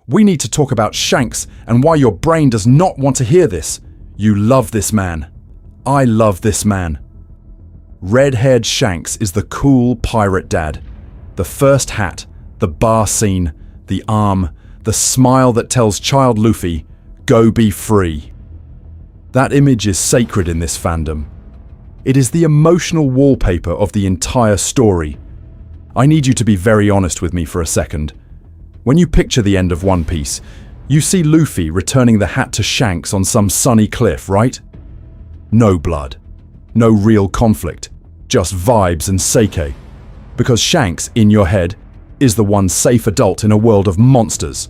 We need to talk about Shanks and why your brain does not want to hear this. You love this man. I love this man. Red-haired Shanks is the cool pirate dad. The first hat, the bar scene, the arm, the smile that tells child Luffy, "Go be free." That image is sacred in this fandom. It is the emotional wallpaper of the entire story. I need you to be very honest with me for a second. When you picture the end of One Piece, you see Luffy returning the hat to Shanks on some sunny cliff, right? No blood. No real conflict. Just vibes and sake. Because Shanks, in your head, is the one safe adult in a world of monsters.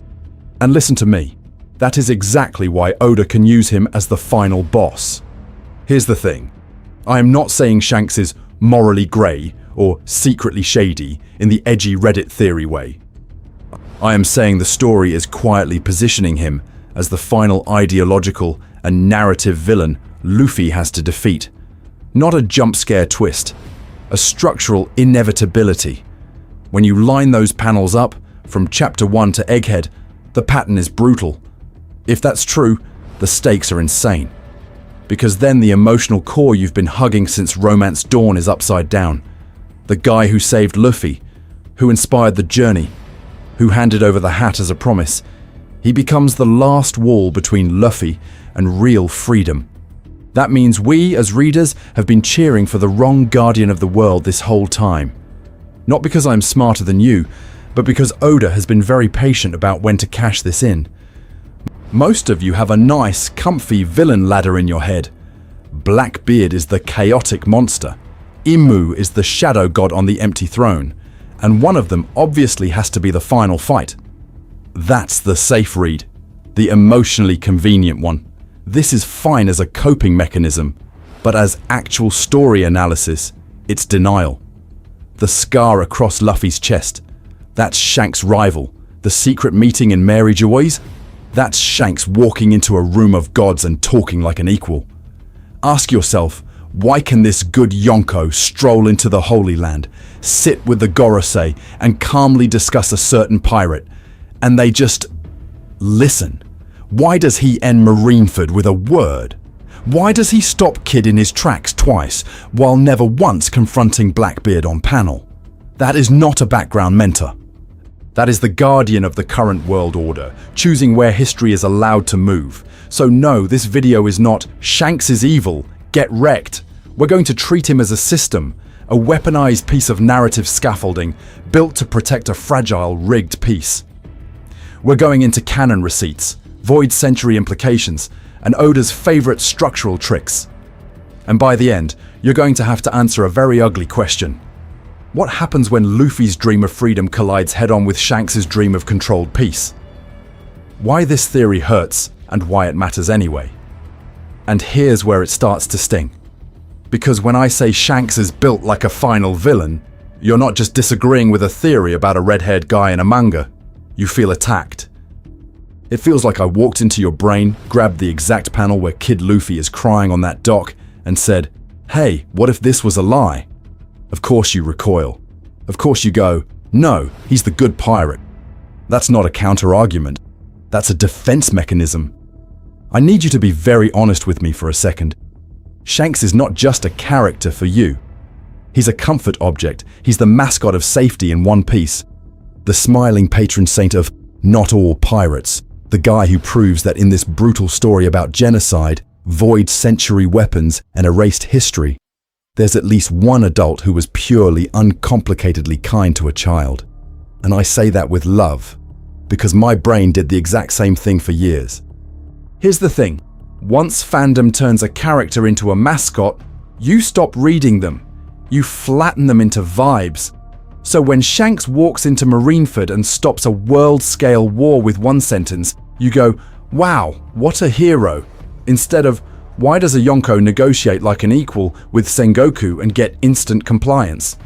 And listen to me. That is exactly why Oda can use him as the final boss. Here's the thing. I am not saying Shanks is morally grey or secretly shady in the edgy Reddit theory way. I am saying the story is quietly positioning him as the final ideological and narrative villain Luffy has to defeat. Not a jump scare twist, a structural inevitability. When you line those panels up, from chapter 1 to Egghead, the pattern is brutal. If that's true, the stakes are insane. Because then the emotional core you've been hugging since Romance Dawn is upside down. The guy who saved Luffy, who inspired the journey, who handed over the hat as a promise, he becomes the last wall between Luffy and real freedom. That means we, as readers, have been cheering for the wrong guardian of the world this whole time. Not because I'm smarter than you, but because Oda has been very patient about when to cash this in. Most of you have a nice, comfy villain ladder in your head. Blackbeard is the chaotic monster. Imu is the shadow god on the empty throne. And one of them obviously has to be the final fight. That's the safe read, the emotionally convenient one. This is fine as a coping mechanism, but as actual story analysis, it's denial. The scar across Luffy's chest, that's Shanks' rival. The secret meeting in Mary Geoise, that's Shanks walking into a room of gods and talking like an equal. Ask yourself, why can this good Yonko stroll into the Holy Land, sit with the Gorosei, and calmly discuss a certain pirate, and they just listen? Why does he end Marineford with a word? Why does he stop Kid in his tracks twice, while never once confronting Blackbeard on panel? That is not a background mentor. That is the guardian of the current world order, choosing where history is allowed to move. So no, this video is not "Shanks is evil, get wrecked." We're going to treat him as a system, a weaponized piece of narrative scaffolding built to protect a fragile, rigged peace. We're going into canon receipts, void century implications, and Oda's favorite structural tricks. And by the end, you're going to have to answer a very ugly question. What happens when Luffy's dream of freedom collides head-on with Shanks' dream of controlled peace? Why this theory hurts, and why it matters anyway. And here's where it starts to sting. Because when I say Shanks is built like a final villain, you're not just disagreeing with a theory about a red-haired guy in a manga. You feel attacked. It feels like I walked into your brain, grabbed the exact panel where Kid Luffy is crying on that dock, and said, "Hey, what if this was a lie?" Of course you recoil. Of course you go, "No, he's the good pirate." That's not a counter-argument. That's a defense mechanism. I need you to be very honest with me for a second. Shanks is not just a character for you. He's a comfort object. He's the mascot of safety in One Piece. The smiling patron saint of not all pirates. The guy who proves that in this brutal story about genocide, void century weapons, and erased history, there's at least one adult who was purely, uncomplicatedly kind to a child. And I say that with love, because my brain did the exact same thing for years. Here's the thing. Once fandom turns a character into a mascot, you stop reading them. You flatten them into vibes. So when Shanks walks into Marineford and stops a world-scale war with one sentence, you go, "Wow, what a hero," instead of, "Why does a Yonko negotiate like an equal with Sengoku and get instant compliance?"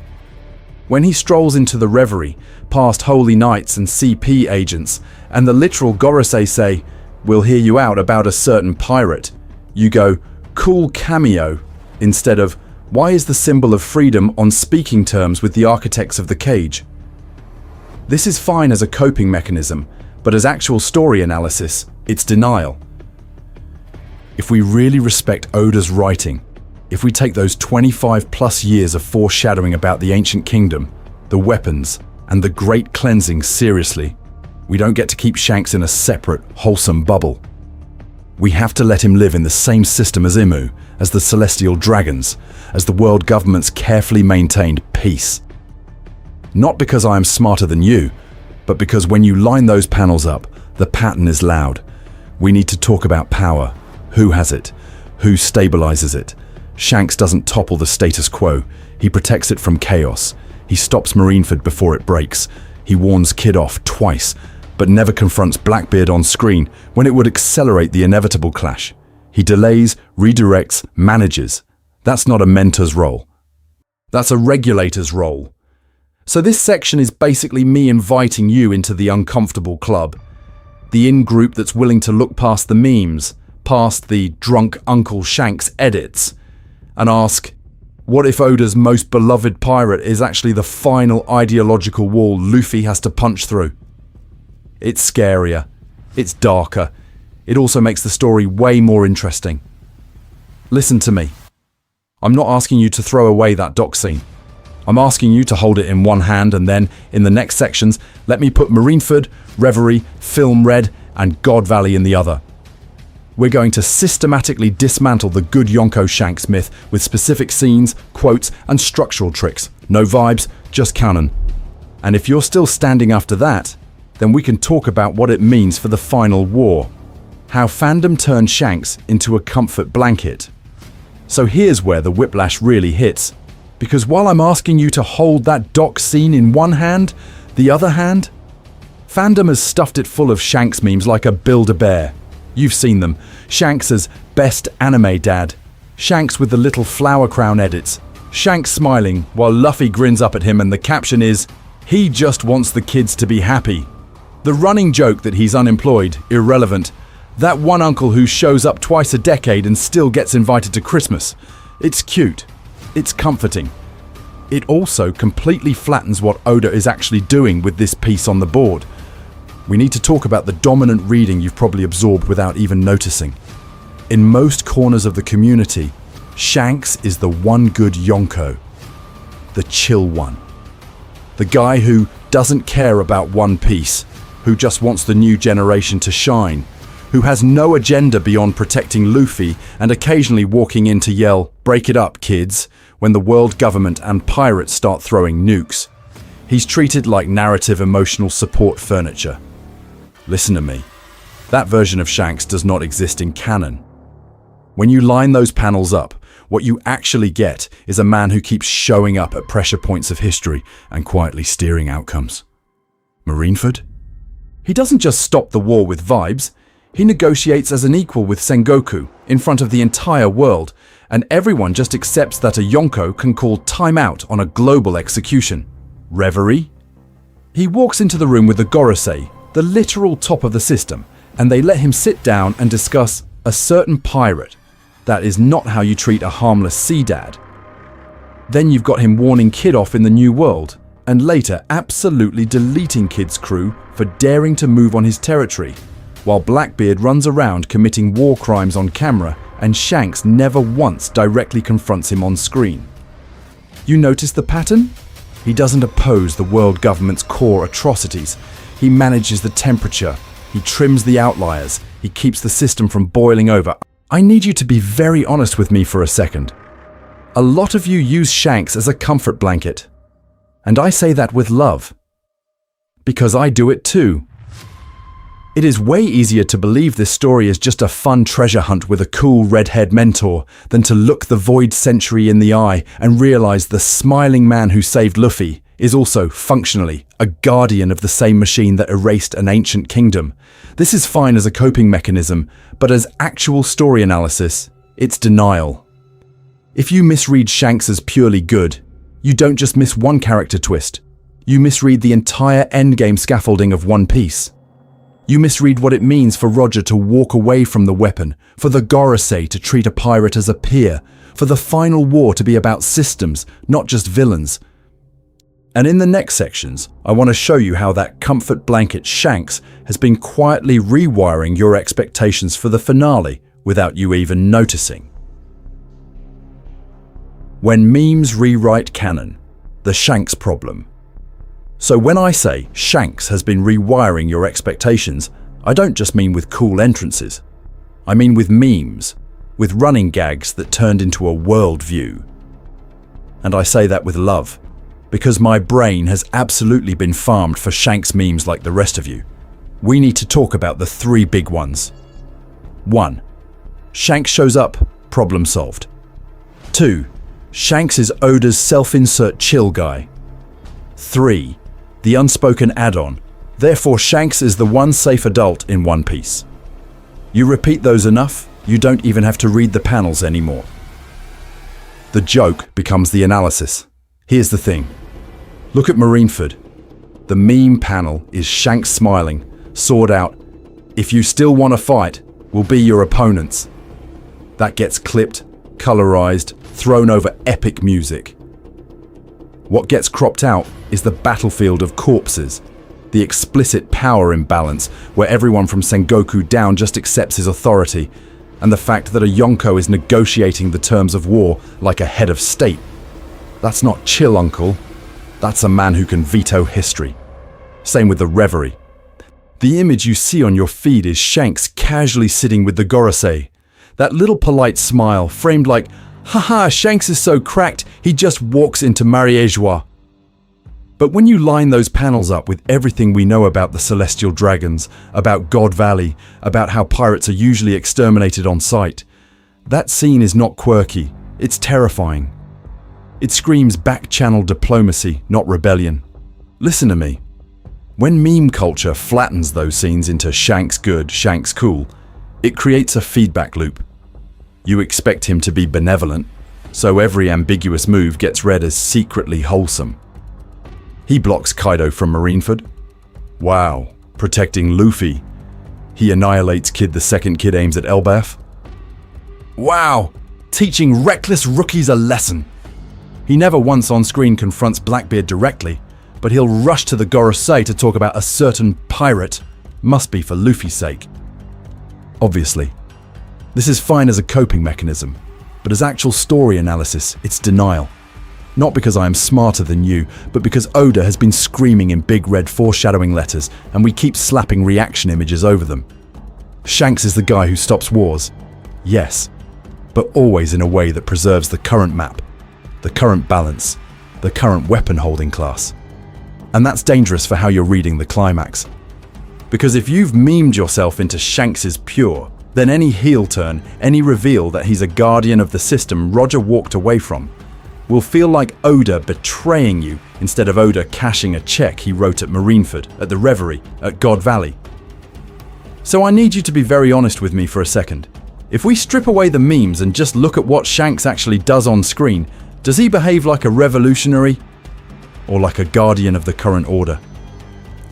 When he strolls into the Reverie, past Holy Knights and CP agents, and the literal Gorosei say, "We'll hear you out about a certain pirate," you go, "Cool cameo," instead of, "Why is the symbol of freedom on speaking terms with the architects of the cage?" This is fine as a coping mechanism, But as actual story analysis, it's denial. If we really respect Oda's writing, if we take those 25 plus years of foreshadowing about the ancient kingdom, the weapons, and the great cleansing seriously, we don't get to keep Shanks in a separate, wholesome bubble. We have to let him live in the same system as Imu, as the celestial dragons, as the world government's carefully maintained peace. Not because I am smarter than you, but because when you line those panels up, the pattern is loud. We need to talk about power. Who has it? Who stabilizes it? Shanks doesn't topple the status quo. He protects it from chaos. He stops Marineford before it breaks. He warns Kid off twice, but never confronts Blackbeard on screen when it would accelerate the inevitable clash. He delays, redirects, manages. That's not a mentor's role. That's a regulator's role. So this section is basically me inviting you into the uncomfortable club. The in-group that's willing to look past the memes, past the drunk Uncle Shanks edits, and ask, what if Oda's most beloved pirate is actually the final ideological wall Luffy has to punch through? It's scarier. It's darker. It also makes the story way more interesting. Listen to me. I'm not asking you to throw away that dock scene. I'm asking you to hold it in one hand and then, in the next sections, let me put Marineford, Reverie, Film Red, and God Valley in the other. We're going to systematically dismantle the good Yonko Shanks myth with specific scenes, quotes, and structural tricks. No vibes, just canon. And if you're still standing after that, then we can talk about what it means for the final war. How fandom turned Shanks into a comfort blanket. So here's where the whiplash really hits. Because while I'm asking you to hold that dock scene in one hand, the other hand, fandom has stuffed it full of Shanks memes like a Build-A-Bear. You've seen them. Shanks as best anime dad. Shanks with the little flower crown edits. Shanks smiling while Luffy grins up at him and the caption is, he just wants the kids to be happy. The running joke that he's unemployed, irrelevant. That one uncle who shows up twice a decade and still gets invited to Christmas. It's cute. It's comforting. It also completely flattens what Oda is actually doing with this piece on the board. We need to talk about the dominant reading you've probably absorbed without even noticing. In most corners of the community, Shanks is the one good Yonko. The chill one. The guy who doesn't care about One Piece, who just wants the new generation to shine, who has no agenda beyond protecting Luffy and occasionally walking in to yell, "Break it up, kids," when the world government and pirates start throwing nukes. He's treated like narrative emotional support furniture. Listen to me. That version of Shanks does not exist in canon. When you line those panels up, what you actually get is a man who keeps showing up at pressure points of history and quietly steering outcomes. Marineford? He doesn't just stop the war with vibes. He negotiates as an equal with Sengoku in front of the entire world, and everyone just accepts that a Yonko can call time out on a global execution. Reverie? He walks into the room with the Gorosei, the literal top of the system, and they let him sit down and discuss a certain pirate. That is not how you treat a harmless sea dad. Then you've got him warning Kid off in the New World, and later absolutely deleting Kid's crew for daring to move on his territory, while Blackbeard runs around committing war crimes on camera and Shanks never once directly confronts him on screen. You notice the pattern? He doesn't oppose the world government's core atrocities. He manages the temperature. He trims the outliers. He keeps the system from boiling over. I need you to be very honest with me for a second. A lot of you use Shanks as a comfort blanket. And I say that with love. Because I do it too. It is way easier to believe this story is just a fun treasure hunt with a cool redhead mentor than to look the Void Century in the eye and realize the smiling man who saved Luffy is also, functionally, a guardian of the same machine that erased an ancient kingdom. This is fine as a coping mechanism, but as actual story analysis, it's denial. If you misread Shanks as purely good, you don't just miss one character twist. You misread the entire endgame scaffolding of One Piece. You misread what it means for Roger to walk away from the weapon, for the Gorosei to treat a pirate as a peer, for the final war to be about systems, not just villains. And in the next sections, I want to show you how that comfort blanket Shanks has been quietly rewiring your expectations for the finale without you even noticing. When memes rewrite canon, the Shanks problem. So when I say Shanks has been rewiring your expectations, I don't just mean with cool entrances. I mean with memes, with running gags that turned into a worldview. And I say that with love, because my brain has absolutely been farmed for Shanks memes like the rest of you. We need to talk about the three big ones. 1. Shanks shows up, problem solved. 2. Shanks is Oda's self-insert chill guy. 3. The unspoken add-on. Therefore, Shanks is the one safe adult in One Piece. You repeat those enough, you don't even have to read the panels anymore. The joke becomes the analysis. Here's the thing. Look at Marineford. The meme panel is Shanks smiling, sword out. If you still want to fight, we'll be your opponents. That gets clipped, colorized, thrown over epic music. What gets cropped out is the battlefield of corpses, the explicit power imbalance where everyone from Sengoku down just accepts his authority, and the fact that a Yonko is negotiating the terms of war like a head of state. That's not chill, uncle. That's a man who can veto history. Same with the Reverie. The image you see on your feed is Shanks casually sitting with the Gorosei. That little polite smile framed like, haha, Shanks is so cracked, he just walks into Mary Geoise. But when you line those panels up with everything we know about the Celestial Dragons, about God Valley, about how pirates are usually exterminated on sight, that scene is not quirky, it's terrifying. It screams back-channel diplomacy, not rebellion. Listen to me. When meme culture flattens those scenes into Shanks good, Shanks cool, it creates a feedback loop. You expect him to be benevolent, so every ambiguous move gets read as secretly wholesome. He blocks Kaido from Marineford. Wow, protecting Luffy. He annihilates Kid the second Kid aims at Elbaf. Wow, teaching reckless rookies a lesson. He never once on screen confronts Blackbeard directly, but he'll rush to the Gorosei to talk about a certain pirate, must be for Luffy's sake. Obviously, this is fine as a coping mechanism, but as actual story analysis, it's denial. Not because I am smarter than you, but because Oda has been screaming in big red foreshadowing letters and we keep slapping reaction images over them. Shanks is the guy who stops wars. Yes, but always in a way that preserves the current map, the current balance, the current weapon holding class. And that's dangerous for how you're reading the climax. Because if you've memed yourself into Shanks' pure, then any heel turn, any reveal that he's a guardian of the system Roger walked away from, will feel like Oda betraying you instead of Oda cashing a check he wrote at Marineford, at the Reverie, at God Valley. So I need you to be very honest with me for a second. If we strip away the memes and just look at what Shanks actually does on screen, does he behave like a revolutionary or like a guardian of the current order?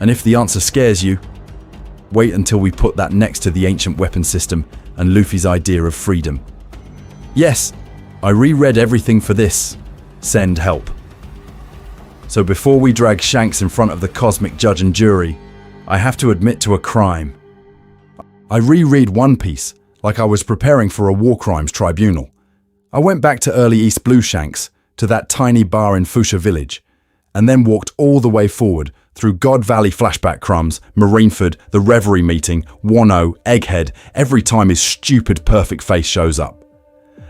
And if the answer scares you, wait until we put that next to the ancient weapon system and Luffy's idea of freedom. Yes, I reread everything for this. Send help. So before we drag Shanks in front of the cosmic judge and jury, I have to admit to a crime. I reread One Piece like I was preparing for a war crimes tribunal. I went back to early East Blue Shanks, to that tiny bar in Fuchsia Village, and then walked all the way forward through God Valley flashback crumbs, Marineford, the Reverie meeting, Wano, Egghead, every time his stupid perfect face shows up.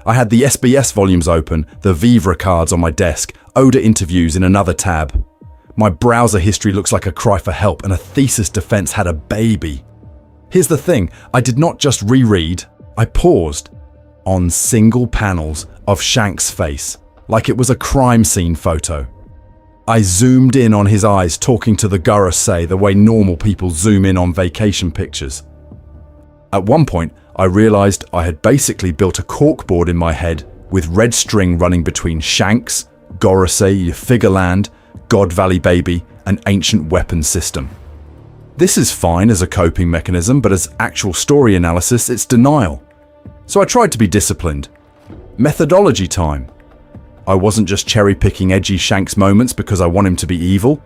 I had the SBS volumes open, the Vivre cards on my desk, Oda interviews in another tab. My browser history looks like a cry for help and a thesis defense had a baby. Here's the thing, I did not just reread, I paused on single panels of Shanks' face, like it was a crime scene photo. I zoomed in on his eyes talking to the Gorosei the way normal people zoom in on vacation pictures. At one point, I realized I had basically built a corkboard in my head with red string running between Shanks, Gorosei, Figureland, God Valley Baby, and Ancient Weapons System. This is fine as a coping mechanism, but as actual story analysis, it's denial. So I tried to be disciplined. Methodology time. I wasn't just cherry-picking edgy Shanks moments because I want him to be evil.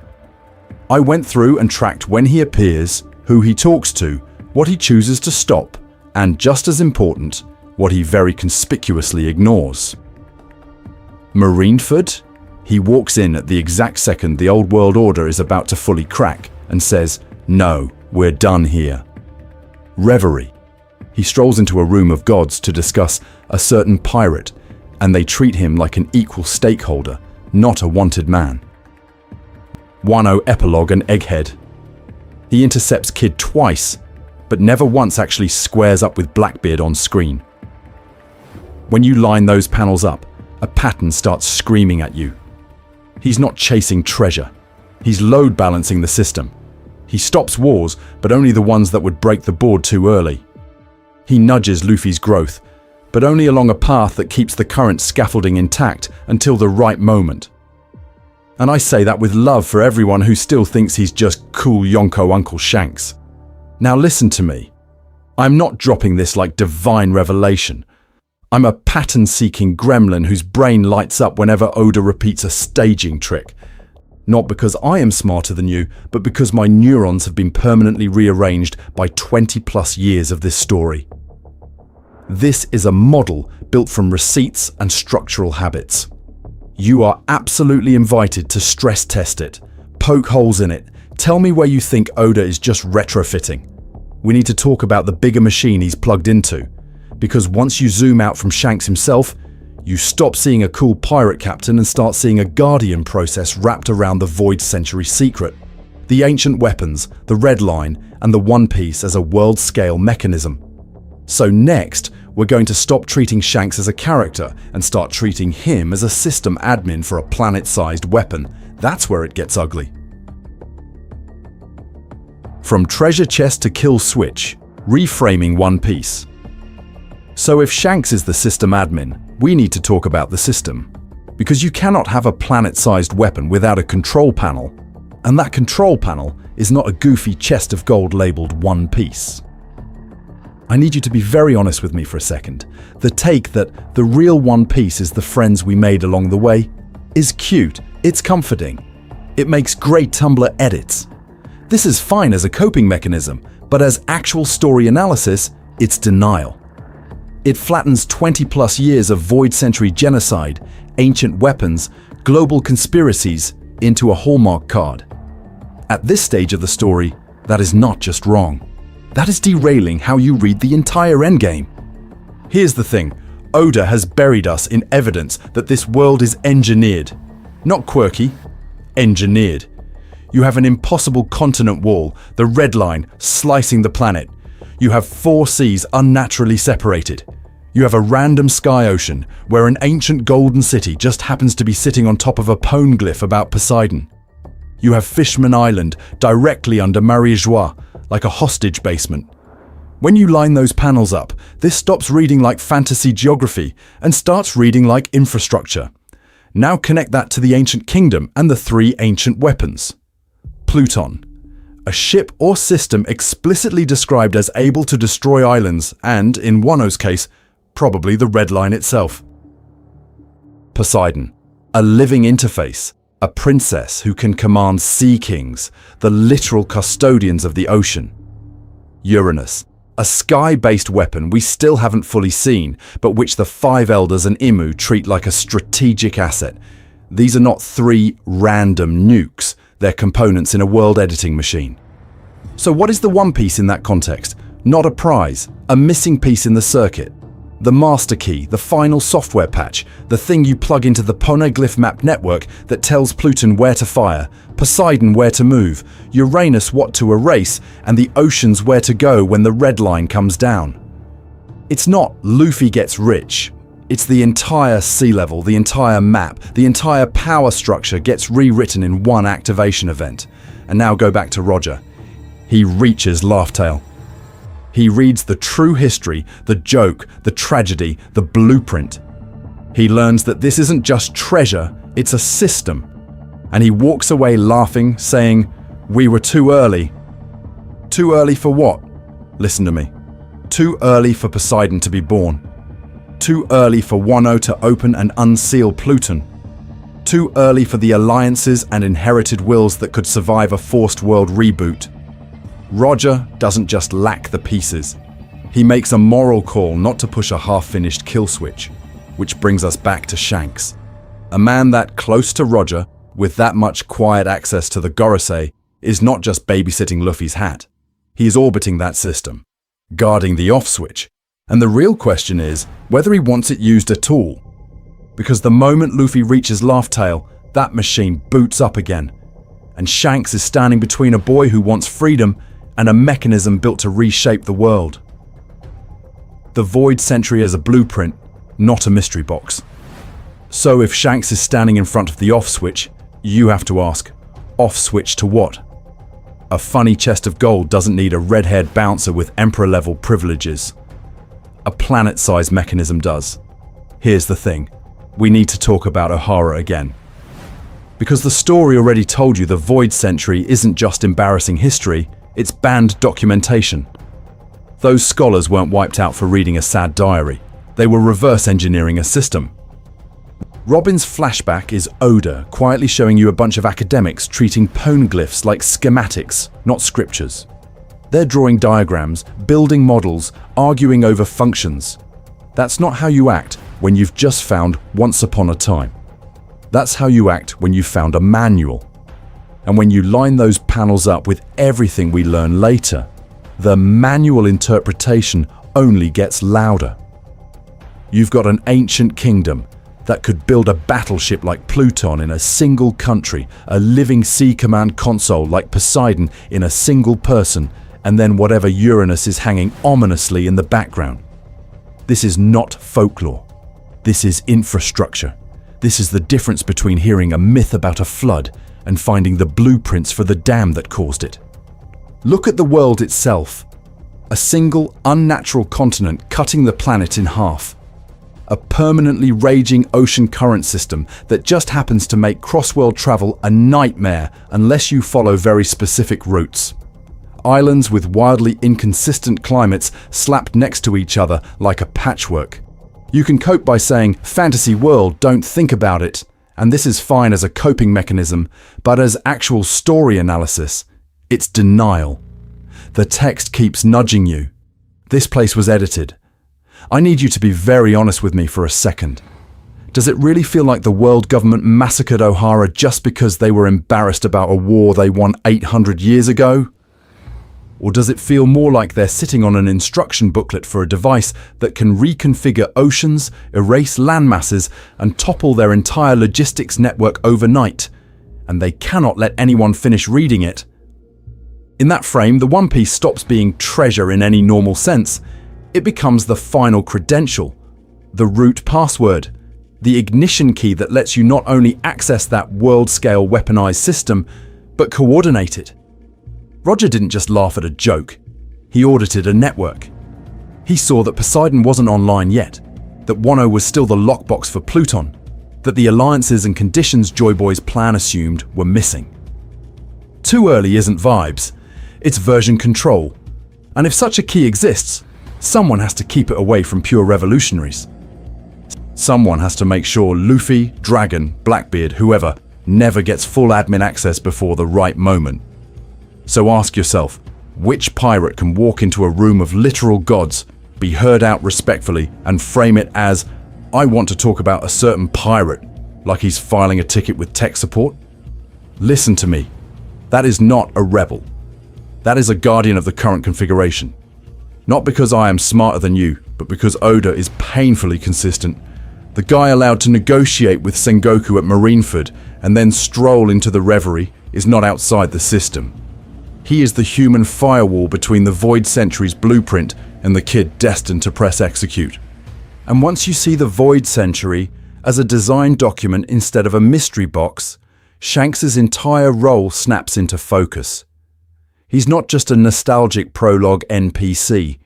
I went through and tracked when he appears, who he talks to, what he chooses to stop, and just as important, what he very conspicuously ignores. Marineford? He walks in at the exact second the old world order is about to fully crack and says, "No, we're done here." Reverie. He strolls into a room of gods to discuss a certain pirate, and they treat him like an equal stakeholder, not a wanted man. Wano epilogue and egghead. He intercepts Kid twice, but never once actually squares up with Blackbeard on screen. When you line those panels up, a pattern starts screaming at you. He's not chasing treasure. He's load balancing the system. He stops wars, but only the ones that would break the board too early. He nudges Luffy's growth, but only along a path that keeps the current scaffolding intact until the right moment. And I say that with love for everyone who still thinks he's just cool Yonko Uncle Shanks. Now listen to me. I'm not dropping this like divine revelation. I'm a pattern-seeking gremlin whose brain lights up whenever Oda repeats a staging trick. Not because I am smarter than you, but because my neurons have been permanently rearranged by 20+ years of this story. This is a model built from receipts and structural habits. You are absolutely invited to stress test it, poke holes in it, tell me where you think Oda is just retrofitting. We need to talk about the bigger machine he's plugged into, because once you zoom out from Shanks himself, you stop seeing a cool pirate captain and start seeing a Guardian process wrapped around the Void Century secret, the ancient weapons, the Red Line, and the One Piece as a world-scale mechanism. So next, we're going to stop treating Shanks as a character and start treating him as a system admin for a planet-sized weapon. That's where it gets ugly. From treasure chest to kill switch, reframing One Piece. So if Shanks is the system admin, we need to talk about the system. Because you cannot have a planet-sized weapon without a control panel, and that control panel is not a goofy chest of gold labeled One Piece. I need you to be very honest with me for a second. The take that the real One Piece is the friends we made along the way is cute, it's comforting. It makes great Tumblr edits. This is fine as a coping mechanism, but as actual story analysis, it's denial. It flattens 20+ years of Void Century genocide, ancient weapons, global conspiracies into a Hallmark card. At this stage of the story, that is not just wrong. That is derailing how you read the entire endgame. Here's the thing, Oda has buried us in evidence that this world is engineered. Not quirky, engineered. You have an impossible continent wall, the Red Line, slicing the planet. You have 4 seas unnaturally separated. You have a random sky ocean where an ancient golden city just happens to be sitting on top of a poneglyph about Poseidon. You have Fishman Island directly under Mary Geoise, like a hostage basement. When you line those panels up, this stops reading like fantasy geography and starts reading like infrastructure. Now connect that to the ancient kingdom and the 3 ancient weapons. Pluton. A ship or system explicitly described as able to destroy islands and, in Wano's case, probably the Red Line itself. Poseidon. A living interface. A princess who can command sea kings, the literal custodians of the ocean. Uranus. A sky-based weapon we still haven't fully seen, but which the 5 Elders and Immu treat like a strategic asset. These are not 3 random nukes. They're components in a world editing machine. So what is the One Piece in that context? Not a prize, a missing piece in the circuit. The master key, the final software patch, the thing you plug into the poneglyph map network that tells Pluton where to fire, Poseidon where to move, Uranus what to erase, and the oceans where to go when the Red Line comes down. It's not Luffy gets rich. It's the entire sea level, the entire map, the entire power structure gets rewritten in one activation event. And now go back to Roger. He reaches Laugh-Tale. He reads the true history, the joke, the tragedy, the blueprint. He learns that this isn't just treasure, it's a system. And he walks away laughing, saying, "We were too early." Too early for what? Listen to me. Too early for Poseidon to be born. Too early for Wano to open and unseal Pluton. Too early for the alliances and inherited wills that could survive a forced world reboot. Roger doesn't just lack the pieces. He makes a moral call not to push a half-finished kill switch, which brings us back to Shanks. A man that close to Roger, with that much quiet access to the Gorosei, is not just babysitting Luffy's hat. He is orbiting that system, guarding the off switch. And the real question is whether he wants it used at all. Because the moment Luffy reaches Laugh Tale, that machine boots up again. And Shanks is standing between a boy who wants freedom and a mechanism built to reshape the world. The Void Sentry is a blueprint, not a mystery box. So if Shanks is standing in front of the off switch, you have to ask, off switch to what? A funny chest of gold doesn't need a red-haired bouncer with emperor-level privileges. A planet-sized mechanism does. Here's the thing, we need to talk about Ohara again. Because the story already told you the Void Sentry isn't just embarrassing history, it's banned documentation. Those scholars weren't wiped out for reading a sad diary. They were reverse engineering a system. Robin's flashback is Oda quietly showing you a bunch of academics treating poneglyphs like schematics, not scriptures. They're drawing diagrams, building models, arguing over functions. That's not how you act when you've just found Once Upon a Time. That's how you act when you've found a manual. And when you line those panels up with everything we learn later, the manual interpretation only gets louder. You've got an ancient kingdom that could build a battleship like Pluton in a single country, a living sea command console like Poseidon in a single person, and then whatever Uranus is hanging ominously in the background. This is not folklore. This is infrastructure. This is the difference between hearing a myth about a flood and finding the blueprints for the dam that caused it. Look at the world itself. A single, unnatural continent cutting the planet in half. A permanently raging ocean current system that just happens to make cross-world travel a nightmare unless you follow very specific routes. Islands with wildly inconsistent climates slapped next to each other like a patchwork. You can cope by saying, fantasy world, don't think about it. And this is fine as a coping mechanism, but as actual story analysis, it's denial. The text keeps nudging you. This place was edited. I need you to be very honest with me for a second. Does it really feel like the world government massacred Ohara just because they were embarrassed about a war they won 800 years ago? Or does it feel more like they're sitting on an instruction booklet for a device that can reconfigure oceans, erase landmasses, and topple their entire logistics network overnight, and they cannot let anyone finish reading it? In that frame, the One Piece stops being treasure in any normal sense. It becomes the final credential, the root password, the ignition key that lets you not only access that world-scale weaponized system, but coordinate it. Roger didn't just laugh at a joke. He audited a network. He saw that Poseidon wasn't online yet, that Wano was still the lockbox for Pluton, that the alliances and conditions Joy Boy's plan assumed were missing. Too early isn't vibes, it's version control. And if such a key exists, someone has to keep it away from pure revolutionaries. Someone has to make sure Luffy, Dragon, Blackbeard, whoever, never gets full admin access before the right moment. So ask yourself, which pirate can walk into a room of literal gods, be heard out respectfully, and frame it as, I want to talk about a certain pirate, like he's filing a ticket with tech support? Listen to me. That is not a rebel. That is a guardian of the current configuration. Not because I am smarter than you, but because Oda is painfully consistent. The guy allowed to negotiate with Sengoku at Marineford and then stroll into the Reverie is not outside the system. He is the human firewall between the Void Sentry's blueprint and the kid destined to press execute. And once you see the Void Sentry as a design document instead of a mystery box, Shanks' entire role snaps into focus. He's not just a nostalgic prologue NPC.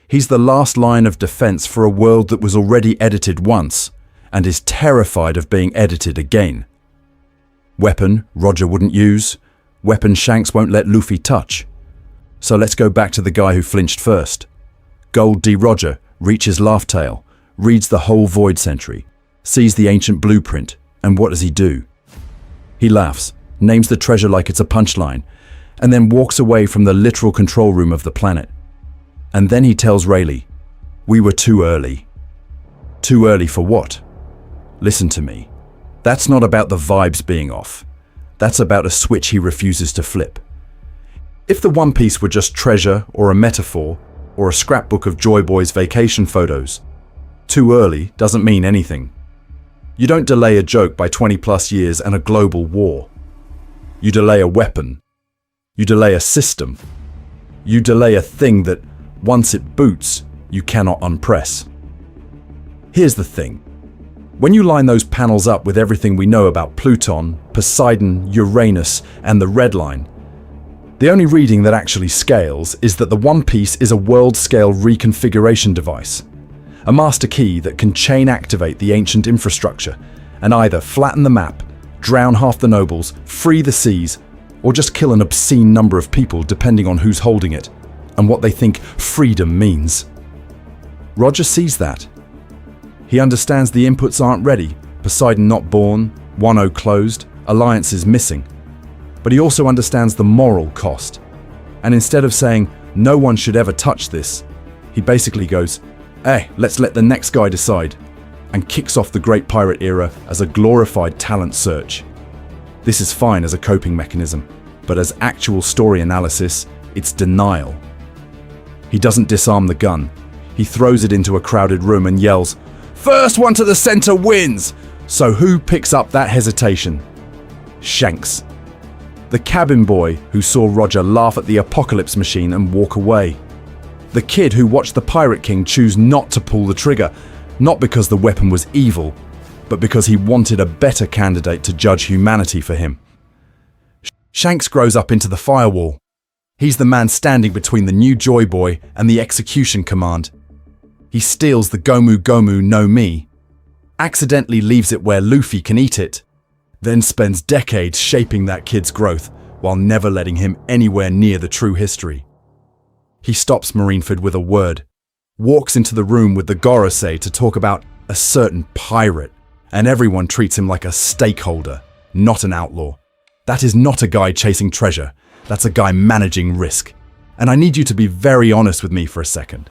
He's the last line of defense for a world that was already edited once and is terrified of being edited again. Weapon Roger wouldn't use. Weapon Shanks won't let Luffy touch. So let's go back to the guy who flinched first. Gold D. Roger reaches Laugh Tale, reads the whole Void Century, sees the ancient blueprint, and what does he do? He laughs, names the treasure like it's a punchline, and then walks away from the literal control room of the planet. And then he tells Rayleigh, "We were too early." Too early for what? Listen to me. That's not about the vibes being off. That's about a switch he refuses to flip. If the One Piece were just treasure or a metaphor or a scrapbook of Joy Boy's vacation photos, too early doesn't mean anything. You don't delay a joke by 20+ years and a global war. You delay a weapon. You delay a system. You delay a thing that, once it boots, you cannot unpress. Here's the thing. When you line those panels up with everything we know about Pluton, Poseidon, Uranus, and the Red Line, the only reading that actually scales is that the One Piece is a world-scale reconfiguration device, a master key that can chain activate the ancient infrastructure and either flatten the map, drown half the nobles, free the seas, or just kill an obscene number of people depending on who's holding it and what they think freedom means. Roger sees that. He understands the inputs aren't ready, Poseidon not born, Wano closed, alliances missing. But he also understands the moral cost. And instead of saying, no one should ever touch this, he basically goes, hey, let's let the next guy decide, and kicks off the Great Pirate Era as a glorified talent search. This is fine as a coping mechanism, but as actual story analysis, it's denial. He doesn't disarm the gun. He throws it into a crowded room and yells, "First one to the center wins!" So who picks up that hesitation? Shanks. The cabin boy who saw Roger laugh at the apocalypse machine and walk away. The kid who watched the Pirate King choose not to pull the trigger, not because the weapon was evil, but because he wanted a better candidate to judge humanity for him. Shanks grows up into the firewall. He's the man standing between the new Joy Boy and the execution command. He steals the Gomu Gomu no Mi, accidentally leaves it where Luffy can eat it, then spends decades shaping that kid's growth while never letting him anywhere near the true history. He stops Marineford with a word, walks into the room with the Gorosei to talk about a certain pirate, and everyone treats him like a stakeholder, not an outlaw. That is not a guy chasing treasure, that's a guy managing risk. And I need you to be very honest with me for a second.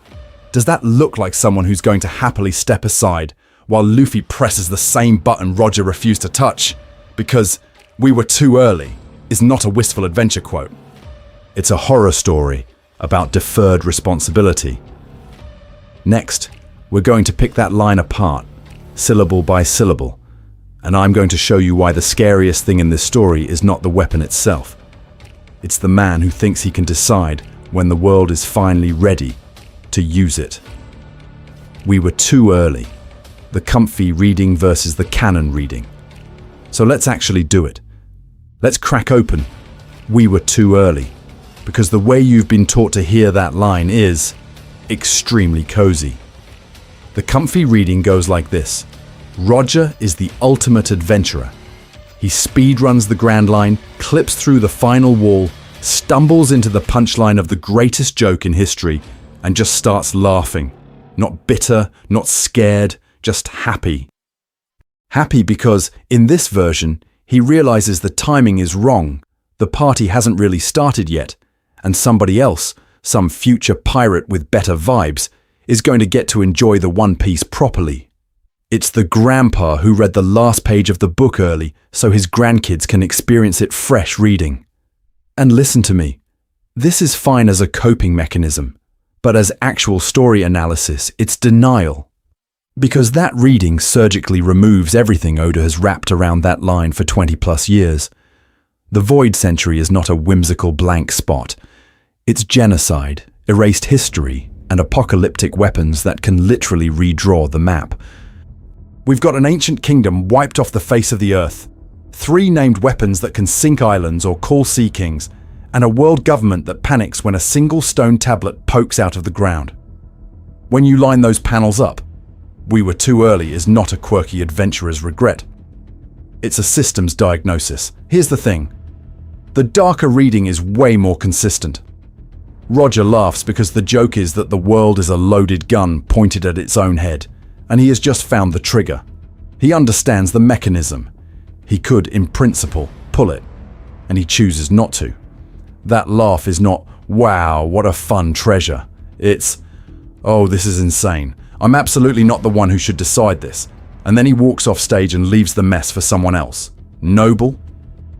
Does that look like someone who's going to happily step aside while Luffy presses the same button Roger refused to touch? Because "we were too early" is not a wistful adventure quote. It's a horror story about deferred responsibility. Next, we're going to pick that line apart, syllable by syllable, and I'm going to show you why the scariest thing in this story is not the weapon itself. It's the man who thinks he can decide when the world is finally ready to use it. We were too early. The comfy reading versus the canon reading. So let's actually do it. Let's crack open "we were too early," because the way you've been taught to hear that line is extremely cozy. The comfy reading goes like this. Roger is the ultimate adventurer. He speedruns the Grand Line, clips through the final wall, stumbles into the punchline of the greatest joke in history, and just starts laughing. Not bitter, not scared, just happy. Happy because, in this version, he realizes the timing is wrong. The party hasn't really started yet, and somebody else, some future pirate with better vibes, is going to get to enjoy the One Piece properly. It's the grandpa who read the last page of the book early so his grandkids can experience it fresh reading. And listen to me, this is fine as a coping mechanism, but as actual story analysis, it's denial. Because that reading surgically removes everything Oda has wrapped around that line for 20+ years. The Void Century is not a whimsical blank spot. It's genocide, erased history, and apocalyptic weapons that can literally redraw the map. We've got an ancient kingdom wiped off the face of the earth, 3 named weapons that can sink islands or call sea kings, and a world government that panics when a single stone tablet pokes out of the ground. When you line those panels up, "we were too early" is not a quirky adventurer's regret. It's a systems diagnosis. Here's the thing. The darker reading is way more consistent. Roger laughs because the joke is that the world is a loaded gun pointed at its own head, and he has just found the trigger. He understands the mechanism. He could, in principle, pull it, and he chooses not to. That laugh is not, "Wow, what a fun treasure." It's, "Oh, this is insane. I'm absolutely not the one who should decide this." And then he walks off stage and leaves the mess for someone else. Noble?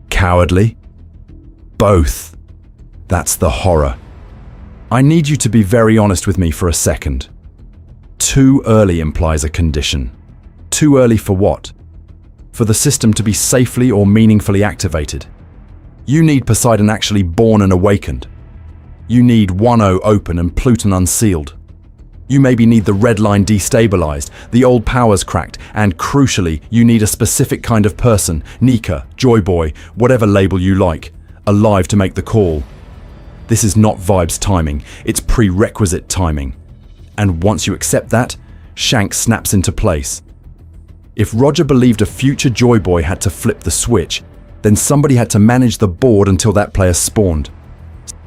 Cowardly? Both. That's the horror. I need you to be very honest with me for a second. Too early implies a condition. Too early for what? For the system to be safely or meaningfully activated. You need Poseidon actually born and awakened. You need 1-0 open and Pluton unsealed. You maybe need the red line destabilized, the old powers cracked, and crucially, you need a specific kind of person, Nika, Joy Boy, whatever label you like, alive to make the call. This is not Vibes timing, it's prerequisite timing. And once you accept that, Shanks snaps into place. If Roger believed a future Joy Boy had to flip the switch, then somebody had to manage the board until that player spawned.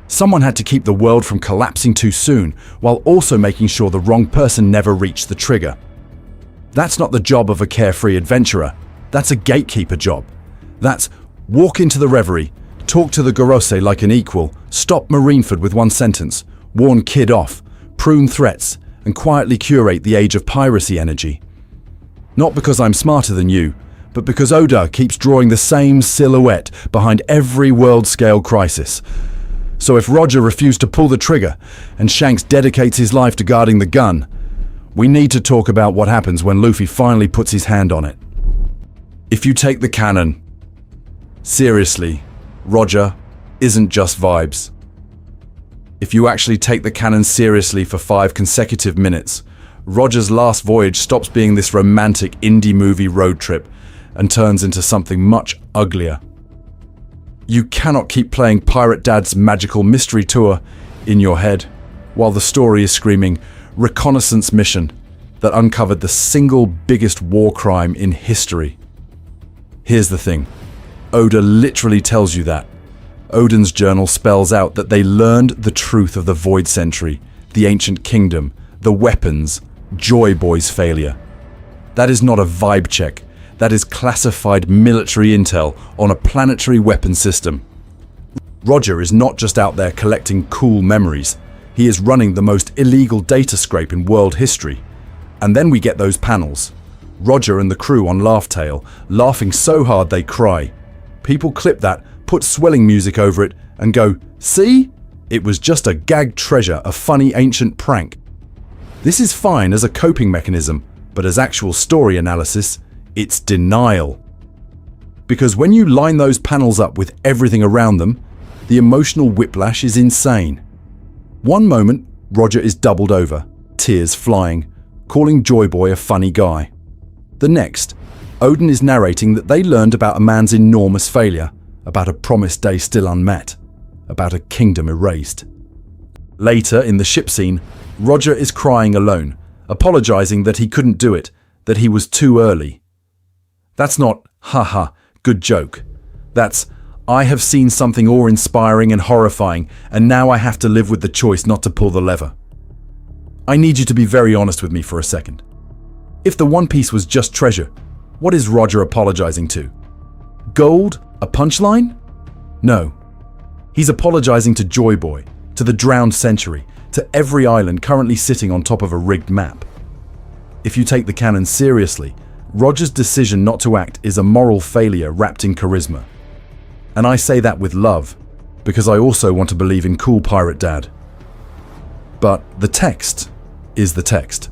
Someone had to keep the world from collapsing too soon, while also making sure the wrong person never reached the trigger. That's not the job of a carefree adventurer. That's a gatekeeper job. That's walk into the reverie, talk to the Gorosei like an equal, stop Marineford with one sentence, warn Kid off, prune threats, and quietly curate the age of piracy energy. Not because I'm smarter than you, but because Oda keeps drawing the same silhouette behind every world-scale crisis. So if Roger refused to pull the trigger and Shanks dedicates his life to guarding the gun, we need to talk about what happens when Luffy finally puts his hand on it. If you take the canon seriously, Roger isn't just vibes. If you actually take the canon seriously for 5 consecutive minutes, Roger's last voyage stops being this romantic indie movie road trip and turns into something much uglier. You cannot keep playing Pirate Dad's Magical Mystery Tour in your head while the story is screaming reconnaissance mission that uncovered the single biggest war crime in history. Here's the thing. Oda literally tells you that. Odin's journal spells out that they learned the truth of the Void Century, the Ancient Kingdom, the weapons, Joy Boy's failure. That is not a vibe check. That is classified military intel on a planetary weapon system. Roger is not just out there collecting cool memories. He is running the most illegal data scrape in world history. And then we get those panels. Roger and the crew on Laugh Tale, laughing so hard they cry. People clip that, put swelling music over it, and go, "See? It was just a gag treasure, a funny ancient prank." This is fine as a coping mechanism, but as actual story analysis, it's denial. Because when you line those panels up with everything around them, the emotional whiplash is insane. One moment, Roger is doubled over, tears flying, calling Joy Boy a funny guy. The next, Odin is narrating that they learned about a man's enormous failure, about a promised day still unmet, about a kingdom erased. Later, in the ship scene, Roger is crying alone, apologizing that he couldn't do it, that he was too early. That's not, haha, good joke. That's, I have seen something awe-inspiring and horrifying, and now I have to live with the choice not to pull the lever. I need you to be very honest with me for a second. If the One Piece was just treasure, what is Roger apologizing to? Gold? A punchline? No. He's apologizing to Joy Boy, to the drowned century, to every island currently sitting on top of a rigged map. If you take the canon seriously, Roger's decision not to act is a moral failure wrapped in charisma. And I say that with love, because I also want to believe in cool Pirate Dad. But the text is the text.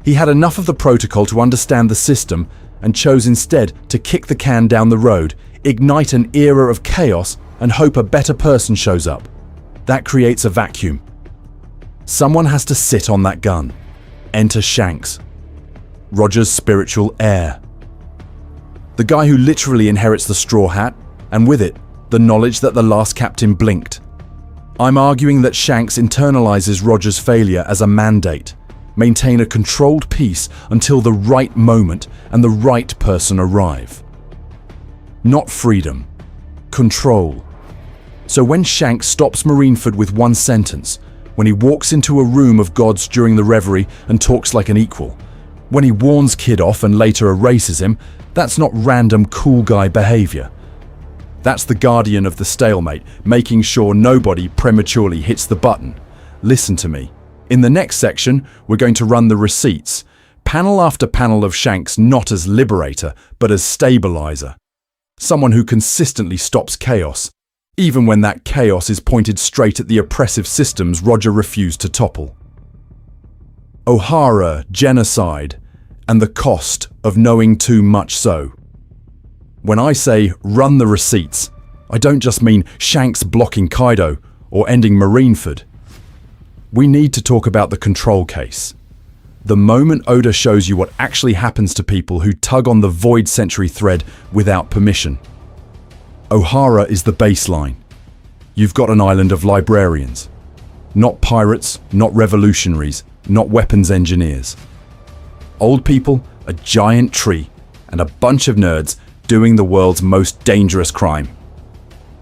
He had enough of the protocol to understand the system and chose instead to kick the can down the road, ignite an era of chaos, and hope a better person shows up. That creates a vacuum. Someone has to sit on that gun. Enter Shanks, Roger's spiritual heir. The guy who literally inherits the straw hat, and with it, the knowledge that the last captain blinked. I'm arguing that Shanks internalizes Roger's failure as a mandate. Maintain a controlled peace until the right moment and the right person arrive. Not freedom. Control. So when Shanks stops Marineford with one sentence, when he walks into a room of gods during the reverie and talks like an equal. When he warns Kid off and later erases him, that's not random cool guy behavior. That's the guardian of the stalemate, making sure nobody prematurely hits the button. Listen to me. In the next section, we're going to run the receipts. Panel after panel of Shanks not as liberator, but as stabilizer. Someone who consistently stops chaos, even when that chaos is pointed straight at the oppressive systems Roger refused to topple. O'Hara, genocide, and the cost of knowing too much so. When I say run the receipts, I don't just mean Shanks blocking Kaido or ending Marineford. We need to talk about the control case. The moment Oda shows you what actually happens to people who tug on the Void Century thread without permission. O'Hara is the baseline. You've got an island of librarians. Not pirates, not revolutionaries, not weapons engineers. Old people, a giant tree, and a bunch of nerds doing the world's most dangerous crime.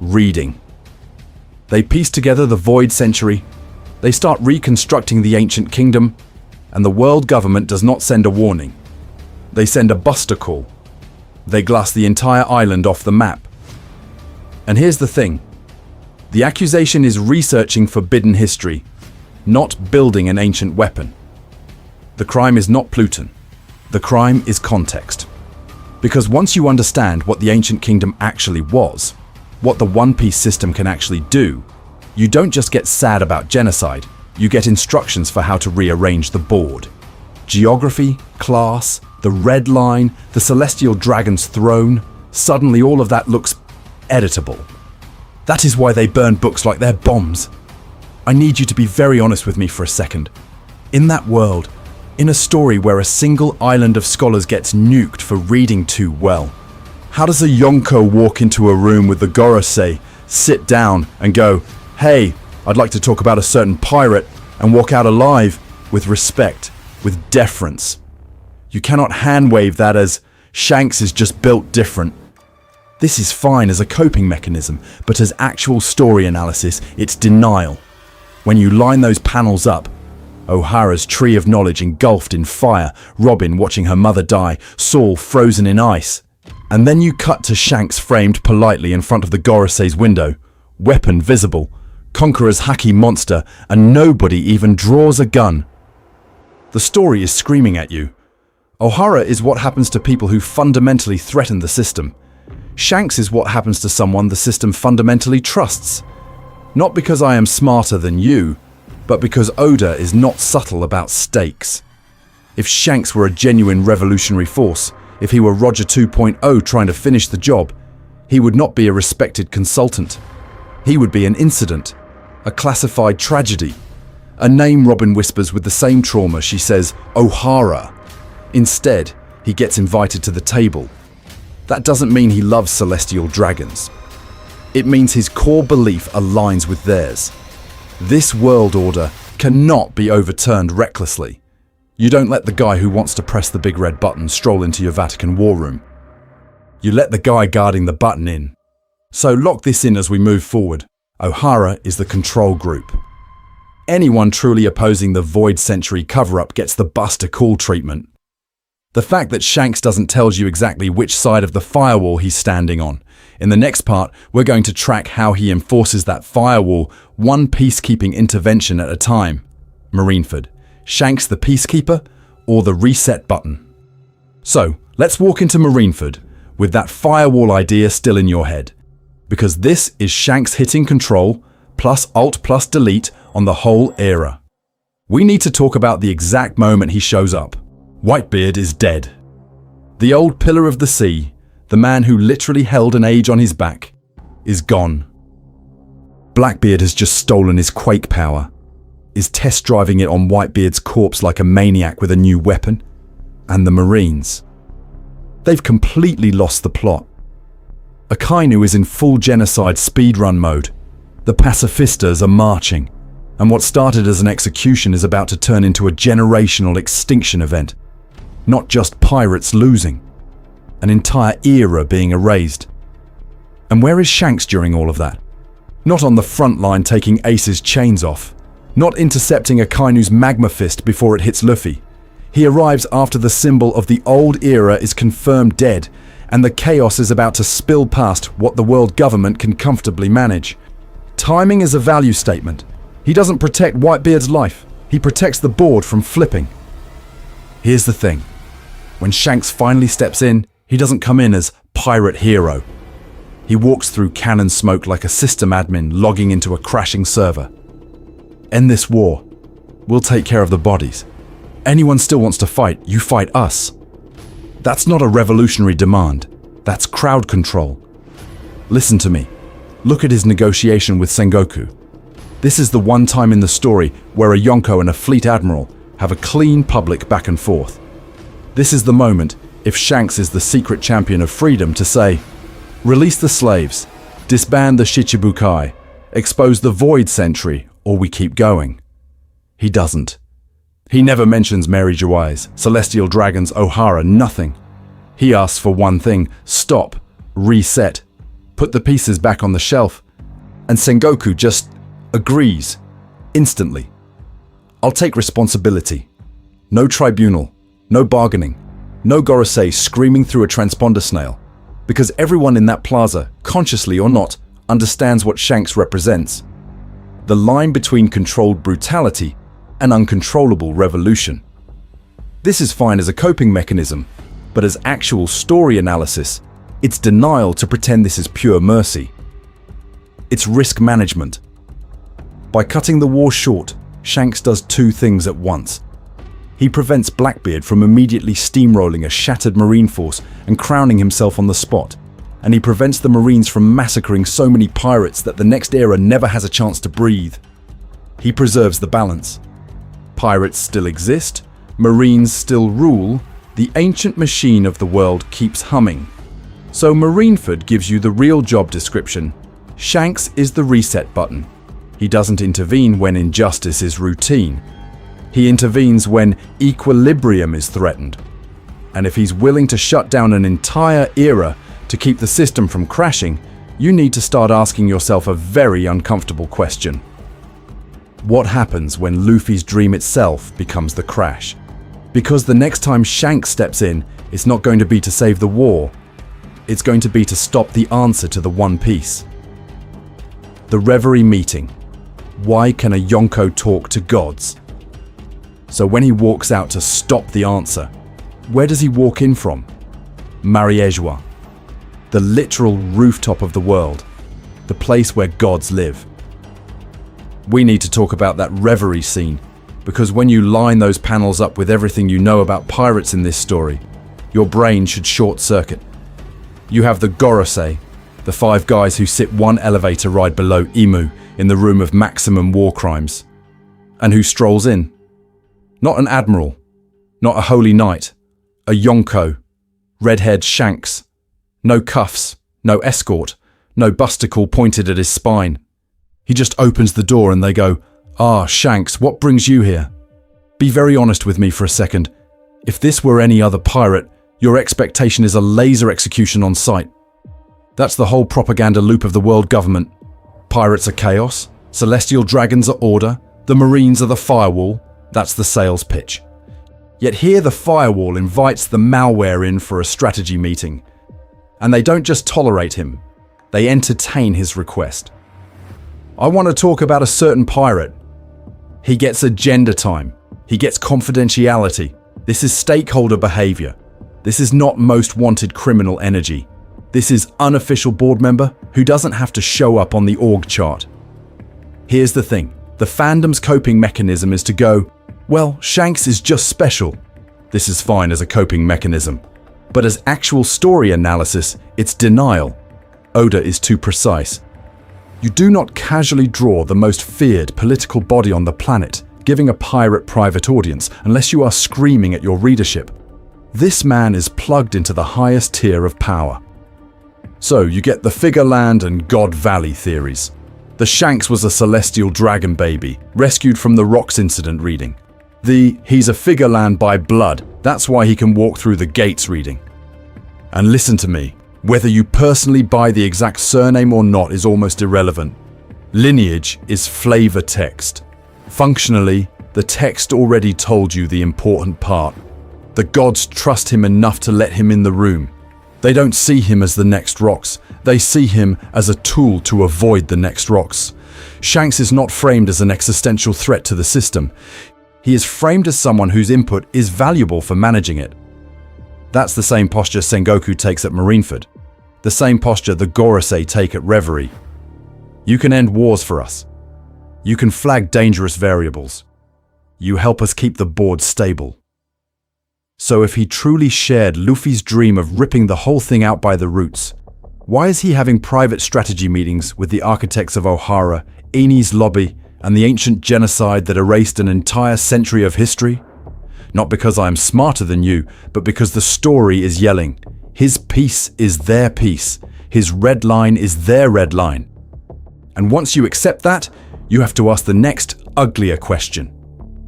Reading. They piece together the Void Century, they start reconstructing the ancient kingdom, and the world government does not send a warning. They send a buster call. They glass the entire island off the map. And here's the thing. The accusation is researching forbidden history, not building an ancient weapon. The crime is not Pluton. The crime is context. Because once you understand what the ancient kingdom actually was, what the One Piece system can actually do, you don't just get sad about genocide, you get instructions for how to rearrange the board. Geography, class, the red line, the celestial dragon's throne, suddenly all of that looks editable. That is why they burn books like they're bombs. I need you to be very honest with me for a second. In that world, in a story where a single island of scholars gets nuked for reading too well, how does a Yonko walk into a room with the Gorosei, sit down and go, "Hey, I'd like to talk about a certain pirate," and walk out alive with respect, with deference? You cannot hand-wave that as Shanks is just built different. This is fine as a coping mechanism, but as actual story analysis, it's denial. When you line those panels up, O'Hara's tree of knowledge engulfed in fire, Robin watching her mother die, Saul frozen in ice. And then you cut to Shanks framed politely in front of the Gorosei's window, weapon visible, Conqueror's haki monster, and nobody even draws a gun. The story is screaming at you. O'Hara is what happens to people who fundamentally threaten the system. Shanks is what happens to someone the system fundamentally trusts. Not because I am smarter than you, but because Oda is not subtle about stakes. If Shanks were a genuine revolutionary force, if he were Roger 2.0 trying to finish the job, he would not be a respected consultant. He would be an incident, a classified tragedy, a name Robin whispers with the same trauma she says, O'Hara. Instead, he gets invited to the table. That doesn't mean he loves celestial dragons. It means his core belief aligns with theirs. This world order cannot be overturned recklessly. You don't let the guy who wants to press the big red button stroll into your Vatican war room. You let the guy guarding the button in. So lock this in as we move forward. O'Hara is the control group. Anyone truly opposing the Void Century cover-up gets the Buster Call treatment. The fact that Shanks doesn't tell you exactly which side of the firewall he's standing on. In the next part, we're going to track how he enforces that firewall, one peacekeeping intervention at a time. Marineford, Shanks the peacekeeper, or the reset button? So, let's walk into Marineford with that firewall idea still in your head. Because this is Shanks hitting control, plus Alt plus delete on the whole era. We need to talk about the exact moment he shows up. Whitebeard is dead. The old pillar of the sea, the man who literally held an age on his back, is gone. Blackbeard has just stolen his quake power, is test driving it on Whitebeard's corpse like a maniac with a new weapon, and the Marines. They've completely lost the plot. Akainu is in full genocide speedrun mode. The pacifistas are marching, and what started as an execution is about to turn into a generational extinction event. Not just pirates losing, an entire era being erased. And where is Shanks during all of that? Not on the front line taking Ace's chains off, not intercepting Akainu's magma fist before it hits Luffy. He arrives after the symbol of the old era is confirmed dead, and the chaos is about to spill past what the world government can comfortably manage. Timing is a value statement. He doesn't protect Whitebeard's life, he protects the board from flipping. Here's the thing. When Shanks finally steps in, he doesn't come in as pirate hero. He walks through cannon smoke like a system admin logging into a crashing server. End this war. We'll take care of the bodies. Anyone still wants to fight, you fight us. That's not a revolutionary demand. That's crowd control. Listen to me. Look at his negotiation with Sengoku. This is the one time in the story where a Yonko and a fleet admiral have a clean public back and forth. This is the moment, if Shanks is the secret champion of freedom, to say, release the slaves, disband the Shichibukai, expose the Void Sentry, or we keep going. He doesn't. He never mentions Mary Geoise, Celestial Dragons, Ohara, nothing. He asks for one thing: stop, reset, put the pieces back on the shelf. And Sengoku just agrees, instantly. I'll take responsibility. No tribunal, no bargaining, no Gorosei screaming through a transponder snail, because everyone in that plaza, consciously or not, understands what Shanks represents. The line between controlled brutality and uncontrollable revolution. This is fine as a coping mechanism, but as actual story analysis, it's denial to pretend this is pure mercy. It's risk management. By cutting the war short, Shanks does two things at once. He prevents Blackbeard from immediately steamrolling a shattered marine force and crowning himself on the spot, and he prevents the Marines from massacring so many pirates that the next era never has a chance to breathe. He preserves the balance. Pirates still exist, Marines still rule, the ancient machine of the world keeps humming. So Marineford gives you the real job description. Shanks is the reset button. He doesn't intervene when injustice is routine. He intervenes when equilibrium is threatened. And if he's willing to shut down an entire era to keep the system from crashing, you need to start asking yourself a very uncomfortable question. What happens when Luffy's dream itself becomes the crash? Because the next time Shanks steps in, it's not going to be to save the war. It's going to be to stop the answer to the One Piece. The Reverie meeting. Why can a Yonko talk to gods? So when he walks out to stop the answer, where does he walk in from? Mary Geoise, the literal rooftop of the world, the place where gods live. We need to talk about that Reverie scene, because when you line those panels up with everything you know about pirates in this story, your brain should short circuit. You have the Gorosei, the 5 guys who sit one elevator ride below Imu in the room of maximum war crimes. And who strolls in? Not an admiral, not a holy knight, a Yonko, red-haired Shanks. No cuffs, no escort, no busticle pointed at his spine. He just opens the door and they go, "Ah, Shanks, what brings you here?" Be very honest with me for a second. If this were any other pirate, your expectation is a laser execution on sight. That's the whole propaganda loop of the world government. Pirates are chaos, celestial dragons are order, the Marines are the firewall. That's the sales pitch. Yet here the firewall invites the malware in for a strategy meeting. And they don't just tolerate him, they entertain his request. I want to talk about a certain pirate. He gets agenda time. He gets confidentiality. This is stakeholder behavior. This is not most wanted criminal energy. This is unofficial board member who doesn't have to show up on the org chart. Here's the thing. The fandom's coping mechanism is to go, well, Shanks is just special. This is fine as a coping mechanism. But as actual story analysis, it's denial. Oda is too precise. You do not casually draw the most feared political body on the planet, giving a pirate private audience, unless you are screaming at your readership. This man is plugged into the highest tier of power. So you get the Figureland and God Valley theories. The Shanks was a celestial dragon baby, rescued from the Rocks incident reading. The he's a Figureland by blood, that's why he can walk through the gates reading. And listen to me, whether you personally buy the exact surname or not is almost irrelevant. Lineage is flavor text. Functionally, the text already told you the important part. The gods trust him enough to let him in the room. They don't see him as the next rocks. They see him as a tool to avoid the next rocks. Shanks is not framed as an existential threat to the system. He is framed as someone whose input is valuable for managing it. That's the same posture Sengoku takes at Marineford. The same posture the Gorosei take at Reverie. You can end wars for us. You can flag dangerous variables. You help us keep the board stable. So if he truly shared Luffy's dream of ripping the whole thing out by the roots, why is he having private strategy meetings with the architects of Ohara, Eni's lobby, and the ancient genocide that erased an entire century of history? Not because I am smarter than you, but because the story is yelling. His peace is their peace. His red line is their red line. And once you accept that, you have to ask the next, uglier question.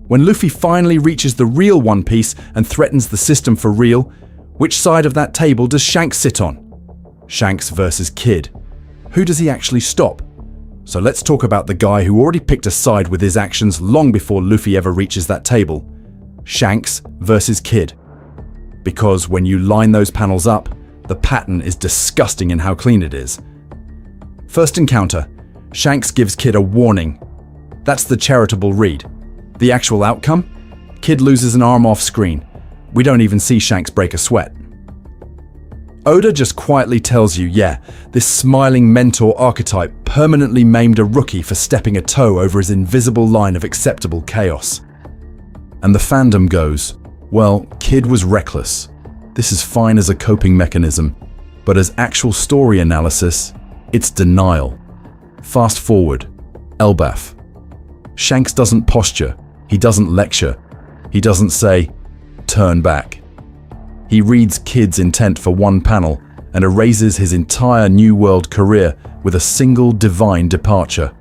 When Luffy finally reaches the real One Piece and threatens the system for real, which side of that table does Shanks sit on? Shanks versus Kid. Who does he actually stop? So let's talk about the guy who already picked a side with his actions long before Luffy ever reaches that table. Shanks versus Kid. Because when you line those panels up, the pattern is disgusting in how clean it is. First encounter, Shanks gives Kid a warning. That's the charitable read. The actual outcome? Kid loses an arm off screen. We don't even see Shanks break a sweat. Oda just quietly tells you, yeah, this smiling mentor archetype permanently maimed a rookie for stepping a toe over his invisible line of acceptable chaos. And the fandom goes, well, Kid was reckless. This is fine as a coping mechanism, but as actual story analysis, it's denial. Fast forward, Elbaf. Shanks doesn't posture, he doesn't lecture, he doesn't say, turn back. He reads Kid's intent for one panel and erases his entire New World career with a single divine departure.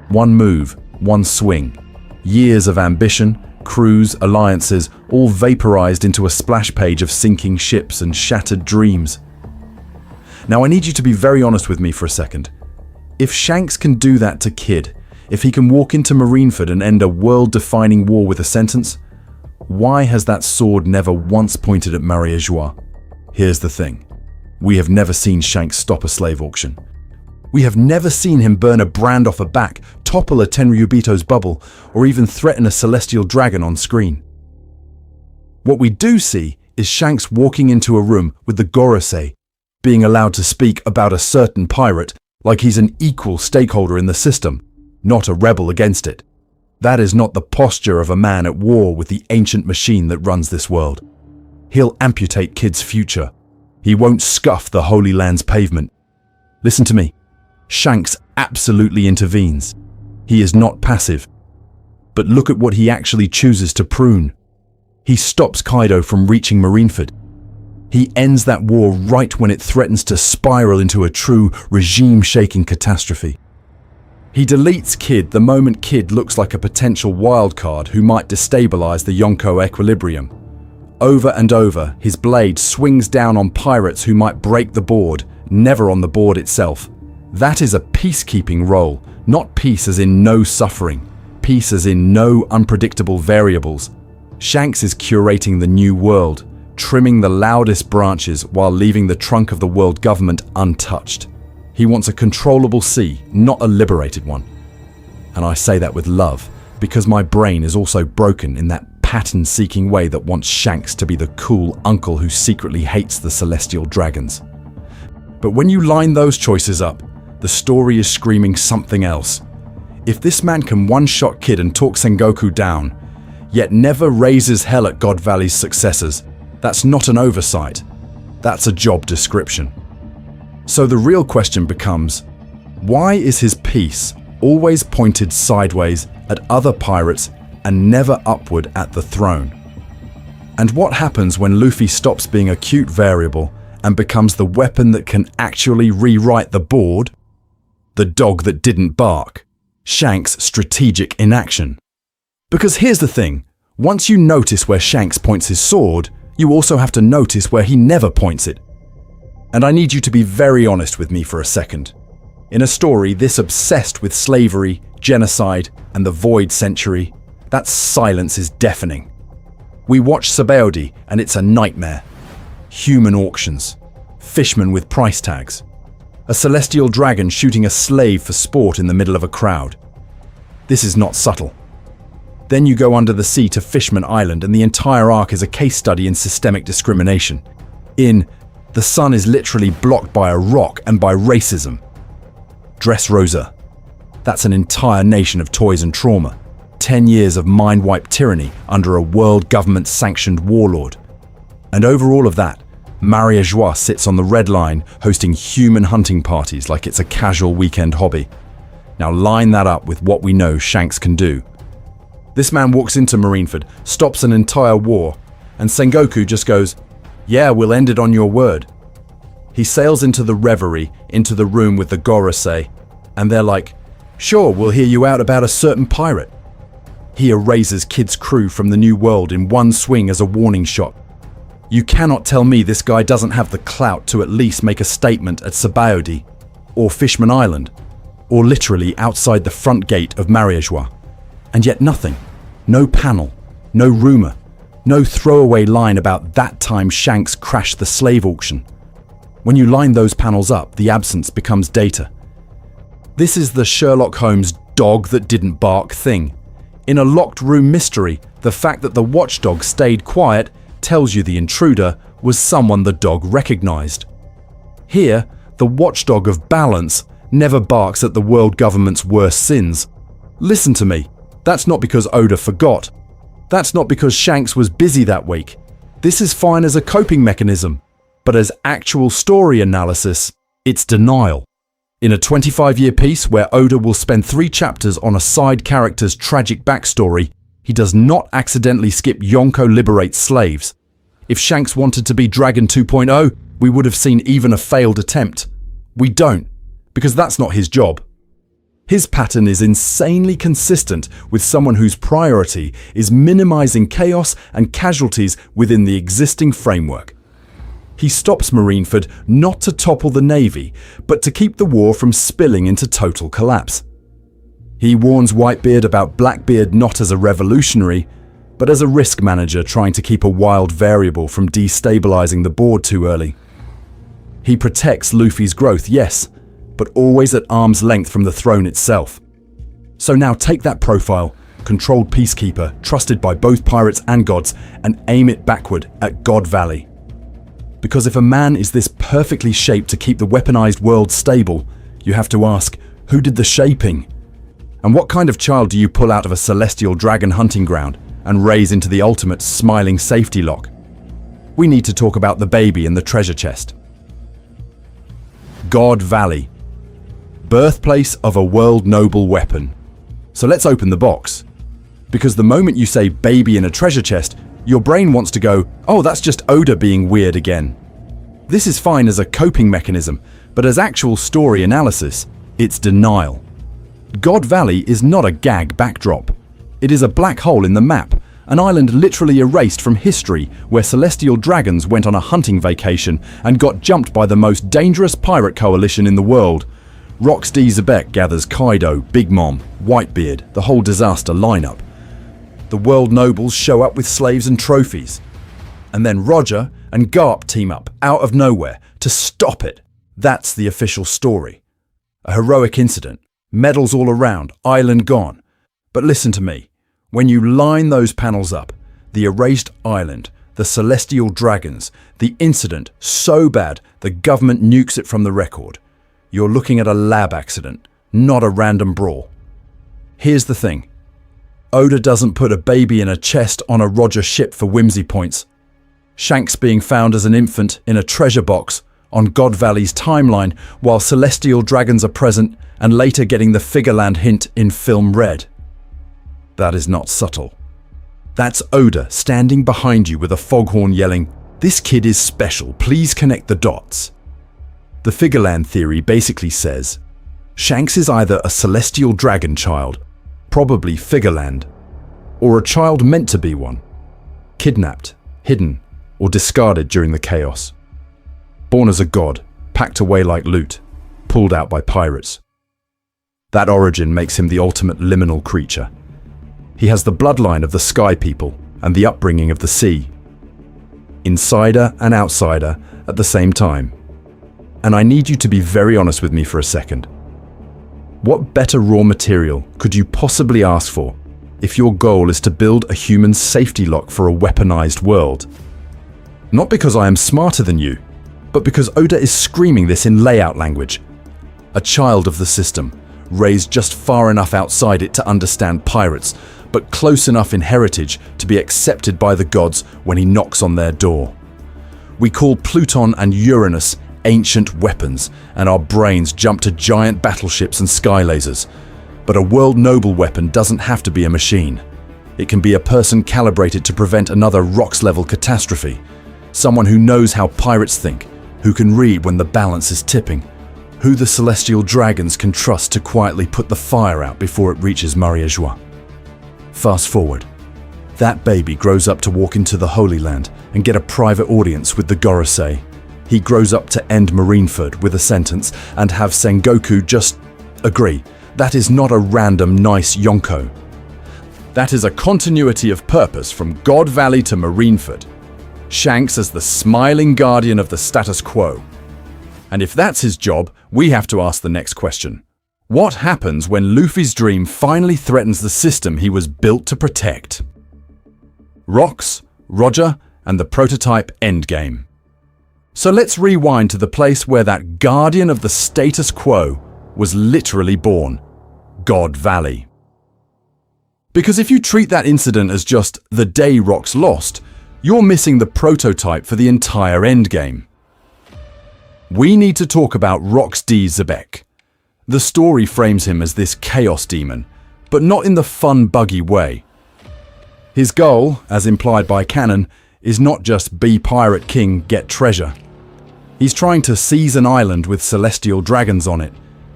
One move, one swing. Years of ambition, crews, alliances, all vaporized into a splash page of sinking ships and shattered dreams. Now I need you to be very honest with me for a second. If Shanks can do that to Kid, if he can walk into Marineford and end a world-defining war with a sentence, why has that sword never once pointed at Mary Geoise? Here's the thing. We have never seen Shanks stop a slave auction. We have never seen him burn a brand off a back, topple a Tenryubito's bubble, or even threaten a celestial dragon on screen. What we do see is Shanks walking into a room with the Gorosei, being allowed to speak about a certain pirate like he's an equal stakeholder in the system, not a rebel against it. That is not the posture of a man at war with the ancient machine that runs this world. He'll amputate Kid's future. He won't scuff the Holy Land's pavement. Listen to me. Shanks absolutely intervenes. He is not passive. But look at what he actually chooses to prune. He stops Kaido from reaching Marineford. He ends that war right when it threatens to spiral into a true regime-shaking catastrophe. He deletes Kid the moment Kid looks like a potential wildcard who might destabilize the Yonko equilibrium. Over and over, his blade swings down on pirates who might break the board, never on the board itself. That is a peacekeeping role, not peace as in no suffering, peace as in no unpredictable variables. Shanks is curating the new world, trimming the loudest branches while leaving the trunk of the world government untouched. He wants a controllable sea, not a liberated one. And I say that with love, because my brain is also broken in that pattern-seeking way that wants Shanks to be the cool uncle who secretly hates the celestial dragons. But when you line those choices up, the story is screaming something else. If this man can one-shot Kid and talk Sengoku down, yet never raises hell at God Valley's successors, that's not an oversight. That's a job description. So the real question becomes, why is his piece always pointed sideways at other pirates and never upward at the throne? And what happens when Luffy stops being a cute variable and becomes the weapon that can actually rewrite the board? The dog that didn't bark. Shanks' strategic inaction. Because here's the thing, once you notice where Shanks points his sword, you also have to notice where he never points it. And I need you to be very honest with me for a second. In a story this obsessed with slavery, genocide, and the Void Century, that silence is deafening. We watch Sabaody and it's a nightmare. Human auctions, fishmen with price tags, a celestial dragon shooting a slave for sport in the middle of a crowd. This is not subtle. Then you go under the sea to Fishman Island and the entire arc is a case study in systemic discrimination. The sun is literally blocked by a rock and by racism. Dressrosa. That's an entire nation of toys and trauma. 10 years of mind-wipe tyranny under a world government-sanctioned warlord. And over all of that, Mary Geoise sits on the Red Line hosting human hunting parties like it's a casual weekend hobby. Now line that up with what we know Shanks can do. This man walks into Marineford, stops an entire war, and Sengoku just goes, "Yeah, we'll end it on your word." He sails into the reverie, into the room with the Gorosei, and they're like, "Sure, we'll hear you out about a certain pirate." He erases Kid's crew from the new world in one swing as a warning shot. You cannot tell me this guy doesn't have the clout to at least make a statement at Sabaody, or Fishman Island, or literally outside the front gate of Mary Geoise. And yet nothing. No panel, no rumour, no throwaway line about that time Shanks crashed the slave auction. When you line those panels up, the absence becomes data. This is the Sherlock Holmes dog that didn't bark thing. In a locked room mystery, the fact that the watchdog stayed quiet tells you the intruder was someone the dog recognized. Here, the watchdog of balance never barks at the world government's worst sins. Listen to me, that's not because Oda forgot. That's not because Shanks was busy that week. This is fine as a coping mechanism, but as actual story analysis, it's denial. In a 25-year piece where Oda will spend 3 chapters on a side character's tragic backstory, he does not accidentally skip Yonko liberates slaves. If Shanks wanted to be Dragon 2.0, we would have seen even a failed attempt. We don't, because that's not his job. His pattern is insanely consistent with someone whose priority is minimizing chaos and casualties within the existing framework. He stops Marineford not to topple the Navy, but to keep the war from spilling into total collapse. He warns Whitebeard about Blackbeard not as a revolutionary, but as a risk manager trying to keep a wild variable from destabilizing the board too early. He protects Luffy's growth, yes, but always at arm's length from the throne itself. So now take that profile, controlled peacekeeper, trusted by both pirates and gods, and aim it backward at God Valley. Because if a man is this perfectly shaped to keep the weaponized world stable, you have to ask, who did the shaping? And what kind of child do you pull out of a celestial dragon hunting ground and raise into the ultimate smiling safety lock? We need to talk about the baby in the treasure chest. God Valley. Birthplace of a world noble weapon. So let's open the box. Because the moment you say baby in a treasure chest, your brain wants to go, oh, that's just Oda being weird again. This is fine as a coping mechanism, but as actual story analysis, it's denial. God Valley is not a gag backdrop. It is a black hole in the map, an island literally erased from history where celestial dragons went on a hunting vacation and got jumped by the most dangerous pirate coalition in the world. Rox D. Zebek gathers Kaido, Big Mom, Whitebeard, the whole disaster lineup. The world nobles show up with slaves and trophies. And then Roger and Garp team up out of nowhere to stop it. That's the official story. A heroic incident, medals all around, island gone. But listen to me, when you line those panels up, the erased island, the celestial dragons, the incident so bad the government nukes it from the record, you're looking at a lab accident, not a random brawl. Here's the thing. Oda doesn't put a baby in a chest on a Roger ship for whimsy points. Shanks being found as an infant in a treasure box on God Valley's timeline while celestial dragons are present and later getting the Figureland hint in Film Red. That is not subtle. That's Oda standing behind you with a foghorn yelling, "This kid is special, please connect the dots." The Figureland theory basically says, Shanks is either a celestial dragon child, probably Figureland, or a child meant to be one, kidnapped, hidden, or discarded during the chaos. Born as a god, packed away like loot, pulled out by pirates. That origin makes him the ultimate liminal creature. He has the bloodline of the Sky People and the upbringing of the sea. Insider and outsider at the same time. And I need you to be very honest with me for a second. What better raw material could you possibly ask for if your goal is to build a human safety lock for a weaponized world? Not because I am smarter than you, but because Oda is screaming this in layout language. A child of the system, raised just far enough outside it to understand pirates, but close enough in heritage to be accepted by the gods when he knocks on their door. We call Pluton and Uranus ancient weapons, and our brains jump to giant battleships and sky lasers. But a world noble weapon doesn't have to be a machine. It can be a person calibrated to prevent another Rocks-level catastrophe. Someone who knows how pirates think, who can read when the balance is tipping, who the celestial dragons can trust to quietly put the fire out before it reaches Mary Geoise. Fast forward. That baby grows up to walk into the Holy Land and get a private audience with the Gorosei. He grows up to end Marineford with a sentence and have Sengoku just agree. That is not a random nice Yonko. That is a continuity of purpose from God Valley to Marineford. Shanks as the smiling guardian of the status quo. And if that's his job, we have to ask the next question. What happens when Luffy's dream finally threatens the system he was built to protect? Rocks, Roger, and the prototype endgame. So let's rewind to the place where that guardian of the status quo was literally born, God Valley. Because if you treat that incident as just the day Rocks lost, you're missing the prototype for the entire endgame. We need to talk about Rocks D. Zebek. The story frames him as this chaos demon, but not in the fun, buggy way. His goal, as implied by canon, is not just be pirate king, get treasure. He's trying to seize an island with celestial dragons on it.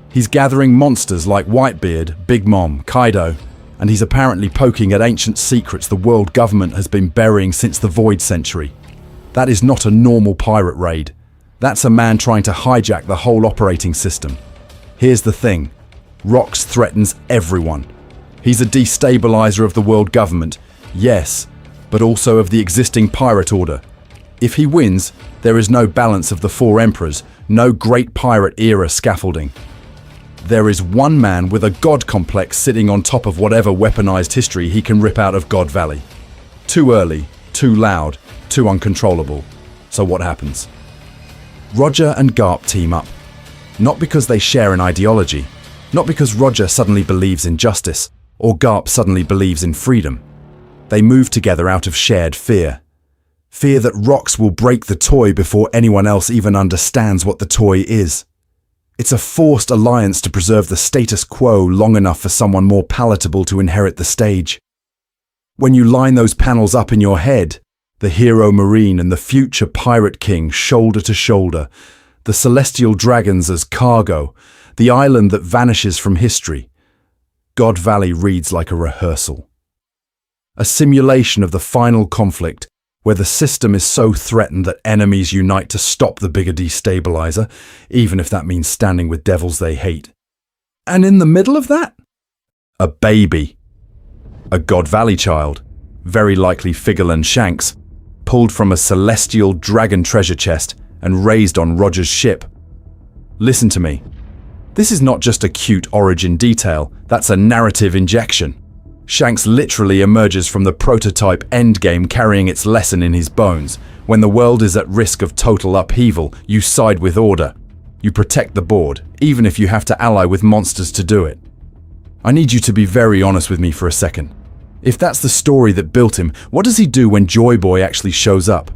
He's gathering monsters like Whitebeard, Big Mom, Kaido, and he's apparently poking at ancient secrets the world government has been burying since the Void Century. That is not a normal pirate raid. That's a man trying to hijack the whole operating system. Here's the thing. Rocks threatens everyone. He's a destabilizer of the world government, yes, but also of the existing pirate order. If he wins, there is no balance of the four emperors, no great pirate era scaffolding. There is one man with a god complex sitting on top of whatever weaponized history he can rip out of God Valley. Too early, too loud, too uncontrollable. So what happens? Roger and Garp team up. Not because they share an ideology, not because Roger suddenly believes in justice, or Garp suddenly believes in freedom. They move together out of shared fear. Fear that Rocks will break the toy before anyone else even understands what the toy is. It's a forced alliance to preserve the status quo long enough for someone more palatable to inherit the stage. When you line those panels up in your head, the hero marine and the future pirate king shoulder to shoulder, the celestial dragons as cargo, the island that vanishes from history, God Valley reads like a rehearsal. A simulation of the final conflict where the system is so threatened that enemies unite to stop the bigger destabilizer, even if that means standing with devils they hate. And in the middle of that, a baby. A God Valley child, very likely Figeland Shanks, pulled from a celestial dragon treasure chest and raised on Roger's ship. Listen to me. This is not just a cute origin detail, that's a narrative injection. Shanks literally emerges from the prototype endgame carrying its lesson in his bones. When the world is at risk of total upheaval, you side with order. You protect the board, even if you have to ally with monsters to do it. I need you to be very honest with me for a second. If that's the story that built him, what does he do when Joy Boy actually shows up?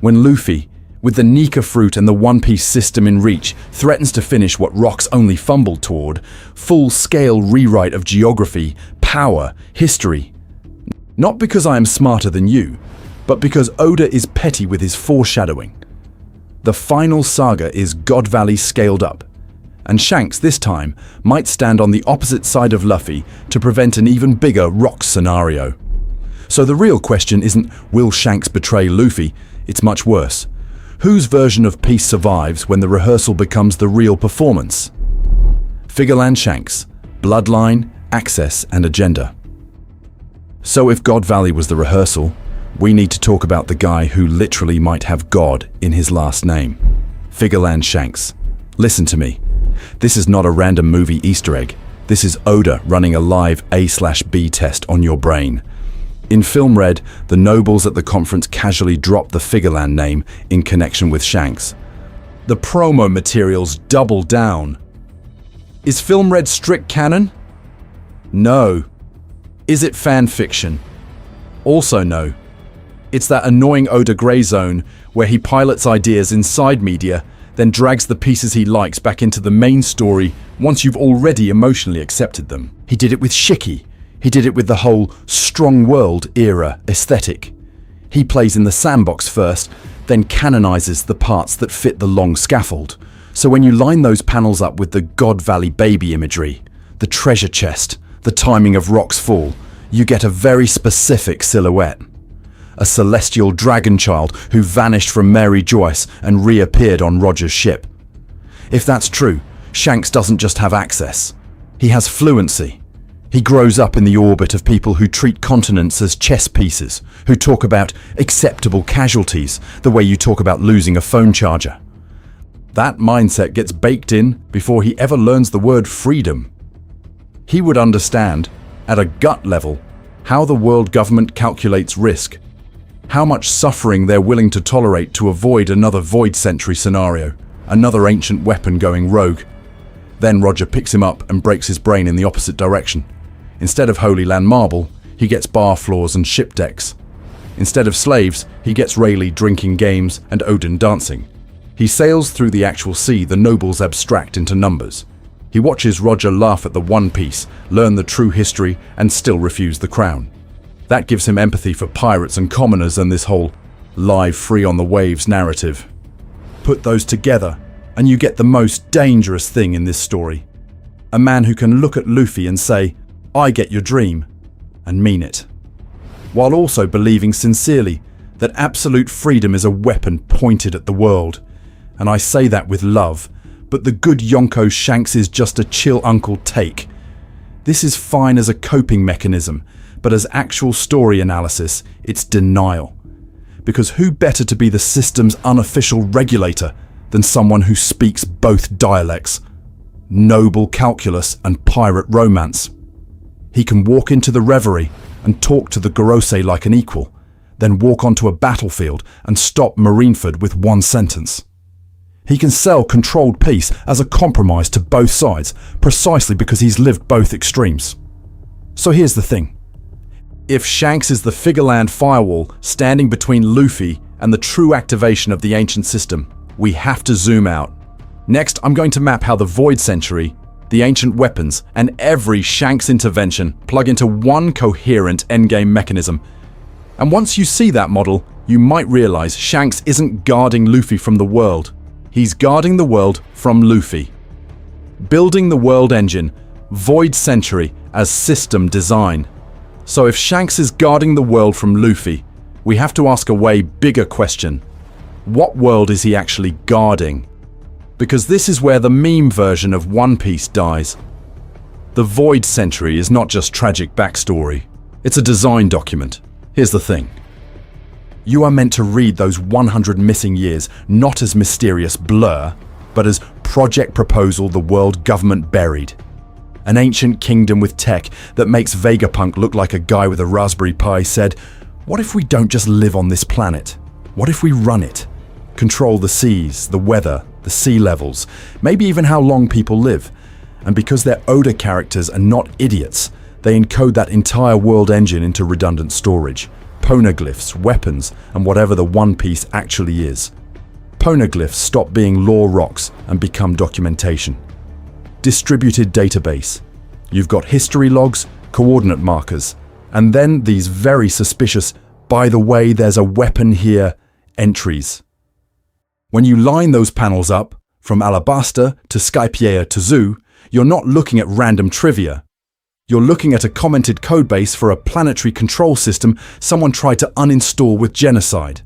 When Luffy, with the Nika fruit and the One Piece system in reach, threatens to finish what Rocks only fumbled toward, full-scale rewrite of geography, power, history. Not because I am smarter than you, but because Oda is petty with his foreshadowing. The final saga is God Valley scaled up, and Shanks this time might stand on the opposite side of Luffy to prevent an even bigger Rocks scenario. So the real question isn't, will Shanks betray Luffy? It's much worse. Whose version of peace survives when the rehearsal becomes the real performance? Figeland Shanks, bloodline, access, and agenda. So if God Valley was the rehearsal, we need to talk about the guy who literally might have God in his last name. Figureland Shanks. Listen to me. This is not a random movie Easter egg. This is Oda running a live A/B test on your brain. In Film Red, the nobles at the conference casually drop the Figureland name in connection with Shanks. The promo materials double down. Is Film Red strict canon? No. Is it fan fiction? Also no. It's that annoying Oda gray zone where he pilots ideas inside media, then drags the pieces he likes back into the main story once you've already emotionally accepted them. He did it with Shiki. He did it with the whole strong world era aesthetic. He plays in the sandbox first, then canonizes the parts that fit the long scaffold. So when you line those panels up with the God Valley baby imagery, the treasure chest, the timing of Rock's fall, you get a very specific silhouette. A celestial dragon child who vanished from Mary Geoise and reappeared on Roger's ship. If that's true, Shanks doesn't just have access. He has fluency. He grows up in the orbit of people who treat continents as chess pieces, who talk about acceptable casualties, the way you talk about losing a phone charger. That mindset gets baked in before he ever learns the word freedom. He would understand, at a gut level, how the world government calculates risk, how much suffering they're willing to tolerate to avoid another Void Century scenario, another ancient weapon going rogue. Then Roger picks him up and breaks his brain in the opposite direction. Instead of Holy Land marble, he gets bar floors and ship decks. Instead of slaves, he gets Rayleigh drinking games and Odin dancing. He sails through the actual sea the nobles abstract into numbers. He watches Roger laugh at the One Piece, learn the true history, and still refuse the crown. That gives him empathy for pirates and commoners and this whole live free on the waves narrative. Put those together, and you get the most dangerous thing in this story. A man who can look at Luffy and say, "I get your dream," and mean it. While also believing sincerely that absolute freedom is a weapon pointed at the world. And I say that with love, but the good Yonko Shanks is just a chill uncle take. This is fine as a coping mechanism, but as actual story analysis, it's denial. Because who better to be the system's unofficial regulator than someone who speaks both dialects? Noble calculus and pirate romance. He can walk into the reverie and talk to the Gorosei like an equal, then walk onto a battlefield and stop Marineford with one sentence. He can sell controlled peace as a compromise to both sides, precisely because he's lived both extremes. So here's the thing. If Shanks is the Figureland firewall standing between Luffy and the true activation of the ancient system, we have to zoom out. Next, I'm going to map how the Void Century, the ancient weapons, and every Shanks intervention plug into one coherent endgame mechanism. And once you see that model, you might realize Shanks isn't guarding Luffy from the world. He's guarding the world from Luffy. Building the world engine, Void Century as system design. So if Shanks is guarding the world from Luffy, we have to ask a way bigger question. What world is he actually guarding? Because this is where the meme version of One Piece dies. The Void Century is not just tragic backstory. It's a design document. Here's the thing. You are meant to read those 100 missing years not as mysterious blur, but as project proposal the world government buried. An ancient kingdom with tech that makes Vegapunk look like a guy with a Raspberry Pi said, what if we don't just live on this planet? What if we run it? Control the seas, the weather, the sea levels, maybe even how long people live. And because they're Oda characters and not idiots, they encode that entire world engine into redundant storage. Poneglyphs, weapons, and whatever the One Piece actually is. Poneglyphs stop being lore rocks and become documentation. Distributed database. You've got history logs, coordinate markers, and then these very suspicious, by the way, there's a weapon here, entries. When you line those panels up, from Alabasta to Skypiea to Zoo, you're not looking at random trivia. You're looking at a commented codebase for a planetary control system someone tried to uninstall with genocide.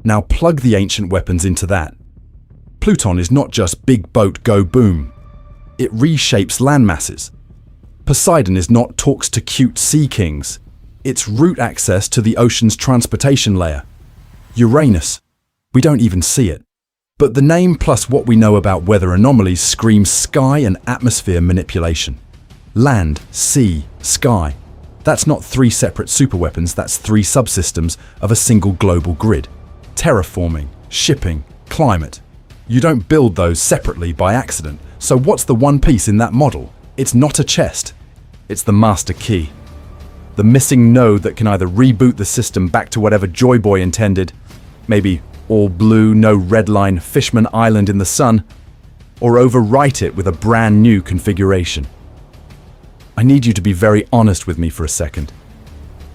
Now plug the ancient weapons into that. Pluton is not just big boat go boom. It reshapes landmasses. Poseidon is not talks to cute sea kings. It's route access to the ocean's transportation layer. Uranus. We don't even see it. But the name plus what we know about weather anomalies screams sky and atmosphere manipulation. Land, sea, sky. That's not three separate superweapons, that's three subsystems of a single global grid. Terraforming, shipping, climate. You don't build those separately by accident. So what's the one piece in that model? It's not a chest. It's the master key. The missing node that can either reboot the system back to whatever Joy Boy intended, maybe all blue, no red line, Fishman Island in the sun, or overwrite it with a brand new configuration. I need you to be very honest with me for a second.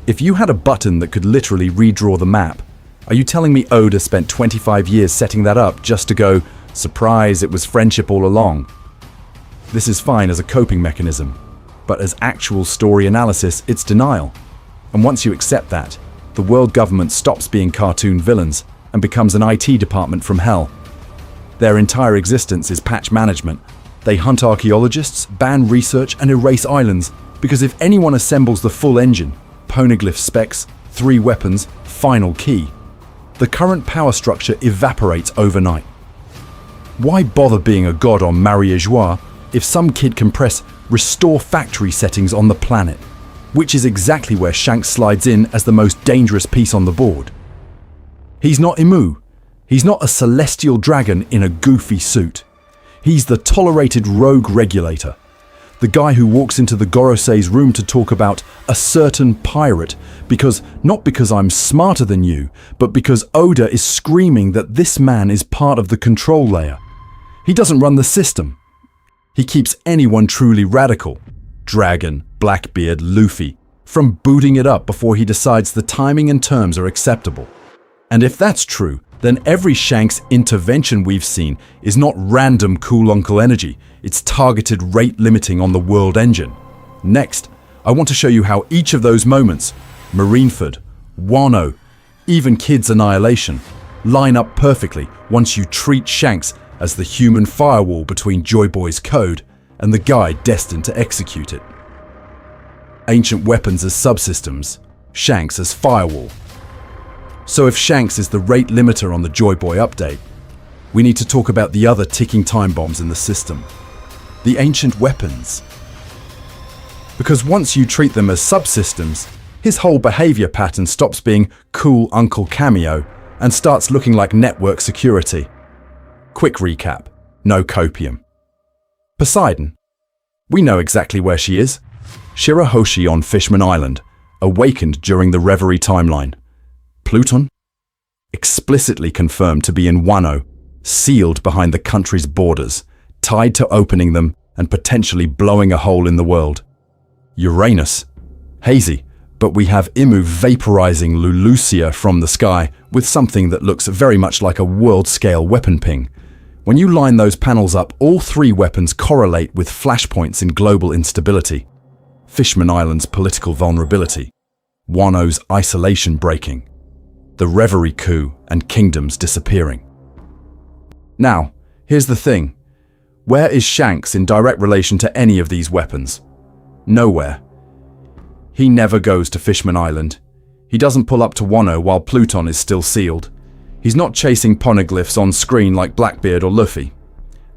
If you had a button that could literally redraw the map, are you telling me Oda spent 25 years setting that up just to go, surprise, it was friendship all along? This is fine as a coping mechanism, but as actual story analysis, it's denial. And once you accept that, the world government stops being cartoon villains and becomes an IT department from hell. Their entire existence is patch management. They hunt archaeologists, ban research, and erase islands, because if anyone assembles the full engine, poneglyph specs, 3 weapons, final key, the current power structure evaporates overnight. Why bother being a god on Mary Geoise if some kid can press restore factory settings on the planet, which is exactly where Shanks slides in as the most dangerous piece on the board? He's not Imu. He's not a celestial dragon in a goofy suit. He's the tolerated rogue regulator. The guy who walks into the Gorosei's room to talk about a certain pirate not because I'm smarter than you, but because Oda is screaming that this man is part of the control layer. He doesn't run the system. He keeps anyone truly radical, Dragon, Blackbeard, Luffy, from booting it up before he decides the timing and terms are acceptable. And if that's true, then every Shanks intervention we've seen is not random cool uncle energy, it's targeted rate limiting on the world engine. Next, I want to show you how each of those moments, Marineford, Wano, even Kid's annihilation, line up perfectly once you treat Shanks as the human firewall between Joy Boy's code and the guy destined to execute it. Ancient weapons as subsystems, Shanks as firewall. So if Shanks is the rate limiter on the Joy Boy update, we need to talk about the other ticking time bombs in the system. The ancient weapons. Because once you treat them as subsystems, his whole behavior pattern stops being cool Uncle Cameo and starts looking like network security. Quick recap. No copium. Poseidon. We know exactly where she is. Shirahoshi on Fishman Island, awakened during the Reverie timeline. Pluton? Explicitly confirmed to be in Wano, sealed behind the country's borders, tied to opening them and potentially blowing a hole in the world. Uranus? Hazy, but we have Imu vaporizing Lulusia from the sky with something that looks very much like a world-scale weapon ping. When you line those panels up, all 3 weapons correlate with flashpoints in global instability. Fishman Island's political vulnerability. Wano's isolation breaking. The Reverie coup and kingdoms disappearing. Now, here's the thing. Where is Shanks in direct relation to any of these weapons? Nowhere. He never goes to Fishman Island. He doesn't pull up to Wano while Pluton is still sealed. He's not chasing poneglyphs on screen like Blackbeard or Luffy.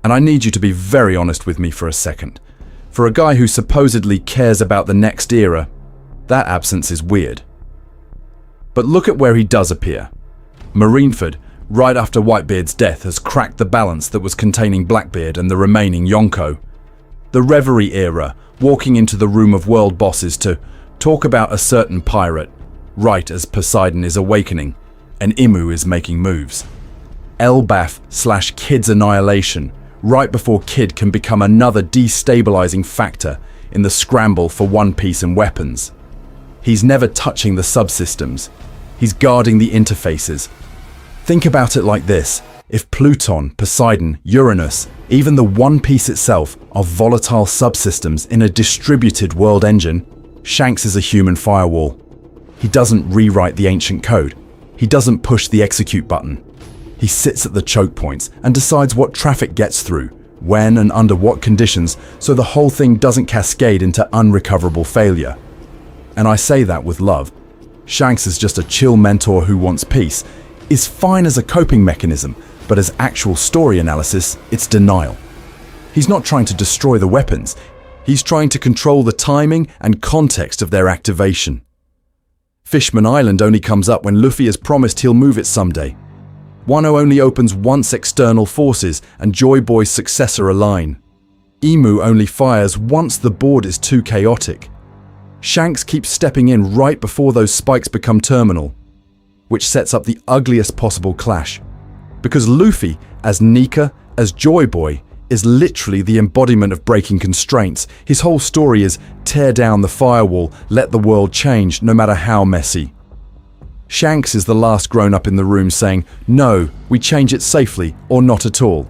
And I need you to be very honest with me for a second. For a guy who supposedly cares about the next era, that absence is weird. But look at where he does appear. Marineford, right after Whitebeard's death, has cracked the balance that was containing Blackbeard and the remaining Yonko. The Reverie era, walking into the room of world bosses to talk about a certain pirate, right as Poseidon is awakening and Imu is making moves. Elbaf/Kid's annihilation, right before Kid can become another destabilizing factor in the scramble for One Piece and weapons. He's never touching the subsystems. He's guarding the interfaces. Think about it like this. If Pluton, Poseidon, Uranus, even the One Piece itself are volatile subsystems in a distributed world engine, Shanks is a human firewall. He doesn't rewrite the ancient code. He doesn't push the execute button. He sits at the choke points and decides what traffic gets through, when and under what conditions, so the whole thing doesn't cascade into unrecoverable failure. And I say that with love. Shanks is just a chill mentor who wants peace, is fine as a coping mechanism, but as actual story analysis, it's denial. He's not trying to destroy the weapons, he's trying to control the timing and context of their activation. Fishman Island only comes up when Luffy has promised he'll move it someday. Wano only opens once external forces and Joy Boy's successor align. Emu only fires once the board is too chaotic. Shanks keeps stepping in right before those spikes become terminal, which sets up the ugliest possible clash. Because Luffy, as Nika, as Joy Boy, is literally the embodiment of breaking constraints. His whole story is tear down the firewall, let the world change, no matter how messy. Shanks is the last grown-up in the room saying, no, we change it safely, or not at all.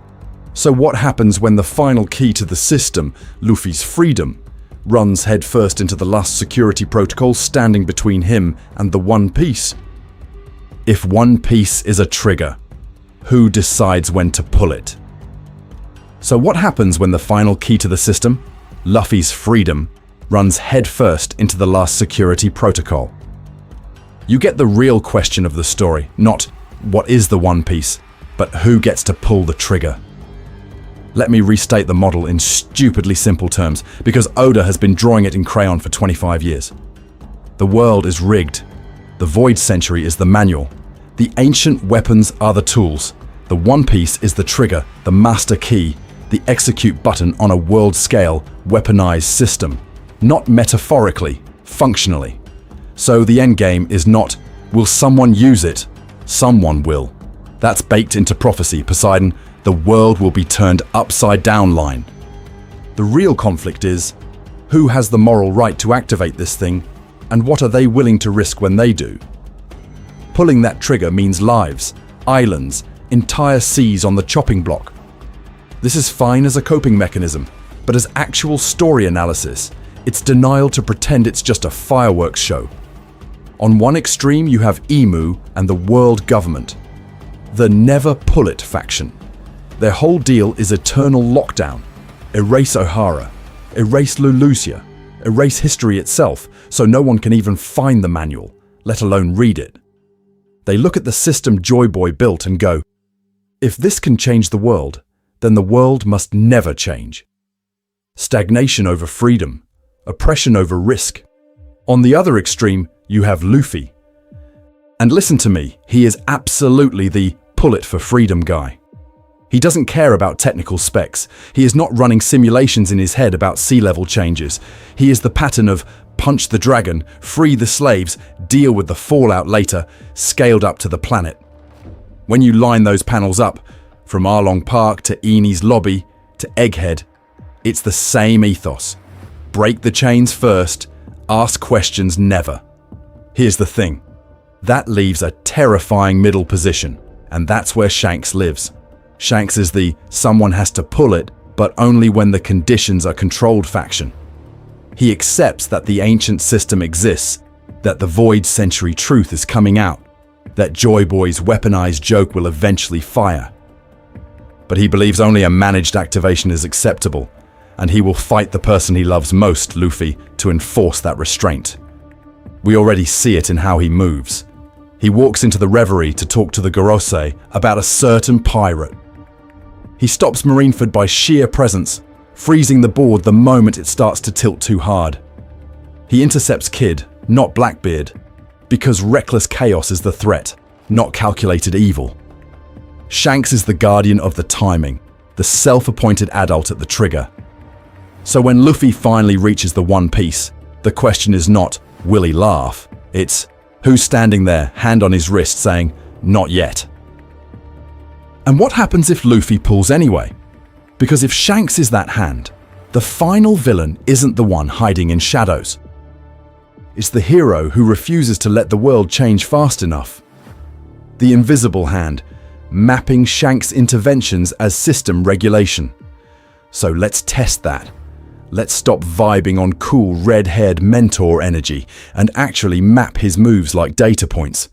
So what happens when the final key to the system, Luffy's freedom, runs headfirst into the last security protocol standing between him and the One Piece? If One Piece is a trigger, who decides when to pull it? So what happens when the final key to the system, Luffy's freedom, runs headfirst into the last security protocol? You get the real question of the story, not what is the One Piece, but who gets to pull the trigger. Let me restate the model in stupidly simple terms, because Oda has been drawing it in crayon for 25 years. The world is rigged. The Void Century is the manual. The ancient weapons are the tools. The One Piece is the trigger, the master key, the execute button on a world-scale, weaponized system. Not metaphorically, functionally. So the endgame is not, will someone use it? Someone will. That's baked into prophecy, Poseidon. The world will be turned upside down line. The real conflict is, who has the moral right to activate this thing, and what are they willing to risk when they do? Pulling that trigger means lives, islands, entire seas on the chopping block. This is fine as a coping mechanism, but as actual story analysis, it's denial to pretend it's just a fireworks show. On one extreme, you have Emu and the world government, the Never Pull It faction. Their whole deal is eternal lockdown. Erase O'Hara, erase Lulusia, erase history itself, so no one can even find the manual, let alone read it. They look at the system Joy Boy built and go, if this can change the world, then the world must never change. Stagnation over freedom, oppression over risk. On the other extreme, you have Luffy. And listen to me, he is absolutely the pull it for freedom guy. He doesn't care about technical specs. He is not running simulations in his head about sea level changes. He is the pattern of punch the dragon, free the slaves, deal with the fallout later, scaled up to the planet. When you line those panels up, from Arlong Park to Eni's lobby to Egghead, it's the same ethos. Break the chains first, ask questions never. Here's the thing. That leaves a terrifying middle position, and that's where Shanks lives. Shanks is the someone has to pull it, but only when the conditions are controlled faction. He accepts that the ancient system exists, that the Void Century truth is coming out, that Joy Boy's weaponized joke will eventually fire. But he believes only a managed activation is acceptable, and he will fight the person he loves most, Luffy, to enforce that restraint. We already see it in how he moves. He walks into the reverie to talk to the Gorosei about a certain pirate. He stops Marineford by sheer presence, freezing the board the moment it starts to tilt too hard. He intercepts Kid, not Blackbeard, because reckless chaos is the threat, not calculated evil. Shanks is the guardian of the timing, the self-appointed adult at the trigger. So when Luffy finally reaches the One Piece, the question is not, will he laugh? It's, who's standing there, hand on his wrist, saying, not yet. And what happens if Luffy pulls anyway? Because if Shanks is that hand, the final villain isn't the one hiding in shadows. It's the hero who refuses to let the world change fast enough. The invisible hand, mapping Shanks' interventions as system regulation. So let's test that. Let's stop vibing on cool red-haired mentor energy and actually map his moves like data points.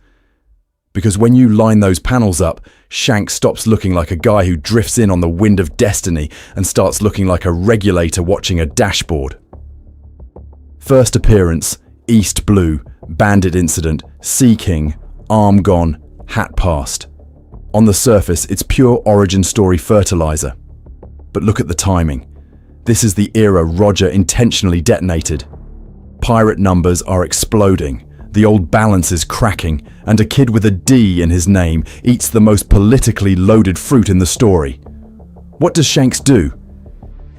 Because when you line those panels up, Shanks stops looking like a guy who drifts in on the wind of destiny and starts looking like a regulator watching a dashboard. First appearance, East Blue, Bandit Incident, Sea King, Arm Gone, Hat Passed. On the surface, it's pure origin story fertilizer. But look at the timing. This is the era Roger intentionally detonated. Pirate numbers are exploding, the old balance is cracking, and a kid with a D in his name eats the most politically loaded fruit in the story. What does Shanks do?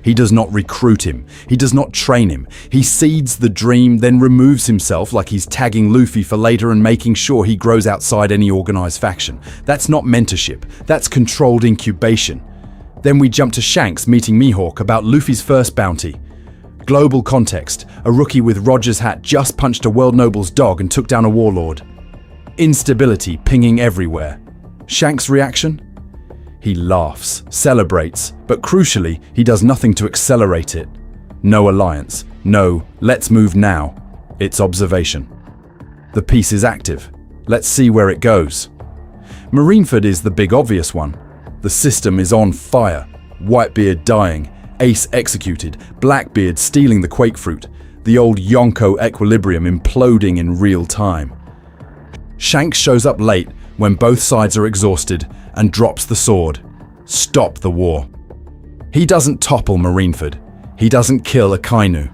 He does not recruit him. He does not train him. He seeds the dream, then removes himself like he's tagging Luffy for later and making sure he grows outside any organized faction. That's not mentorship. That's controlled incubation. Then we jump to Shanks meeting Mihawk about Luffy's first bounty. Global context. A rookie with Roger's hat just punched a world noble's dog and took down a warlord. Instability pinging everywhere. Shanks' reaction? He laughs, celebrates, but crucially, he does nothing to accelerate it. No alliance. No, let's move now. It's observation. The piece is active. Let's see where it goes. Marineford is the big obvious one. The system is on fire. Whitebeard dying. Ace executed. Blackbeard stealing the Quake Fruit. The old Yonko equilibrium imploding in real time. Shanks shows up late when both sides are exhausted and drops the sword. Stop the war. He doesn't topple Marineford. He doesn't kill Akainu.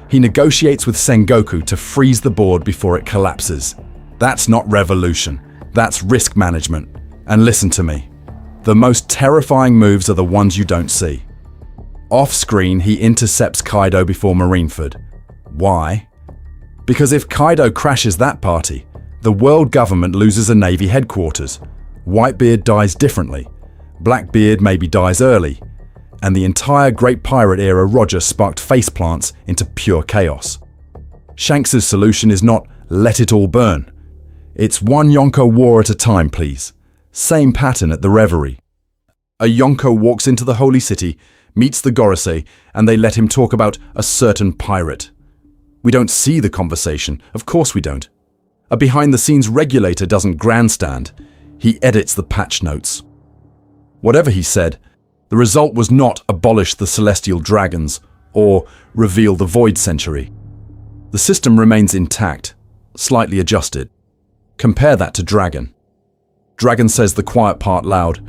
He negotiates with Sengoku to freeze the board before it collapses. That's not revolution. That's risk management. And listen to me. The most terrifying moves are the ones you don't see. Off-screen, he intercepts Kaido before Marineford. Why? Because if Kaido crashes that party, the world government loses a navy headquarters. Whitebeard dies differently. Blackbeard maybe dies early. And the entire Great Pirate era Roger sparked faceplants into pure chaos. Shanks' solution is not let it all burn. It's one Yonko war at a time, please. Same pattern at the Reverie. A Yonko walks into the Holy City, meets the Gorosei, and they let him talk about a certain pirate. We don't see the conversation, of course we don't. A behind-the-scenes regulator doesn't grandstand. He edits the patch notes. Whatever he said, the result was not abolish the celestial dragons or reveal the void century. The system remains intact, slightly adjusted. Compare that to Dragon. Dragon says the quiet part loud.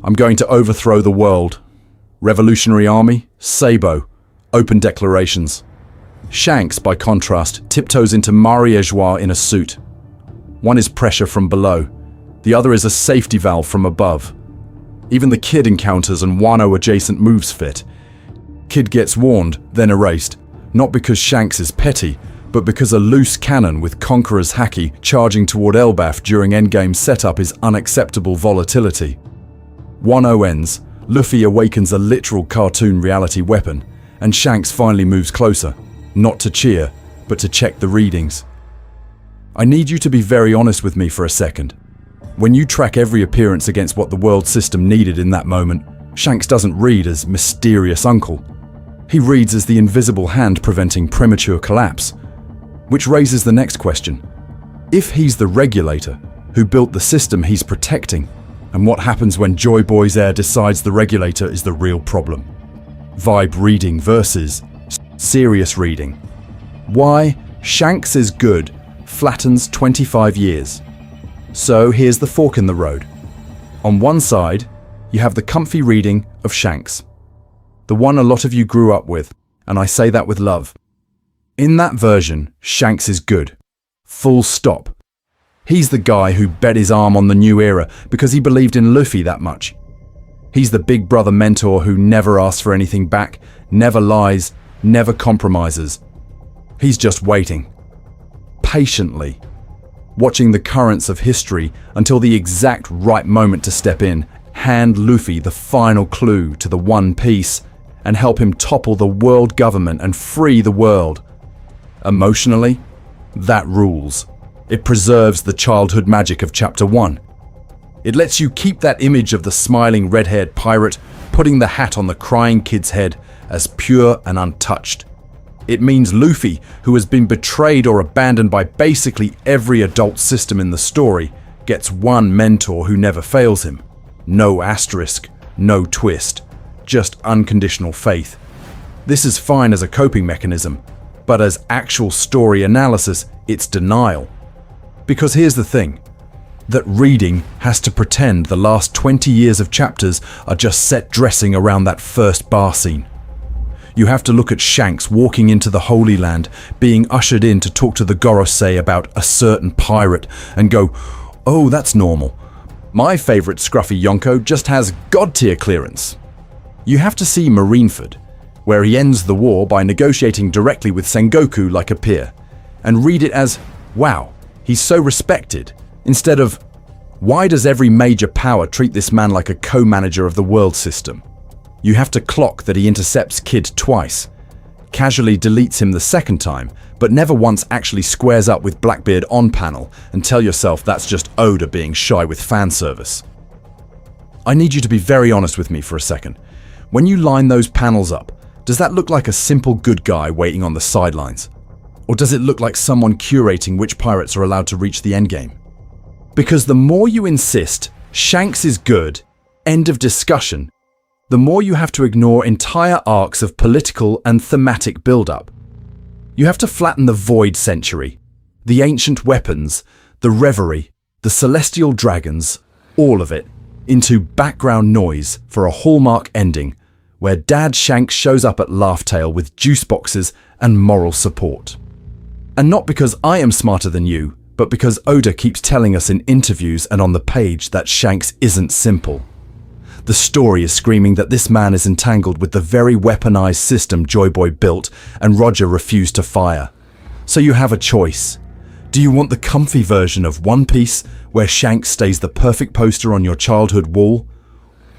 I'm going to overthrow the world. Revolutionary Army, Sabo, open declarations. Shanks, by contrast, tiptoes into Mary Geoise in a suit. One is pressure from below. The other is a safety valve from above. Even the Kid encounters and Wano-adjacent moves fit. Kid gets warned, then erased. Not because Shanks is petty, but because a loose cannon with Conqueror's Haki charging toward Elbaf during endgame setup is unacceptable volatility. Wano ends, Luffy awakens a literal cartoon reality weapon, and Shanks finally moves closer, not to cheer, but to check the readings. I need you to be very honest with me for a second. When you track every appearance against what the world system needed in that moment, Shanks doesn't read as mysterious uncle. He reads as the invisible hand preventing premature collapse. Which raises the next question. If he's the regulator who built the system he's protecting, and what happens when Joy Boy's heir decides the regulator is the real problem? Vibe reading versus serious reading. Why Shanks is good flattens 25 years. So here's the fork in the road. On one side, you have the comfy reading of Shanks. The one a lot of you grew up with, and I say that with love. In that version, Shanks is good. Full stop. He's the guy who bet his arm on the new era because he believed in Luffy that much. He's the big brother mentor who never asks for anything back, never lies, never compromises. He's just waiting. Patiently. Watching the currents of history until the exact right moment to step in, hand Luffy the final clue to the One Piece, and help him topple the world government and free the world. Emotionally, that rules. It preserves the childhood magic of Chapter 1. It lets you keep that image of the smiling red-haired pirate putting the hat on the crying kid's head as pure and untouched. It means Luffy, who has been betrayed or abandoned by basically every adult system in the story, gets one mentor who never fails him. No asterisk, no twist, just unconditional faith. This is fine as a coping mechanism, but as actual story analysis, it's denial. Because here's the thing, that reading has to pretend the last 20 years of chapters are just set dressing around that first bar scene. You have to look at Shanks walking into the Holy Land, being ushered in to talk to the Gorosei about a certain pirate, and go, oh, that's normal. My favourite scruffy Yonko just has god-tier clearance. You have to see Marineford, where he ends the war by negotiating directly with Sengoku like a peer, and read it as, wow, he's so respected, instead of, why does every major power treat this man like a co-manager of the world system? You have to clock that he intercepts Kid twice, casually deletes him the second time, but never once actually squares up with Blackbeard on panel, and tell yourself that's just Oda being shy with fan service. I need you to be very honest with me for a second. When you line those panels up, does that look like a simple good guy waiting on the sidelines? Or does it look like someone curating which pirates are allowed to reach the endgame? Because the more you insist Shanks is good, end of discussion, the more you have to ignore entire arcs of political and thematic build-up. You have to flatten the Void Century, the ancient weapons, the reverie, the celestial dragons, all of it, into background noise for a hallmark ending where Dad Shanks shows up at Laugh Tale with juice boxes and moral support. And not because I am smarter than you, but because Oda keeps telling us in interviews and on the page that Shanks isn't simple. The story is screaming that this man is entangled with the very weaponized system Joy Boy built and Roger refused to fire. So you have a choice. Do you want the comfy version of One Piece, where Shanks stays the perfect poster on your childhood wall?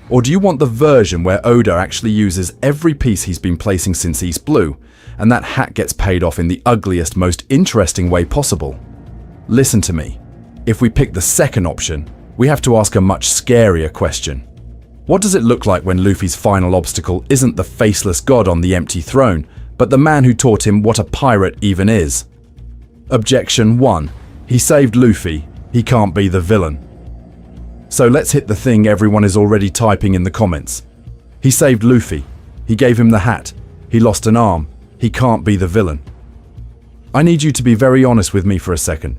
Or do you want the version where Oda actually uses every piece he's been placing since East Blue, and that hat gets paid off in the ugliest, most interesting way possible? Listen to me. If we pick the second option, we have to ask a much scarier question. What does it look like when Luffy's final obstacle isn't the faceless god on the empty throne, but the man who taught him what a pirate even is? Objection 1. He saved Luffy. He can't be the villain. So let's hit the thing everyone is already typing in the comments. He saved Luffy. He gave him the hat. He lost an arm. He can't be the villain. I need you to be very honest with me for a second.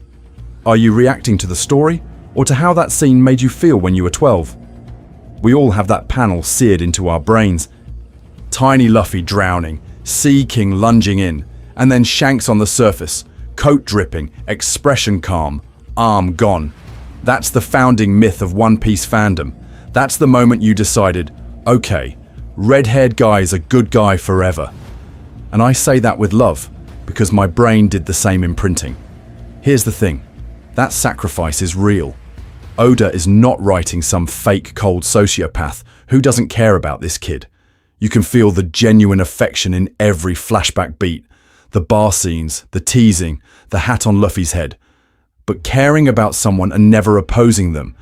Are you reacting to the story, or to how that scene made you feel when you were 12? We all have that panel seared into our brains. Tiny Luffy drowning, Sea King lunging in, and then Shanks on the surface, coat dripping, expression calm, arm gone. That's the founding myth of One Piece fandom. That's the moment you decided, okay, red-haired guy is a good guy forever. And I say that with love, because my brain did the same imprinting. Here's the thing, that sacrifice is real. Oda is not writing some fake cold sociopath who doesn't care about this kid. You can feel the genuine affection in every flashback beat, the bar scenes, the teasing, the hat on Luffy's head. But caring about someone and never opposing them,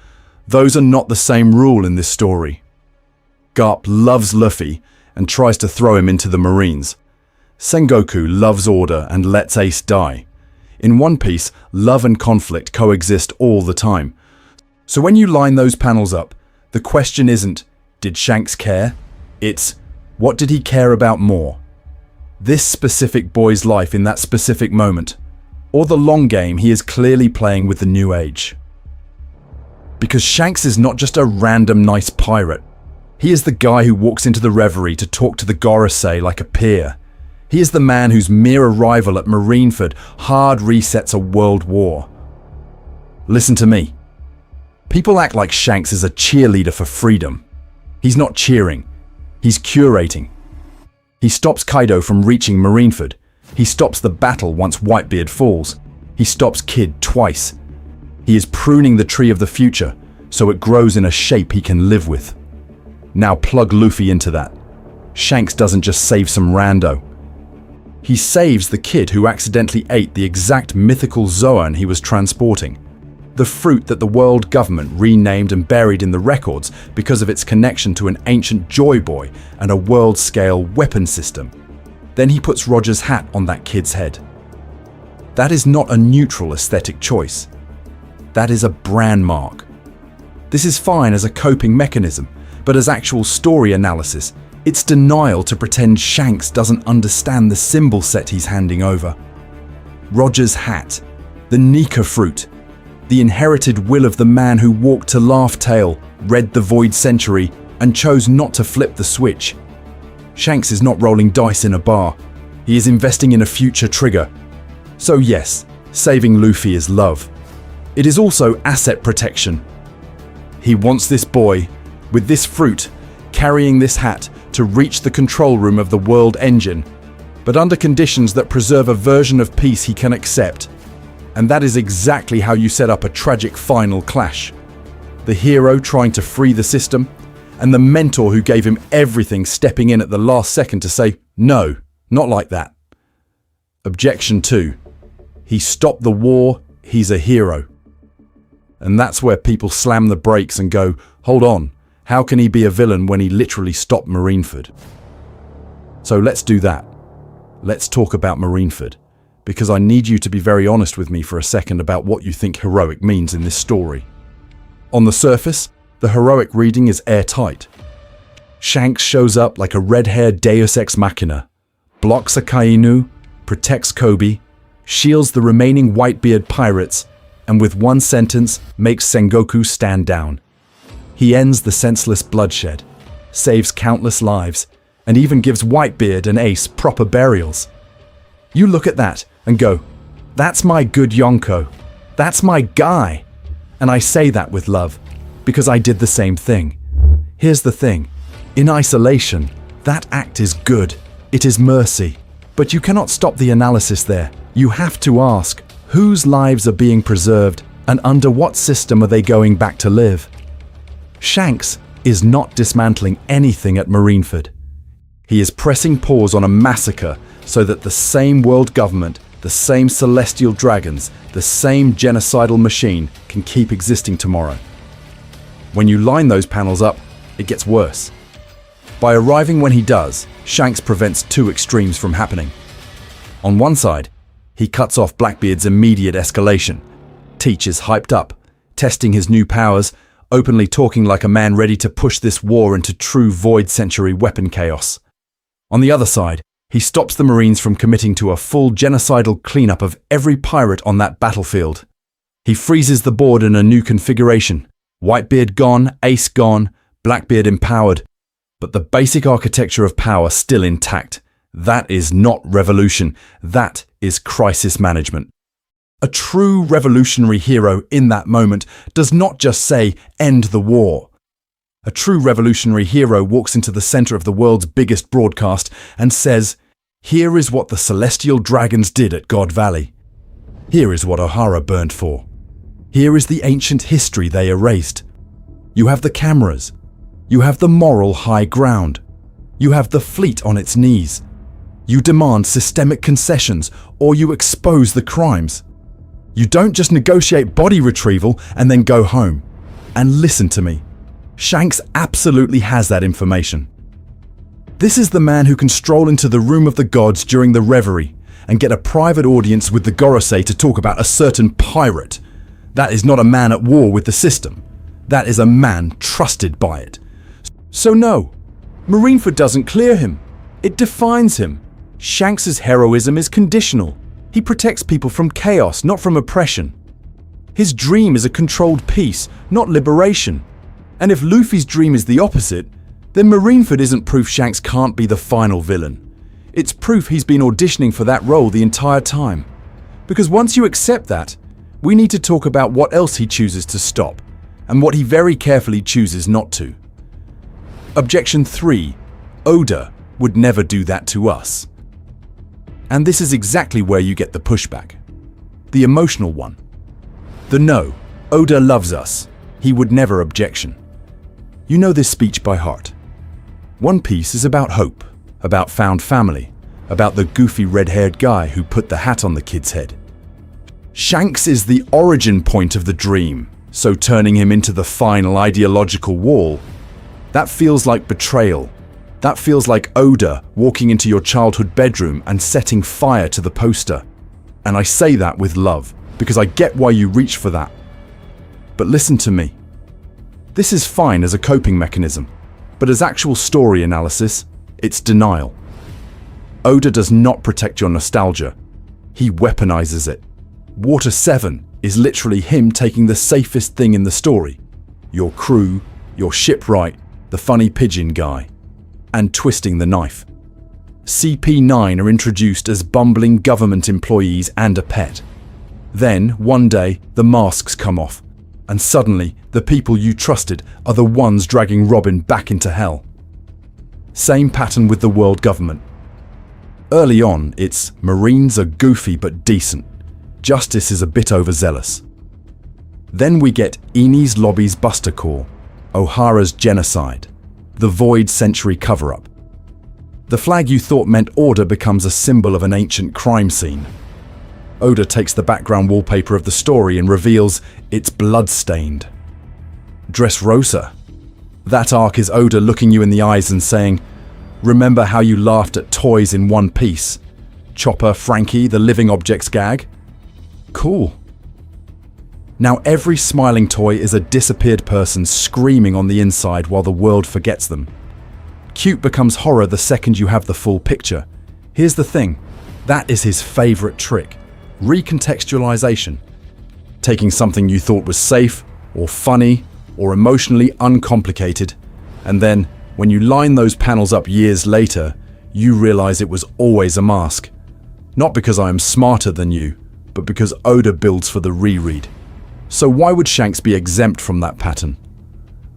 those are not the same rule in this story. Garp loves Luffy and tries to throw him into the Marines. Sengoku loves order and lets Ace die. In One Piece, love and conflict coexist all the time. So when you line those panels up, the question isn't, did Shanks care? It's, what did he care about more? This specific boy's life in that specific moment, or the long game he is clearly playing with the new age. Because Shanks is not just a random nice pirate. He is the guy who walks into the reverie to talk to the Gorosei like a peer. He is the man whose mere arrival at Marineford hard resets a world war. Listen to me. People act like Shanks is a cheerleader for freedom. He's not cheering. He's curating. He stops Kaido from reaching Marineford. He stops the battle once Whitebeard falls. He stops Kid twice. He is pruning the tree of the future so it grows in a shape he can live with. Now plug Luffy into that. Shanks doesn't just save some rando. He saves the kid who accidentally ate the exact mythical Zoan he was transporting. The fruit that the world government renamed and buried in the records because of its connection to an ancient Joy Boy and a world-scale weapon system. Then he puts Roger's hat on that kid's head. That is not a neutral aesthetic choice. That is a brand mark. This is fine as a coping mechanism, but as actual story analysis, it's denial to pretend Shanks doesn't understand the symbol set he's handing over. Roger's hat, the Nika fruit, the inherited will of the man who walked to Laugh Tale, read the Void Century, and chose not to flip the switch. Shanks is not rolling dice in a bar. He is investing in a future trigger. So yes, saving Luffy is love. It is also asset protection. He wants this boy, with this fruit, carrying this hat, to reach the control room of the world engine, but under conditions that preserve a version of peace he can accept. And that is exactly how you set up a tragic final clash. The hero trying to free the system, and the mentor who gave him everything stepping in at the last second to say, no, not like that. Objection 2. He stopped the war, he's a hero. And that's where people slam the brakes and go, hold on, how can he be a villain when he literally stopped Marineford? So let's do that. Let's talk about Marineford, because I need you to be very honest with me for a second about what you think heroic means in this story. On the surface, the heroic reading is airtight. Shanks shows up like a red-haired deus ex machina, blocks a Kainu, protects Kobe, shields the remaining Whitebeard pirates, and with one sentence makes Sengoku stand down. He ends the senseless bloodshed, saves countless lives, and even gives Whitebeard and Ace proper burials. You look at that and go, that's my good Yonko, that's my guy. And I say that with love, because I did the same thing. Here's the thing, in isolation, that act is good, it is mercy. But you cannot stop the analysis there. You have to ask, whose lives are being preserved and under what system are they going back to live? Shanks is not dismantling anything at Marineford. He is pressing pause on a massacre so that the same world government, the same celestial dragons, the same genocidal machine can keep existing tomorrow. When you line those panels up, it gets worse. By arriving when he does, Shanks prevents two extremes from happening. On one side, he cuts off Blackbeard's immediate escalation. Teach is hyped up, testing his new powers, openly talking like a man ready to push this war into true Void Century weapon chaos. On the other side, he stops the Marines from committing to a full genocidal cleanup of every pirate on that battlefield. He freezes the board in a new configuration. Whitebeard gone, Ace gone, Blackbeard empowered. But the basic architecture of power still intact. That is not revolution. That is crisis management. A true revolutionary hero in that moment does not just say, end the war. A true revolutionary hero walks into the center of the world's biggest broadcast and says, here is what the celestial dragons did at God Valley. Here is what Ohara burned for. Here is the ancient history they erased. You have the cameras. You have the moral high ground. You have the fleet on its knees. You demand systemic concessions or you expose the crimes. You don't just negotiate body retrieval and then go home. And listen to me. Shanks absolutely has that information. This is the man who can stroll into the room of the gods during the reverie and get a private audience with the Gorosei to talk about a certain pirate. That is not a man at war with the system. That is a man trusted by it. So no, Marineford doesn't clear him. It defines him. Shanks's heroism is conditional. He protects people from chaos, not from oppression. His dream is a controlled peace, not liberation. And if Luffy's dream is the opposite, then Marineford isn't proof Shanks can't be the final villain. It's proof he's been auditioning for that role the entire time. Because once you accept that, we need to talk about what else he chooses to stop, and what he very carefully chooses not to. Objection 3. Oda would never do that to us. And this is exactly where you get the pushback. The emotional one. The no, Oda loves us. He would never objection. You know this speech by heart. One Piece is about hope, about found family, about the goofy red-haired guy who put the hat on the kid's head. Shanks is the origin point of the dream, so turning him into the final ideological wall, that feels like betrayal. That feels like Oda walking into your childhood bedroom and setting fire to the poster. And I say that with love, because I get why you reach for that. But listen to me. This is fine as a coping mechanism, but as actual story analysis, it's denial. Oda does not protect your nostalgia. He weaponizes it. Water 7 is literally him taking the safest thing in the story, your crew, your shipwright, the funny pigeon guy, and twisting the knife. CP9 are introduced as bumbling government employees and a pet. Then, one day, the masks come off, and suddenly, the people you trusted are the ones dragging Robin back into hell. Same pattern with the world government. Early on, it's Marines are goofy but decent. Justice is a bit overzealous. Then we get Enies Lobby's Buster Call, O'Hara's genocide, the Void Century cover-up. The flag you thought meant order becomes a symbol of an ancient crime scene. Oda takes the background wallpaper of the story and reveals it's blood-stained. Dressrosa. That arc is Oda looking you in the eyes and saying, "Remember how you laughed at toys in One Piece? Chopper, Frankie, the living objects gag? Cool." Now every smiling toy is a disappeared person screaming on the inside while the world forgets them. Cute becomes horror the second you have the full picture. Here's the thing, that is his favorite trick. Recontextualization. Taking something you thought was safe, or funny, or emotionally uncomplicated, and then, when you line those panels up years later, you realize it was always a mask. Not because I am smarter than you, but because Oda builds for the reread. So why would Shanks be exempt from that pattern?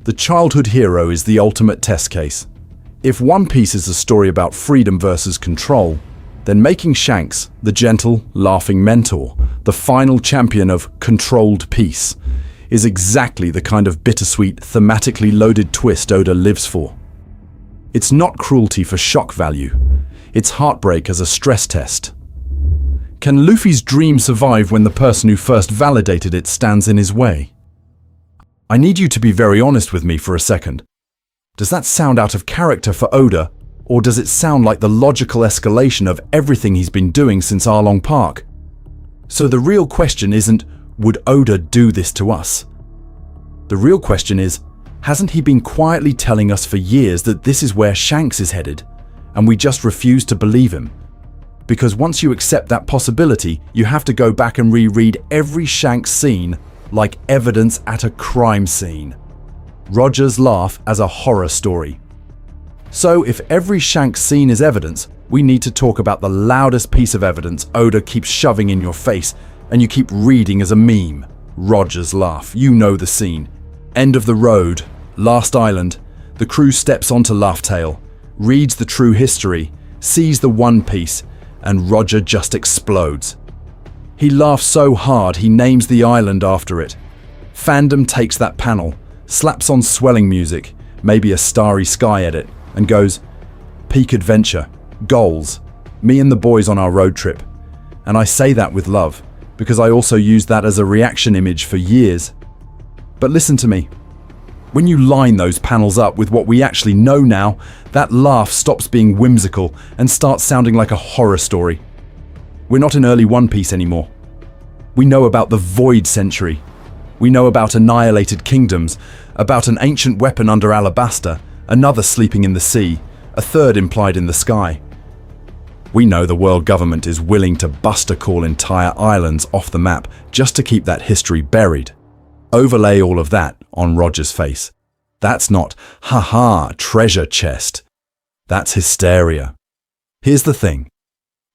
The childhood hero is the ultimate test case. If One Piece is a story about freedom versus control, then making Shanks the gentle, laughing mentor, the final champion of controlled peace, is exactly the kind of bittersweet, thematically loaded twist Oda lives for. It's not cruelty for shock value, it's heartbreak as a stress test. Can Luffy's dream survive when the person who first validated it stands in his way? I need you to be very honest with me for a second. Does that sound out of character for Oda, or does it sound like the logical escalation of everything he's been doing since Arlong Park? So the real question isn't, would Oda do this to us? The real question is, hasn't he been quietly telling us for years that this is where Shanks is headed, and we just refuse to believe him? Because once you accept that possibility, you have to go back and reread every Shanks scene like evidence at a crime scene. Roger's laugh as a horror story. So if every Shanks scene is evidence, we need to talk about the loudest piece of evidence Oda keeps shoving in your face and you keep reading as a meme. Roger's laugh. You know the scene. End of the road, last island, the crew steps onto Laugh-Tale, reads the true history, sees the One Piece, and Roger just explodes. He laughs so hard he names the island after it. Fandom takes that panel, slaps on swelling music, maybe a Starry Sky edit, and goes, "Peak adventure, goals, me and the boys on our road trip." And I say that with love, because I also used that as a reaction image for years. But listen to me. When you line those panels up with what we actually know now, that laugh stops being whimsical and starts sounding like a horror story. We're not in early One Piece anymore. We know about the Void Century. We know about annihilated kingdoms, about an ancient weapon under Alabasta, another sleeping in the sea, a third implied in the sky. We know the world government is willing to Buster Call entire islands off the map just to keep that history buried. Overlay all of that on Roger's face. That's not, haha, treasure chest. That's hysteria. Here's the thing.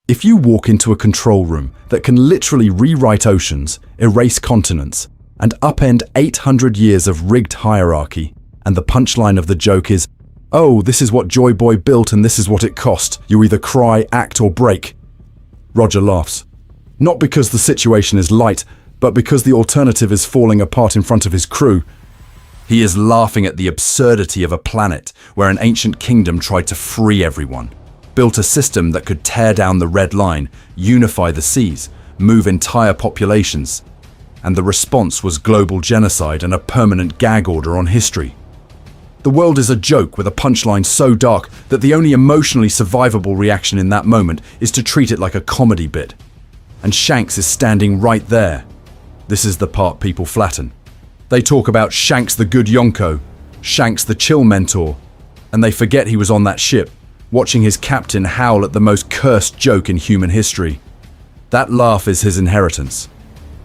If you walk into a control room that can literally rewrite oceans, erase continents, and upend 800 years of rigged hierarchy, and the punchline of the joke is, "Oh, this is what Joy Boy built and this is what it cost. You either cry, act, or break." Roger laughs. Not because the situation is light, but because the alternative is falling apart in front of his crew. He is laughing at the absurdity of a planet where an ancient kingdom tried to free everyone, built a system that could tear down the Red Line, unify the seas, move entire populations, and the response was global genocide and a permanent gag order on history. The world is a joke with a punchline so dark that the only emotionally survivable reaction in that moment is to treat it like a comedy bit. And Shanks is standing right there. This is the part people flatten. They talk about Shanks the good Yonko, Shanks the chill mentor, and they forget he was on that ship, watching his captain howl at the most cursed joke in human history. That laugh is his inheritance.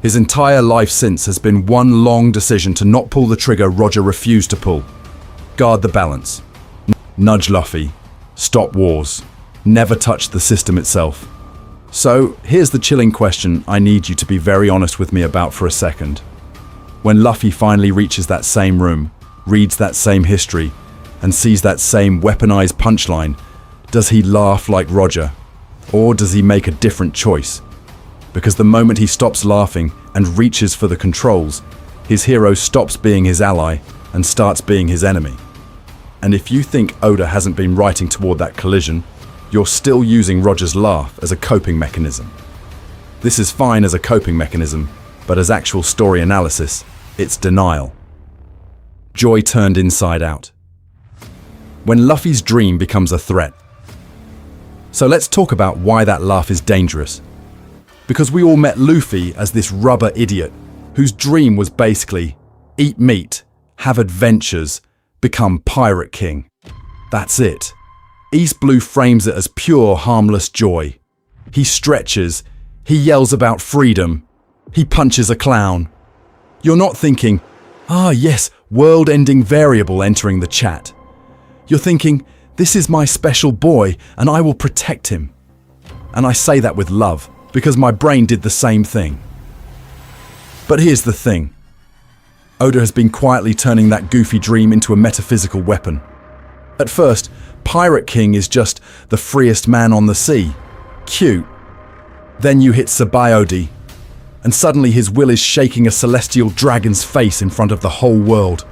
His entire life since has been one long decision to not pull the trigger Roger refused to pull. Guard the balance. Nudge Luffy. Stop wars. Never touch the system itself. So, here's the chilling question I need you to be very honest with me about for a second. When Luffy finally reaches that same room, reads that same history, and sees that same weaponized punchline, does he laugh like Roger? Or does he make a different choice? Because the moment he stops laughing and reaches for the controls, his hero stops being his ally and starts being his enemy. And if you think Oda hasn't been writing toward that collision, you're still using Roger's laugh as a coping mechanism. This is fine as a coping mechanism, but as actual story analysis, it's denial. Joy turned inside out. When Luffy's dream becomes a threat. So let's talk about why that laugh is dangerous. Because we all met Luffy as this rubber idiot whose dream was basically eat meat, have adventures, become Pirate King. That's it. East Blue frames it as pure, harmless joy. He stretches, he yells about freedom, he punches a clown. You're not thinking, yes, world-ending variable entering the chat. You're thinking, this is my special boy and I will protect him. And I say that with love, because my brain did the same thing. But here's the thing. Oda has been quietly turning that goofy dream into a metaphysical weapon. At first, Pirate King is just the freest man on the sea. Cute. Then you hit Sabayodi, and suddenly his will is shaking a celestial dragon's face in front of the whole world.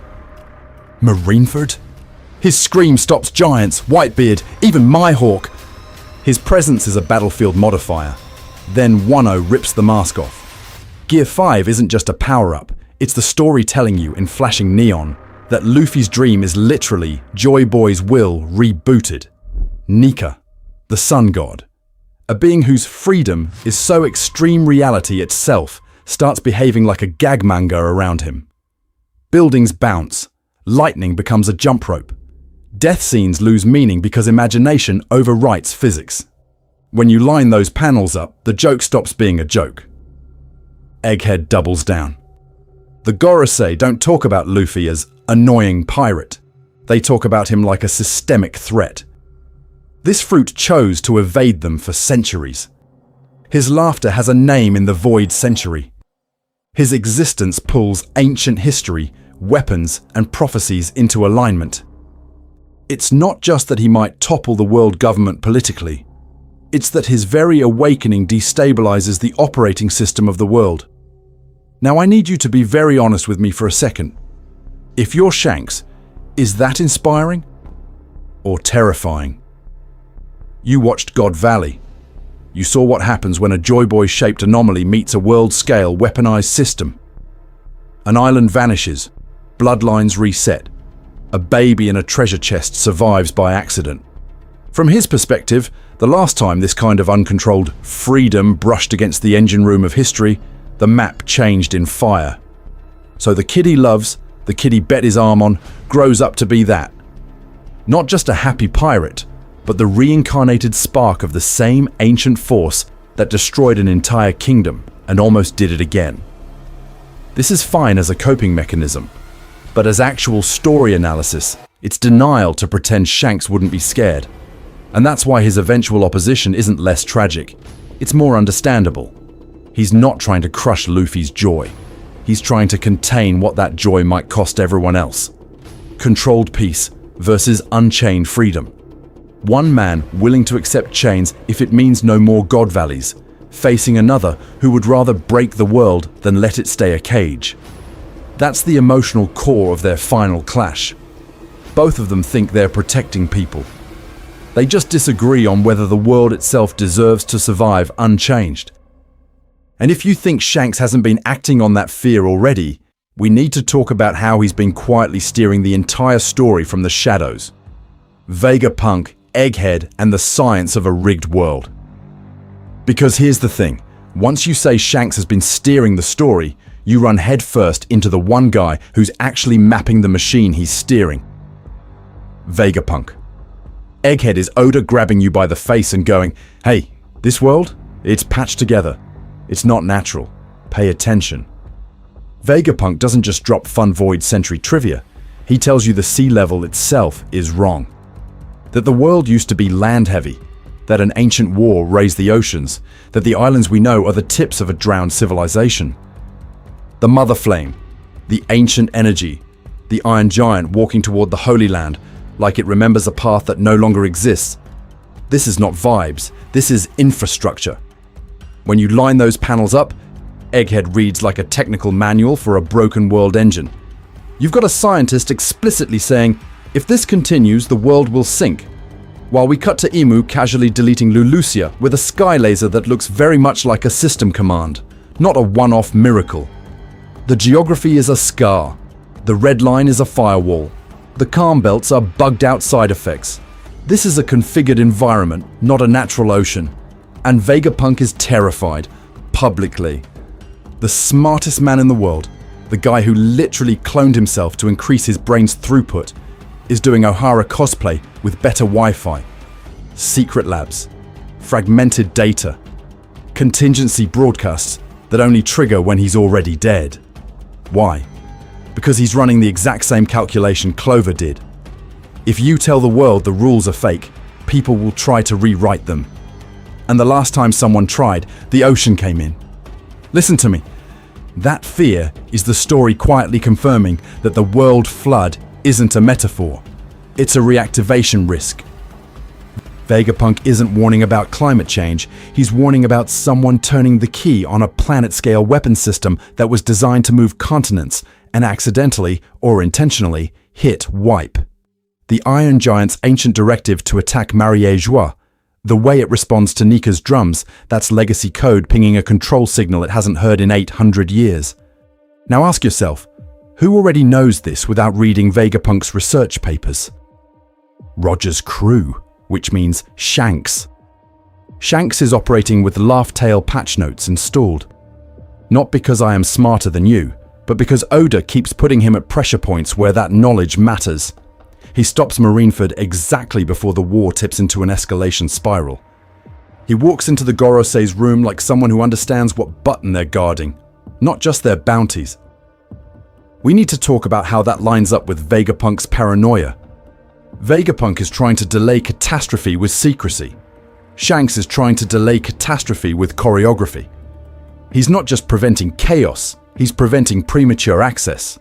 Marineford? His scream stops giants, Whitebeard, even Mihawk. His presence is a battlefield modifier. Then Wano rips the mask off. Gear 5 isn't just a power-up, it's the story telling you in flashing neon that Luffy's dream is literally Joy Boy's will rebooted. Nika, the sun god, a being whose freedom is so extreme reality itself starts behaving like a gag manga around him. Buildings bounce, lightning becomes a jump rope. Death scenes lose meaning because imagination overwrites physics. When you line those panels up, the joke stops being a joke. Egghead doubles down. The Gorosei don't talk about Luffy as annoying pirate. They talk about him like a systemic threat. This fruit chose to evade them for centuries. His laughter has a name in the void century. His existence pulls ancient history, weapons, and prophecies into alignment. It's not just that he might topple the world government politically. It's that his very awakening destabilizes the operating system of the world. Now I need you to be very honest with me for a second. If you're Shanks, is that inspiring or terrifying? You watched God Valley. You saw what happens when a Joy Boy-shaped anomaly meets a world-scale weaponized system. An island vanishes, bloodlines reset. A baby in a treasure chest survives by accident. From his perspective, the last time this kind of uncontrolled freedom brushed against the engine room of history, the map changed in fire. So the kid he loves, the kid he bet his arm on, grows up to be that. Not just a happy pirate, but the reincarnated spark of the same ancient force that destroyed an entire kingdom and almost did it again. This is fine as a coping mechanism, but as actual story analysis, it's denial to pretend Shanks wouldn't be scared. And that's why his eventual opposition isn't less tragic. It's more understandable. He's not trying to crush Luffy's joy. He's trying to contain what that joy might cost everyone else. Controlled peace versus unchained freedom. One man willing to accept chains if it means no more God Valleys, facing another who would rather break the world than let it stay a cage. That's the emotional core of their final clash. Both of them think they're protecting people. They just disagree on whether the world itself deserves to survive unchanged. And if you think Shanks hasn't been acting on that fear already, we need to talk about how he's been quietly steering the entire story from the shadows. Vegapunk, Egghead, and the science of a rigged world. Because here's the thing, once you say Shanks has been steering the story, You run headfirst into the one guy who's actually mapping the machine he's steering. Vegapunk. Egghead is Oda grabbing you by the face and going, "Hey, this world, it's patched together. It's not natural. Pay attention." Vegapunk doesn't just drop fun Void Century trivia. He tells you the sea level itself is wrong. That the world used to be land-heavy, that an ancient war raised the oceans, that the islands we know are the tips of a drowned civilization. The Mother Flame, the ancient energy, the Iron Giant walking toward the Holy Land like it remembers a path that no longer exists. This is not vibes, this is infrastructure. When you line those panels up, Egghead reads like a technical manual for a broken world engine. You've got a scientist explicitly saying, "If this continues, the world will sink," while we cut to Emu casually deleting Lulusia with a sky laser that looks very much like a system command, not a one-off miracle. The geography is a scar. The red line is a firewall. The calm belts are bugged-out side effects. This is a configured environment, not a natural ocean. And Vegapunk is terrified, publicly. The smartest man in the world, the guy who literally cloned himself to increase his brain's throughput, is doing Ohara cosplay with better Wi-Fi. Secret labs, fragmented data, contingency broadcasts that only trigger when he's already dead. Why? Because he's running the exact same calculation Clover did. If you tell the world the rules are fake, people will try to rewrite them. And the last time someone tried, the ocean came in. Listen to me. That fear is the story quietly confirming that the world flood isn't a metaphor. It's a reactivation risk. Vegapunk isn't warning about climate change, he's warning about someone turning the key on a planet-scale weapon system that was designed to move continents and accidentally, or intentionally, hit wipe. The Iron Giant's ancient directive to attack Mary Geoise, the way it responds to Nika's drums, that's legacy code pinging a control signal it hasn't heard in 800 years. Now ask yourself, who already knows this without reading Vegapunk's research papers? Roger's crew, which means Shanks. Shanks is operating with Laugh-Tail patch notes installed. Not because I am smarter than you, but because Oda keeps putting him at pressure points where that knowledge matters. He stops Marineford exactly before the war tips into an escalation spiral. He walks into the Gorosei's room like someone who understands what button they're guarding, not just their bounties. We need to talk about how that lines up with Vegapunk's paranoia. Vegapunk is trying to delay catastrophe with secrecy. Shanks is trying to delay catastrophe with choreography. He's not just preventing chaos, he's preventing premature access.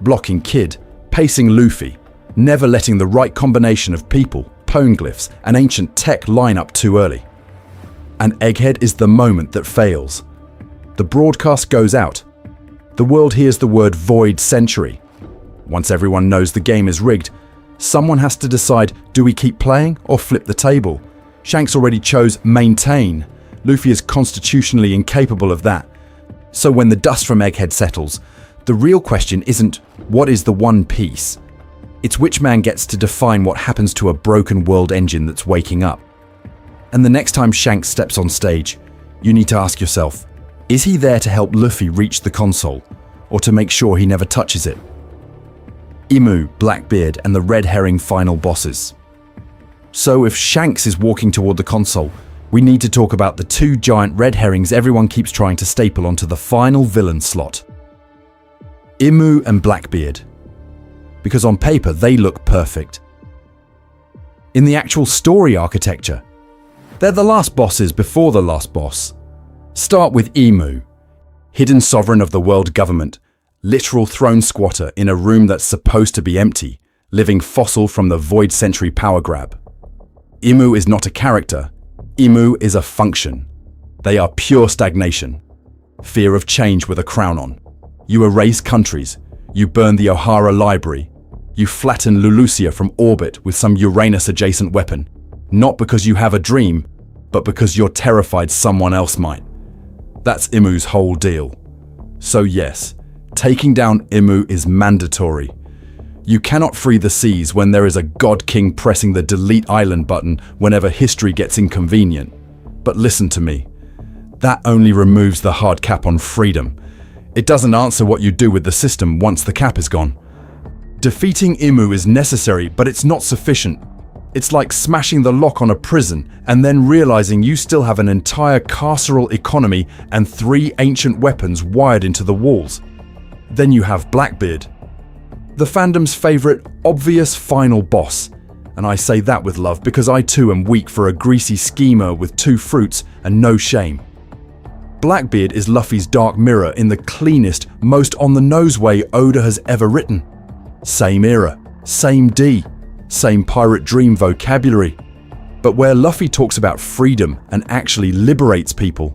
Blocking Kid, pacing Luffy, never letting the right combination of people, poneglyphs, and ancient tech line up too early. And Egghead is the moment that fails. The broadcast goes out. The world hears the word Void Century. Once everyone knows the game is rigged, someone has to decide, do we keep playing or flip the table? Shanks already chose maintain. Luffy is constitutionally incapable of that. So when the dust from Egghead settles, the real question isn't what is the one piece? It's which man gets to define what happens to a broken world engine that's waking up. And the next time Shanks steps on stage, you need to ask yourself, is he there to help Luffy reach the console, or to make sure he never touches it? Emu, Blackbeard, and the Red Herring final bosses. So if Shanks is walking toward the console, we need to talk about the two giant red herrings everyone keeps trying to staple onto the final villain slot. Emu and Blackbeard. Because on paper they look perfect. In the actual story architecture, they're the last bosses before the last boss. Start with Emu, hidden sovereign of the world government, literal throne squatter in a room that's supposed to be empty, living fossil from the Void Century power grab. Emu is not a character, Emu is a function. They are pure stagnation. Fear of change with a crown on. You erase countries, you burn the Ohara library, you flatten Lulusia from orbit with some Uranus-adjacent weapon, not because you have a dream, but because you're terrified someone else might. That's Imu's whole deal. So yes, taking down Emu is mandatory. You cannot free the seas when there is a God King pressing the delete island button whenever history gets inconvenient. But listen to me, that only removes the hard cap on freedom. It doesn't answer what you do with the system once the cap is gone. Defeating Imu is necessary, but it's not sufficient. It's like smashing the lock on a prison and then realizing you still have an entire carceral economy and 3 ancient weapons wired into the walls. Then you have Blackbeard, the fandom's favorite, obvious final boss. And I say that with love because I too am weak for a greasy schemer with 2 fruits and no shame. Blackbeard is Luffy's dark mirror in the cleanest, most on-the-nose way Oda has ever written. Same era, same D, same pirate dream vocabulary. But where Luffy talks about freedom and actually liberates people,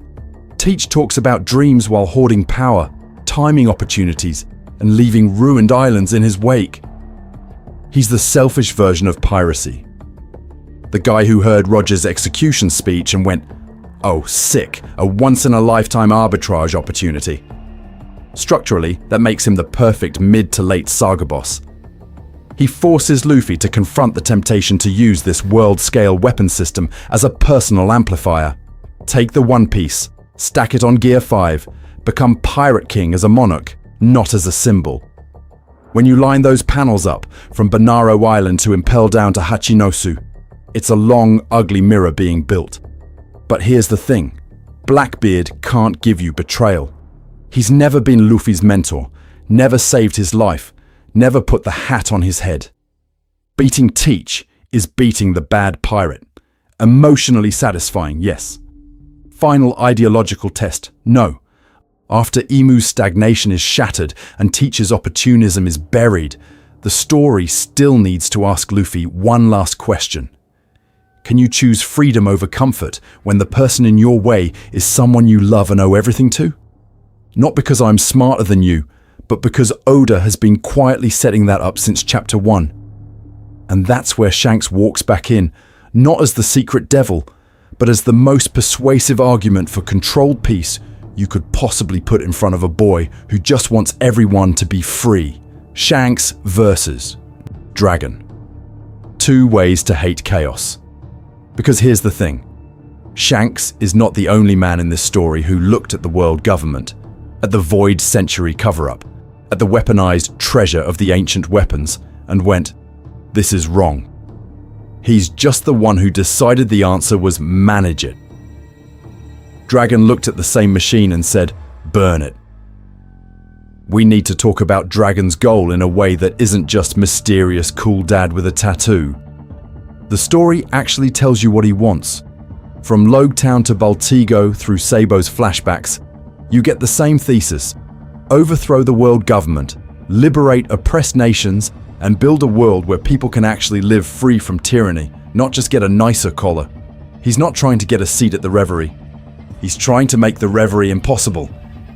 Teach talks about dreams while hoarding power, timing opportunities, and leaving ruined islands in his wake. He's the selfish version of piracy. The guy who heard Roger's execution speech and went, "Oh, sick, a once-in-a-lifetime arbitrage opportunity." Structurally, that makes him the perfect mid to late saga boss. He forces Luffy to confront the temptation to use this world-scale weapon system as a personal amplifier. Take the One Piece, stack it on Gear 5, become Pirate King as a monarch, not as a symbol. When you line those panels up, from Banaro Island to Impel down to Hachinosu, it's a long, ugly mirror being built. But here's the thing, Blackbeard can't give you betrayal. He's never been Luffy's mentor, never saved his life, never put the hat on his head. Beating Teach is beating the bad pirate. Emotionally satisfying, yes. Final ideological test, no. After Imu's stagnation is shattered and Teach's opportunism is buried, the story still needs to ask Luffy one last question. Can you choose freedom over comfort when the person in your way is someone you love and owe everything to? Not because I'm smarter than you, but because Oda has been quietly setting that up since chapter 1. And that's where Shanks walks back in, not as the secret devil, but as the most persuasive argument for controlled peace you could possibly put in front of a boy who just wants everyone to be free. Shanks versus Dragon. 2 ways to hate chaos. Because here's the thing. Shanks is not the only man in this story who looked at the world government, at the Void Century cover-up, at the weaponized treasure of the ancient weapons, and went, "This is wrong." He's just the one who decided the answer was manage it. Dragon looked at the same machine and said, "Burn it." We need to talk about Dragon's goal in a way that isn't just mysterious cool dad with a tattoo. The story actually tells you what he wants. From Logetown to Baltigo through Sabo's flashbacks, you get the same thesis. Overthrow the world government, liberate oppressed nations, and build a world where people can actually live free from tyranny, not just get a nicer collar. He's not trying to get a seat at the Reverie. He's trying to make the Reverie impossible.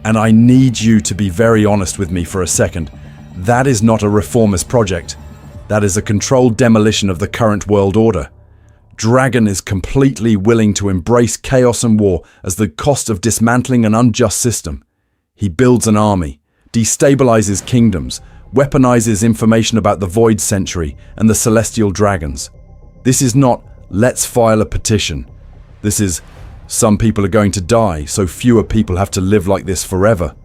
And I need you to be very honest with me for a second. That is not a reformist project. That is a controlled demolition of the current world order. Dragon is completely willing to embrace chaos and war as the cost of dismantling an unjust system. He builds an army, destabilizes kingdoms, weaponizes information about the Void Century and the Celestial Dragons. This is not, let's file a petition. This is, some people are going to die, so fewer people have to live like this forever.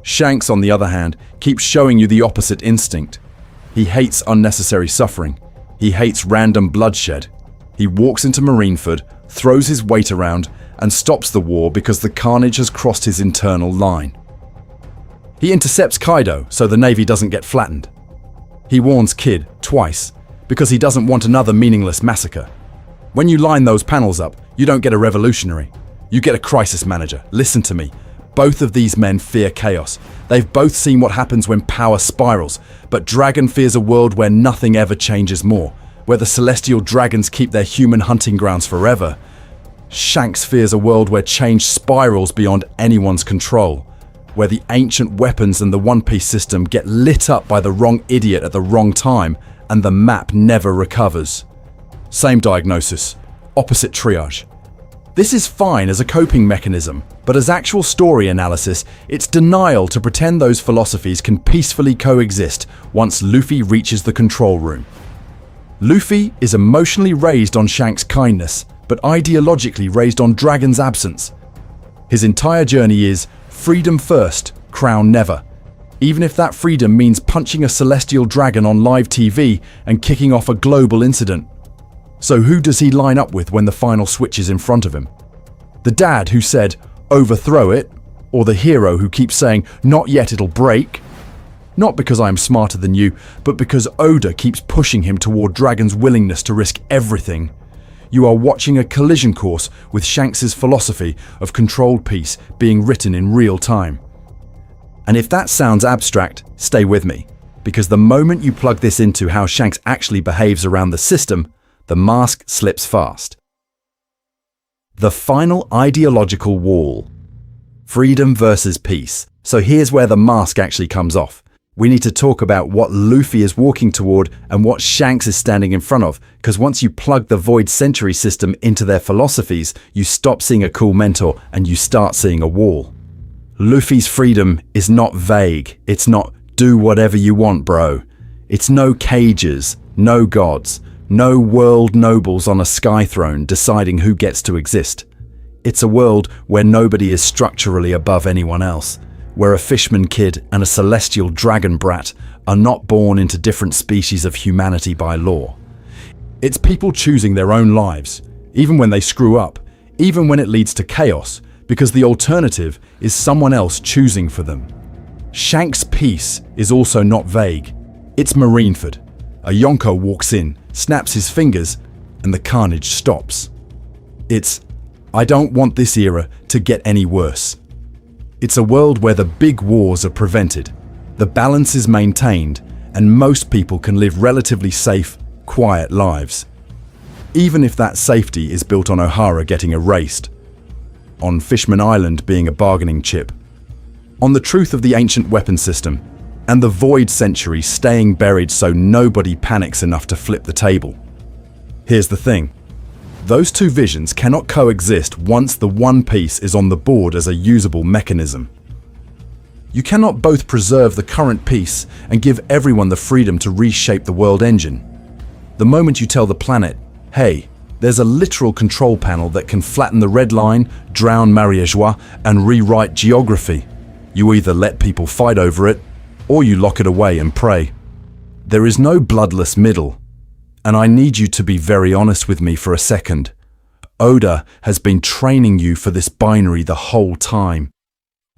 Shanks, on the other hand, keeps showing you the opposite instinct. He hates unnecessary suffering. He hates random bloodshed. He walks into Marineford, throws his weight around, and stops the war because the carnage has crossed his internal line. He intercepts Kaido so the Navy doesn't get flattened. He warns Kid twice because he doesn't want another meaningless massacre. When you line those panels up, you don't get a revolutionary. You get a crisis manager. Listen to me. Both of these men fear chaos. They've both seen what happens when power spirals, but Dragon fears a world where nothing ever changes more, where the celestial dragons keep their human hunting grounds forever. Shanks fears a world where change spirals beyond anyone's control, where the ancient weapons and the One Piece system get lit up by the wrong idiot at the wrong time, and the map never recovers. Same diagnosis, opposite triage. This is fine as a coping mechanism, but as actual story analysis, it's denial to pretend those philosophies can peacefully coexist once Luffy reaches the control room. Luffy is emotionally raised on Shanks' kindness, but ideologically raised on Dragon's absence. His entire journey is freedom first, crown never. Even if that freedom means punching a celestial dragon on live TV and kicking off a global incident. So who does he line up with when the final switch is in front of him? The dad who said, "Overthrow it," or the hero who keeps saying, "Not yet, it'll break"? Not because I am smarter than you, but because Oda keeps pushing him toward Dragon's willingness to risk everything. You are watching a collision course with Shanks' philosophy of controlled peace being written in real time. And if that sounds abstract, stay with me, because the moment you plug this into how Shanks actually behaves around the system, the mask slips fast. The final ideological wall. Freedom versus peace. So here's where the mask actually comes off. We need to talk about what Luffy is walking toward and what Shanks is standing in front of, because once you plug the Void Century system into their philosophies, you stop seeing a cool mentor and you start seeing a wall. Luffy's freedom is not vague. It's not "do whatever you want, bro." It's no cages, no gods, no world nobles on a sky throne deciding who gets to exist. It's a world where nobody is structurally above anyone else, where a fisherman kid and a celestial dragon brat are not born into different species of humanity by law. It's people choosing their own lives, even when they screw up, even when it leads to chaos, because the alternative is someone else choosing for them. Shanks' peace is also not vague. It's Marineford. A Yonko walks in, snaps his fingers, and the carnage stops. It's, "I don't want this era to get any worse." It's a world where the big wars are prevented, the balance is maintained, and most people can live relatively safe, quiet lives. Even if that safety is built on O'Hara getting erased, on Fishman Island being a bargaining chip, on the truth of the ancient weapon system, and the Void Century staying buried so nobody panics enough to flip the table. Here's the thing. Those two visions cannot coexist once the One Piece is on the board as a usable mechanism. You cannot both preserve the current peace and give everyone the freedom to reshape the world engine. The moment you tell the planet, "Hey, there's a literal control panel that can flatten the red line, drown Mary Geoise, and rewrite geography," you either let people fight over it, or you lock it away and pray. There is no bloodless middle. And I need you to be very honest with me for a second. Oda has been training you for this binary the whole time.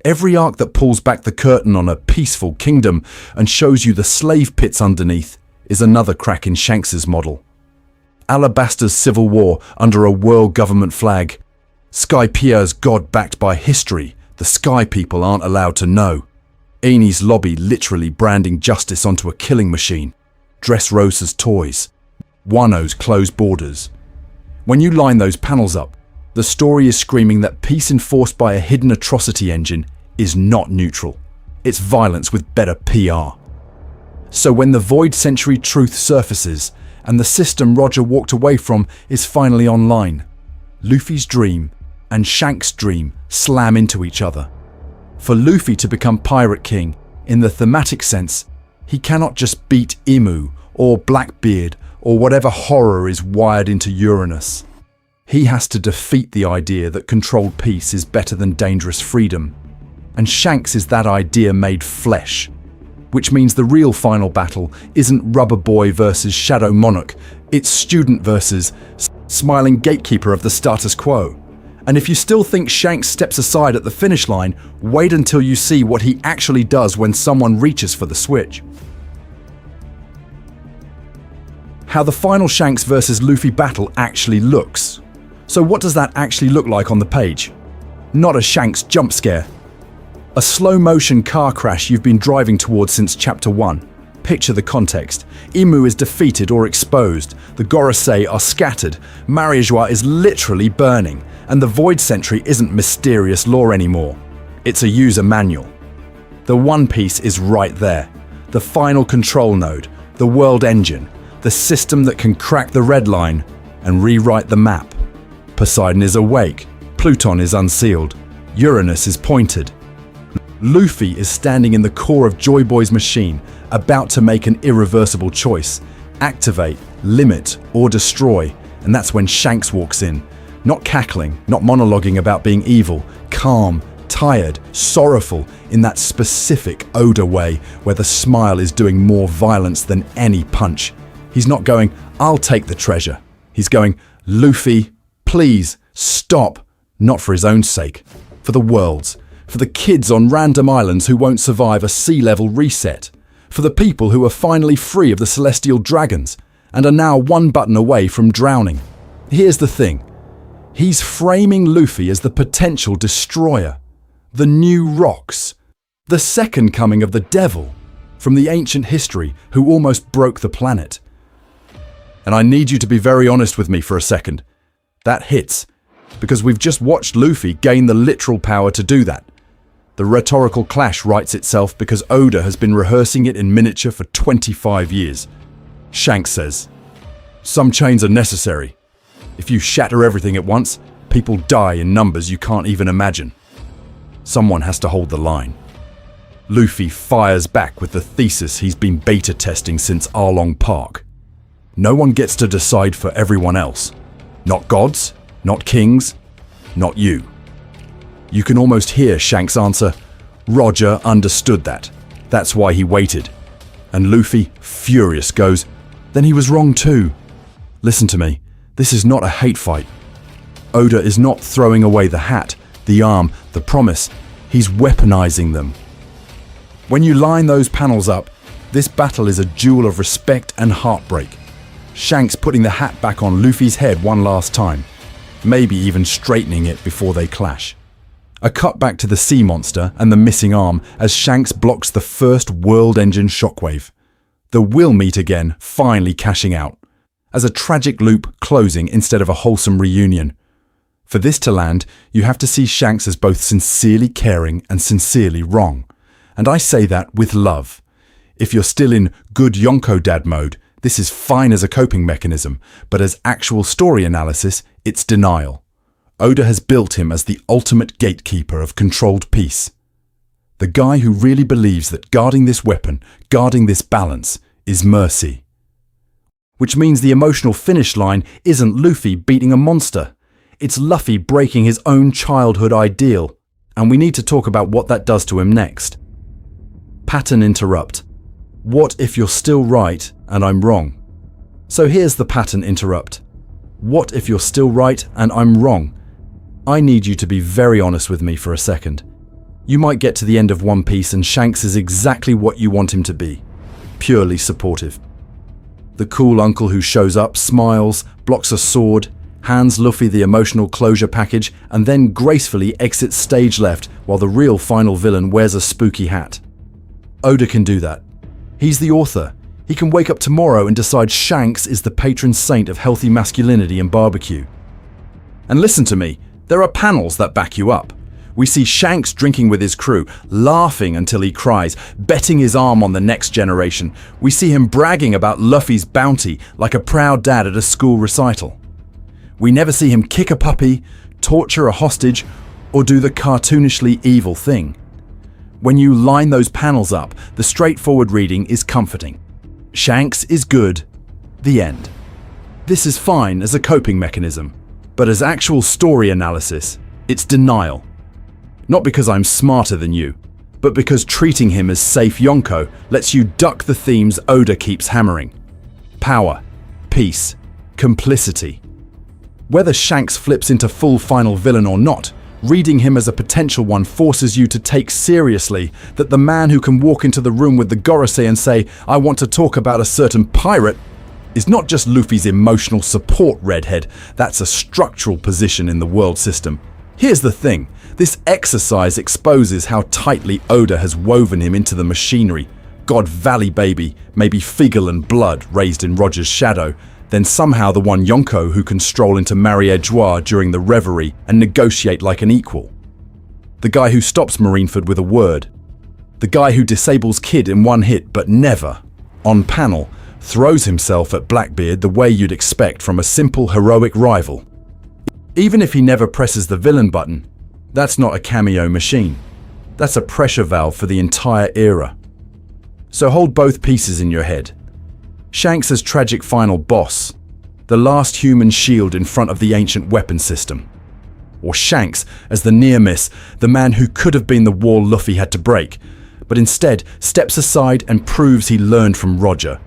Every arc that pulls back the curtain on a peaceful kingdom and shows you the slave pits underneath is another crack in Shanks' model. Alabaster's civil war under a world government flag. Skypierre's god backed by history the Sky People aren't allowed to know. Eni's lobby literally branding justice onto a killing machine. Dressrosa's toys. Wano's closed borders. When you line those panels up, the story is screaming that peace enforced by a hidden atrocity engine is not neutral. It's violence with better PR. So when the Void Century truth surfaces and the system Roger walked away from is finally online, Luffy's dream and Shanks' dream slam into each other. For Luffy to become Pirate King, in the thematic sense, he cannot just beat Imu or Blackbeard or whatever horror is wired into Uranus. He has to defeat the idea that controlled peace is better than dangerous freedom. And Shanks is that idea made flesh. Which means the real final battle isn't Rubber Boy versus Shadow Monarch, it's student versus smiling gatekeeper of the status quo. And if you still think Shanks steps aside at the finish line, wait until you see what he actually does when someone reaches for the switch. How the final Shanks versus Luffy battle actually looks. So what does that actually look like on the page? Not a Shanks jump scare. A slow-motion car crash you've been driving towards since Chapter 1. Picture the context. Imu is defeated or exposed, the Gorosei are scattered, Mary Geoise is literally burning, and the Void Century isn't mysterious lore anymore. It's a user manual. The One Piece is right there. The final control node, the world engine, the system that can crack the red line and rewrite the map. Poseidon is awake, Pluton is unsealed, Uranus is pointed. Luffy is standing in the core of Joy Boy's machine, about to make an irreversible choice. Activate, limit, or destroy. And that's when Shanks walks in. Not cackling, not monologuing about being evil. Calm, tired, sorrowful, in that specific Oda way where the smile is doing more violence than any punch. He's not going, "I'll take the treasure." He's going, "Luffy, please, stop." Not for his own sake, for the world's, for the kids on random islands who won't survive a sea level reset, for the people who are finally free of the celestial dragons and are now one button away from drowning. Here's the thing. He's framing Luffy as the potential destroyer, the new Rocks, the second coming of the devil from the ancient history who almost broke the planet. And I need you to be very honest with me for a second. That hits, because we've just watched Luffy gain the literal power to do that. The rhetorical clash writes itself because Oda has been rehearsing it in miniature for 25 years. Shanks says, "Some chains are necessary. If you shatter everything at once, people die in numbers you can't even imagine. Someone has to hold the line." Luffy fires back with the thesis he's been beta testing since Arlong Park. No one gets to decide for everyone else. Not gods, not kings, not you. You can almost hear Shanks answer, "Roger understood that. That's why he waited." And Luffy, furious, goes, "Then he was wrong too." Listen to me. This is not a hate fight. Oda is not throwing away the hat, the arm, the promise. He's weaponizing them. When you line those panels up, this battle is a duel of respect and heartbreak. Shanks putting the hat back on Luffy's head one last time, maybe even straightening it before they clash. A cut back to the sea monster and the missing arm as Shanks blocks the first world engine shockwave. The "will meet again" finally cashing out, as a tragic loop closing instead of a wholesome reunion. For this to land, you have to see Shanks as both sincerely caring and sincerely wrong. And I say that with love. If you're still in good Yonko dad mode, this is fine as a coping mechanism, but as actual story analysis, it's denial. Oda has built him as the ultimate gatekeeper of controlled peace. The guy who really believes that guarding this weapon, guarding this balance, is mercy. Which means the emotional finish line isn't Luffy beating a monster. It's Luffy breaking his own childhood ideal, and we need to talk about what that does to him next. Pattern interrupt. What if you're still right and I'm wrong? So here's the pattern interrupt. What if you're still right and I'm wrong? I need you to be very honest with me for a second. You might get to the end of One Piece and Shanks is exactly what you want him to be. Purely supportive. The cool uncle who shows up, smiles, blocks a sword, hands Luffy the emotional closure package, and then gracefully exits stage left while the real final villain wears a spooky hat. Oda can do that. He's the author. He can wake up tomorrow and decide Shanks is the patron saint of healthy masculinity and barbecue. And listen to me, there are panels that back you up. We see Shanks drinking with his crew, laughing until he cries, betting his arm on the next generation. We see him bragging about Luffy's bounty like a proud dad at a school recital. We never see him kick a puppy, torture a hostage, or do the cartoonishly evil thing. When you line those panels up, the straightforward reading is comforting. Shanks is good. The end. This is fine as a coping mechanism, but as actual story analysis, it's denial. Not because I'm smarter than you, but because treating him as safe Yonko lets you duck the themes Oda keeps hammering. Power, peace, complicity. Whether Shanks flips into full final villain or not, reading him as a potential one forces you to take seriously that the man who can walk into the room with the Gorosei and say, "I want to talk about a certain pirate," is not just Luffy's emotional support redhead, that's a structural position in the world system. Here's the thing, this exercise exposes how tightly Oda has woven him into the machinery. God Valley baby, maybe Figgle and blood raised in Roger's shadow, then somehow the one Yonko who can stroll into Mary Geoise during the reverie and negotiate like an equal. The guy who stops Marineford with a word. The guy who disables Kid in one hit but never, on panel, throws himself at Blackbeard the way you'd expect from a simple heroic rival. Even if he never presses the villain button, that's not a cameo machine. That's a pressure valve for the entire era. So hold both pieces in your head. Shanks' tragic final boss, the last human shield in front of the ancient weapon system. or Shanks as the near miss, the man who could have been the wall Luffy had to break, but instead steps aside and proves he learned from Roger.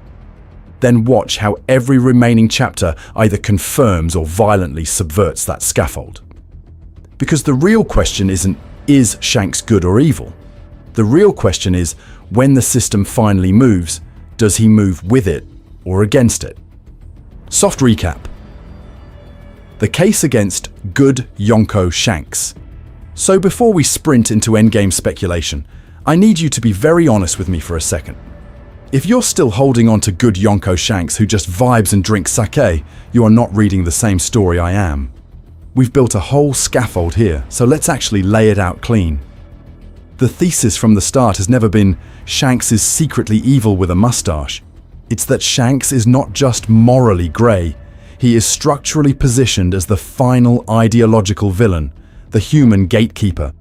Then watch how every remaining chapter either confirms or violently subverts that scaffold. Because the real question isn't, is Shanks good or evil? The real question is, when the system finally moves, does he move with it or against it? Soft recap. The case against good Yonko Shanks. So before we sprint into endgame speculation, I need you to be very honest with me for a second. If you're still holding on to good Yonko Shanks who just vibes and drinks sake, you are not reading the same story I am. We've built a whole scaffold here, so let's actually lay it out clean. The thesis from the start has never been Shanks is secretly evil with a mustache. It's that Shanks is not just morally grey, he is structurally positioned as the final ideological villain, the human gatekeeper.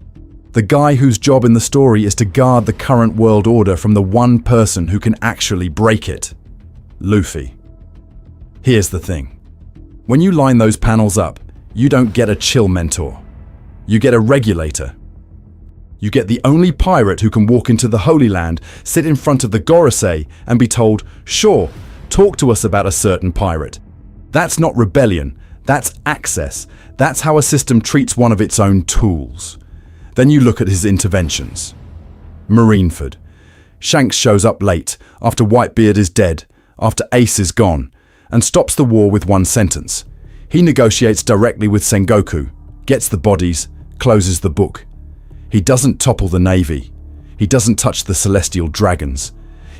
The guy whose job in the story is to guard the current world order from the one person who can actually break it. Luffy. Here's the thing. When you line those panels up, you don't get a chill mentor. You get a regulator. You get the only pirate who can walk into the Holy Land, sit in front of the Gorosei, and be told, sure, talk to us about a certain pirate. That's not rebellion, that's access. That's how a system treats one of its own tools. Then you look at his interventions. Marineford. Shanks shows up late, after Whitebeard is dead, after Ace is gone, and stops the war with one sentence. He negotiates directly with Sengoku, gets the bodies, closes the book. He doesn't topple the Navy. He doesn't touch the Celestial Dragons.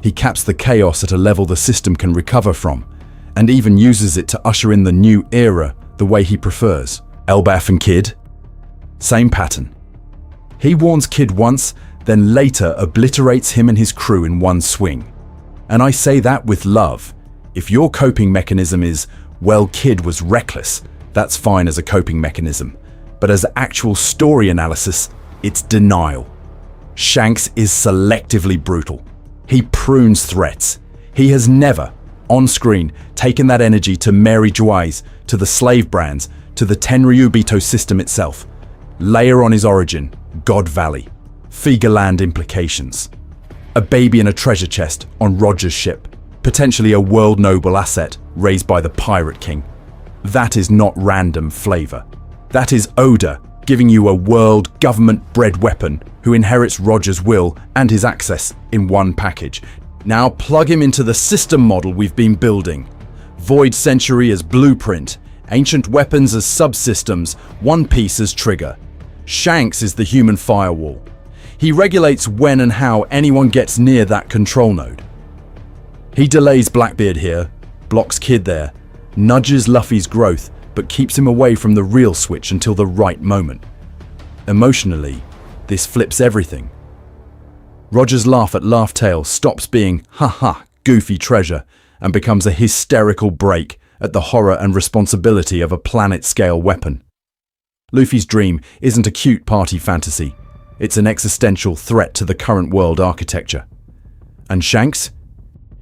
He caps the chaos at a level the system can recover from, and even uses it to usher in the new era the way he prefers. Elbaf and Kid? Same pattern. He warns Kid once, then later obliterates him and his crew in one swing. And I say that with love. If your coping mechanism is, well, Kid was reckless, that's fine as a coping mechanism. But as actual story analysis, it's denial. Shanks is selectively brutal. He prunes threats. He has never, on screen, taken that energy to Mary Geoise, to the slave brands, to the Tenryubito system itself. Layer on his origin, God Valley. Figaland implications. A baby in a treasure chest on Roger's ship. Potentially a world noble asset raised by the Pirate King. That is not random flavor. That is Oda giving you a world government-bred weapon who inherits Roger's will and his access in one package. Now plug him into the system model we've been building. Void Century as blueprint, ancient weapons as subsystems, One Piece as trigger. Shanks is the human firewall. He regulates when and how anyone gets near that control node. He delays Blackbeard here, blocks Kid there, nudges Luffy's growth, but keeps him away from the real switch until the right moment. Emotionally, this flips everything. Roger's laugh at Laugh-Tale stops being ha-ha goofy treasure and becomes a hysterical break at the horror and responsibility of a planet-scale weapon. Luffy's dream isn't a cute party fantasy. It's an existential threat to the current world architecture. And Shanks?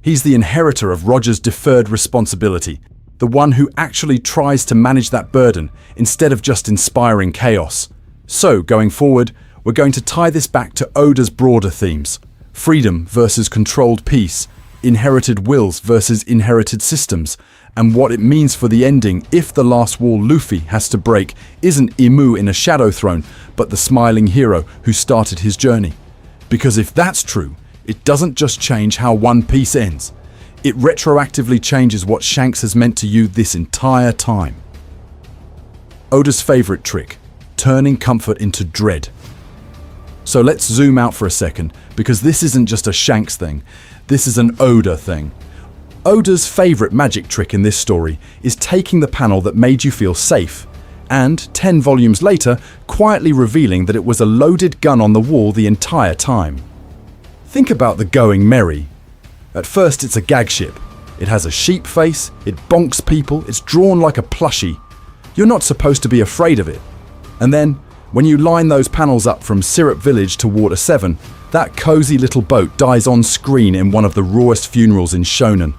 He's the inheritor of Roger's deferred responsibility, the one who actually tries to manage that burden instead of just inspiring chaos. So, going forward, we're going to tie this back to Oda's broader themes. Freedom versus controlled peace, inherited wills versus inherited systems, and what it means for the ending if the last wall Luffy has to break isn't Imu in a shadow throne, but the smiling hero who started his journey. Because if that's true, it doesn't just change how One Piece ends. It retroactively changes what Shanks has meant to you this entire time. Oda's favorite trick, turning comfort into dread. So let's zoom out for a second, because this isn't just a Shanks thing, this is an Oda thing. Oda's favorite magic trick in this story is taking the panel that made you feel safe, and 10 volumes later, quietly revealing that it was a loaded gun on the wall the entire time. Think about the Going Merry. At first it's a gag ship. It has a sheep face, it bonks people, it's drawn like a plushie. You're not supposed to be afraid of it. And then, when you line those panels up from Syrup Village to Water 7, that cozy little boat dies on screen in one of the rawest funerals in Shonen.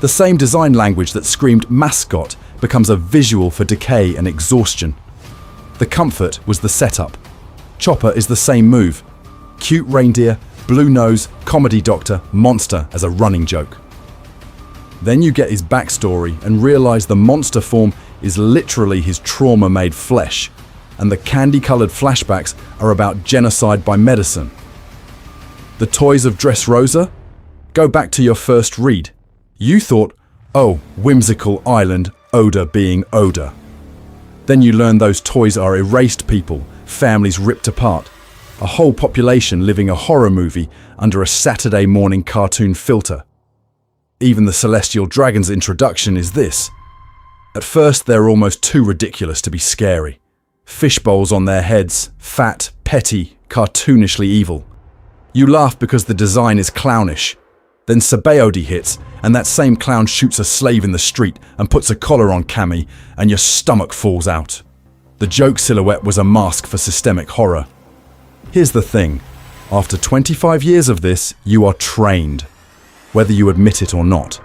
The same design language that screamed mascot becomes a visual for decay and exhaustion. The comfort was the setup. Chopper is the same move. Cute reindeer, blue nose, comedy doctor, monster as a running joke. Then you get his backstory and realize the monster form is literally his trauma-made flesh, and the candy-colored flashbacks are about genocide by medicine. The toys of Dressrosa? Go back to your first read. You thought, oh, whimsical island, Oda being Oda. Then you learn those toys are erased people, families ripped apart, a whole population living a horror movie under a Saturday morning cartoon filter. Even the Celestial Dragon's introduction is this. At first, they're almost too ridiculous to be scary. Fishbowls on their heads, fat, petty, cartoonishly evil. You laugh because the design is clownish. Then Sabaody hits, and that same clown shoots a slave in the street and puts a collar on Cammy, and your stomach falls out. The joke silhouette was a mask for systemic horror. Here's the thing. After 25 years of this, you are trained, whether you admit it or not.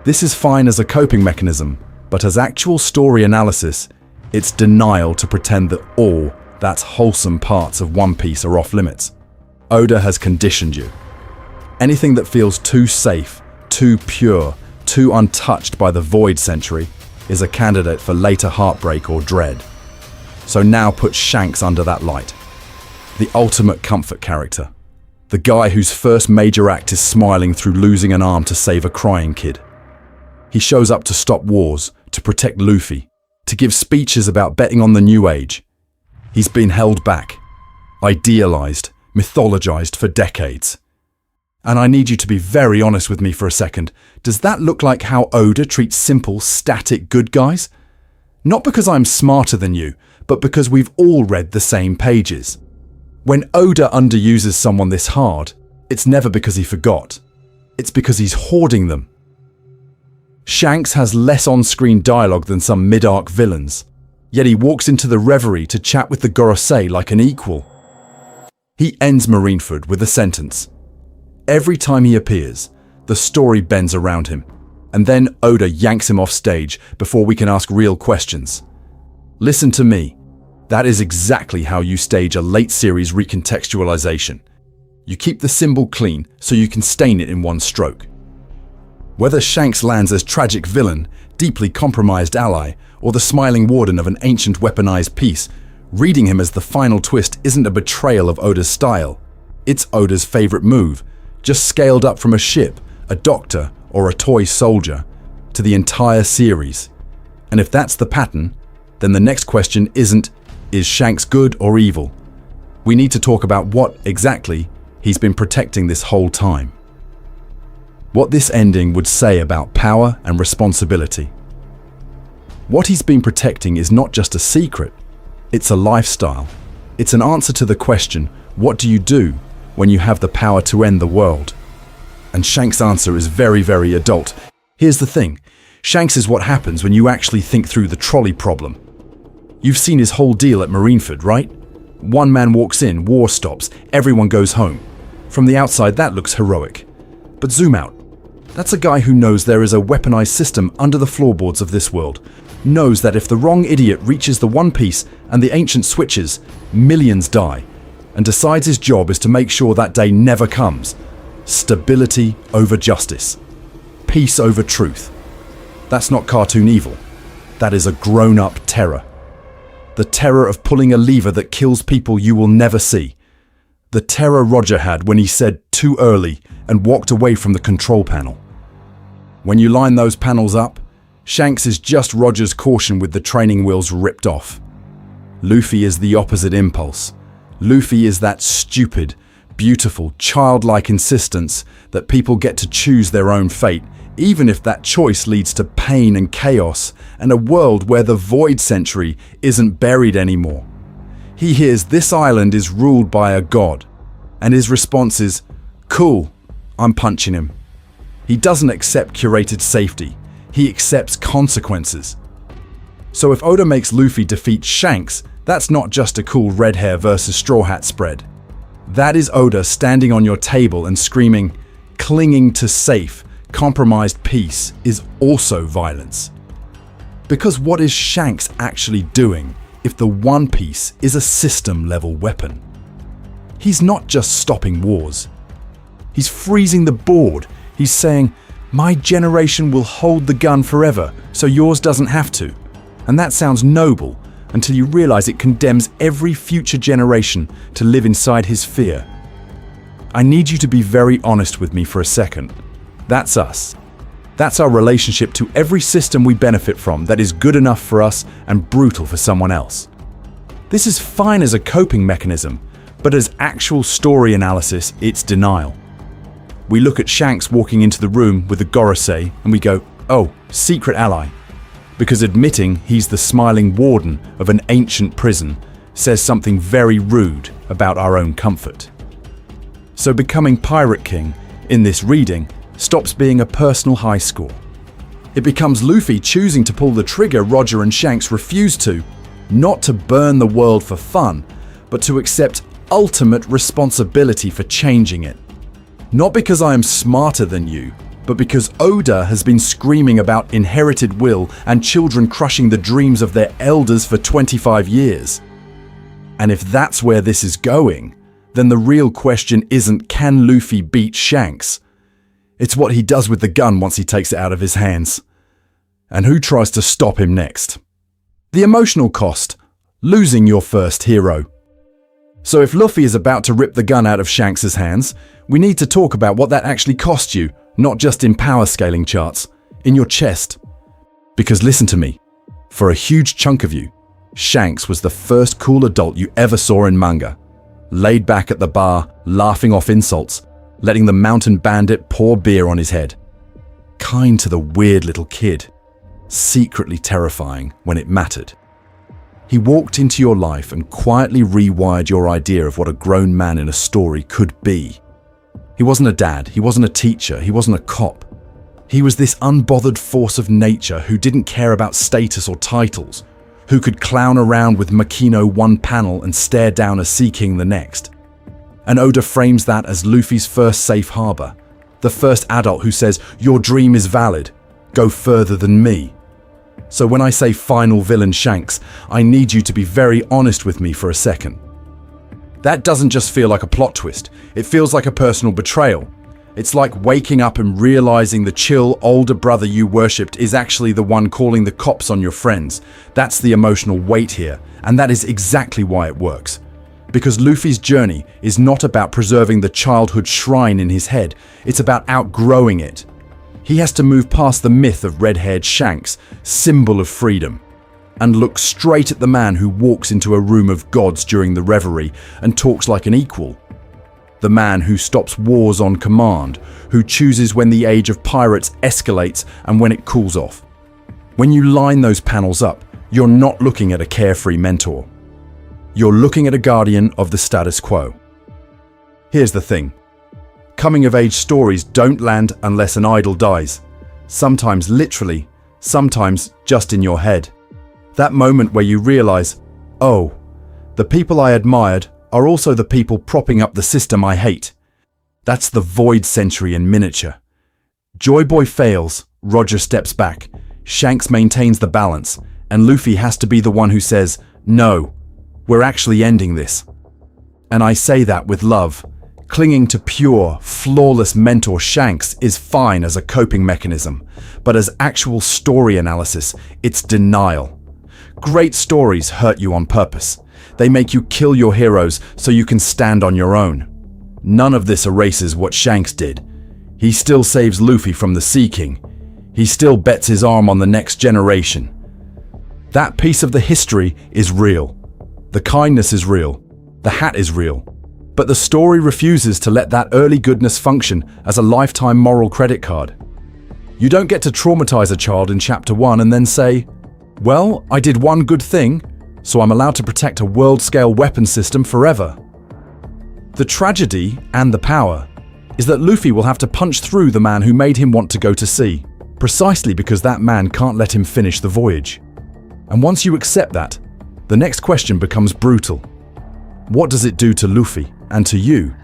This is fine as a coping mechanism, but as actual story analysis, it's denial to pretend that all that's wholesome parts of One Piece are off limits. Oda has conditioned you. Anything that feels too safe, too pure, too untouched by the Void Century is a candidate for later heartbreak or dread. So now put Shanks under that light. The ultimate comfort character. The guy whose first major act is smiling through losing an arm to save a crying kid. He shows up to stop wars, to protect Luffy, to give speeches about betting on the new age. He's been held back, idealized, mythologized for decades. And I need you to be very honest with me for a second. Does that look like how Oda treats simple, static good guys? Not because I'm smarter than you, but because we've all read the same pages. When Oda underuses someone this hard, it's never because he forgot. It's because he's hoarding them. Shanks has less on-screen dialogue than some mid-arc villains, yet he walks into the reverie to chat with the Gorosei like an equal. He ends Marineford with a sentence. Every time he appears, the story bends around him, and then Oda yanks him off stage before we can ask real questions. Listen to me. That is exactly how you stage a late series recontextualization. You keep the symbol clean so you can stain it in one stroke. Whether Shanks lands as tragic villain, deeply compromised ally, or the smiling warden of an ancient weaponized piece, reading him as the final twist isn't a betrayal of Oda's style. It's Oda's favorite move, just scaled up from a ship, a doctor, or a toy soldier, to the entire series. And if that's the pattern, then the next question isn't, is Shanks good or evil? We need to talk about what, exactly, he's been protecting this whole time. What this ending would say about power and responsibility. What he's been protecting is not just a secret, it's a lifestyle. It's an answer to the question, what do you do when you have the power to end the world? And Shanks' answer is very, very adult. Here's the thing, Shanks is what happens when you actually think through the trolley problem. You've seen his whole deal at Marineford, right? One man walks in, war stops, everyone goes home. From the outside, that looks heroic. But zoom out. That's a guy who knows there is a weaponized system under the floorboards of this world, knows that if the wrong idiot reaches the One Piece and the ancient switches, millions die, and decides his job is to make sure that day never comes. Stability over justice. Peace over truth. That's not cartoon evil. That is a grown-up terror. The terror of pulling a lever that kills people you will never see. The terror Roger had when he said too early and walked away from the control panel. When you line those panels up, Shanks is just Roger's caution with the training wheels ripped off. Luffy is the opposite impulse. Luffy is that stupid, beautiful, childlike insistence that people get to choose their own fate, even if that choice leads to pain and chaos and a world where the Void Century isn't buried anymore. He hears this island is ruled by a god, and his response is, cool, I'm punching him. He doesn't accept curated safety, he accepts consequences. So if Oda makes Luffy defeat Shanks, that's not just a cool red hair versus straw hat spread. That is Oda standing on your table and screaming, clinging to safe, compromised peace is also violence. Because what is Shanks actually doing if the One Piece is a system-level weapon. He's not just stopping wars. He's freezing the board. He's saying, my generation will hold the gun forever, so yours doesn't have to. And that sounds noble until you realize it condemns every future generation to live inside his fear. I need you to be very honest with me for a second. That's us. That's our relationship to every system we benefit from that is good enough for us and brutal for someone else. This is fine as a coping mechanism, but as actual story analysis, it's denial. We look at Shanks walking into the room with the Gorosei and we go, oh, secret ally. Because admitting he's the smiling warden of an ancient prison says something very rude about our own comfort. So becoming Pirate King, in this reading, stops being a personal high score. It becomes Luffy choosing to pull the trigger Roger and Shanks refused to, not to burn the world for fun, but to accept ultimate responsibility for changing it. Not because I am smarter than you, but because Oda has been screaming about inherited will and children crushing the dreams of their elders for 25 years. And if that's where this is going, then the real question isn't can Luffy beat Shanks? It's what he does with the gun once he takes it out of his hands. And who tries to stop him next? The emotional cost, losing your first hero. So if Luffy is about to rip the gun out of Shanks' hands, we need to talk about what that actually cost you, not just in power scaling charts, in your chest. Because listen to me, for a huge chunk of you, Shanks was the first cool adult you ever saw in manga. Laid back at the bar, laughing off insults, letting the mountain bandit pour beer on his head. Kind to the weird little kid, secretly terrifying when it mattered. He walked into your life and quietly rewired your idea of what a grown man in a story could be. He wasn't a dad, he wasn't a teacher, he wasn't a cop. He was this unbothered force of nature who didn't care about status or titles, who could clown around with Makino one panel and stare down a Sea King the next. And Oda frames that as Luffy's first safe harbor, the first adult who says, your dream is valid, go further than me. So when I say final villain Shanks, I need you to be very honest with me for a second. That doesn't just feel like a plot twist, it feels like a personal betrayal. It's like waking up and realizing the chill older brother you worshipped is actually the one calling the cops on your friends. That's the emotional weight here, and that is exactly why it works. Because Luffy's journey is not about preserving the childhood shrine in his head, it's about outgrowing it. He has to move past the myth of red-haired Shanks, symbol of freedom, and look straight at the man who walks into a room of gods during the reverie and talks like an equal. The man who stops wars on command, who chooses when the age of pirates escalates and when it cools off. When you line those panels up, you're not looking at a carefree mentor. You're looking at a guardian of the status quo. Here's the thing. Coming-of-age stories don't land unless an idol dies. Sometimes literally, sometimes just in your head. That moment where you realize, oh, the people I admired are also the people propping up the system I hate. That's the Void Century in miniature. Joy Boy fails, Roger steps back, Shanks maintains the balance, and Luffy has to be the one who says, no, we're actually ending this. And I say that with love. Clinging to pure, flawless mentor Shanks is fine as a coping mechanism, but as actual story analysis, it's denial. Great stories hurt you on purpose. They make you kill your heroes so you can stand on your own. None of this erases what Shanks did. He still saves Luffy from the Sea King. He still bets his arm on the next generation. That piece of the history is real. The kindness is real. The hat is real. But the story refuses to let that early goodness function as a lifetime moral credit card. You don't get to traumatize a child in chapter 1 and then say, well, I did one good thing, so I'm allowed to protect a world-scale weapon system forever. The tragedy, and the power, is that Luffy will have to punch through the man who made him want to go to sea, precisely because that man can't let him finish the voyage. And once you accept that, the next question becomes brutal. What does it do to Luffy, and to you,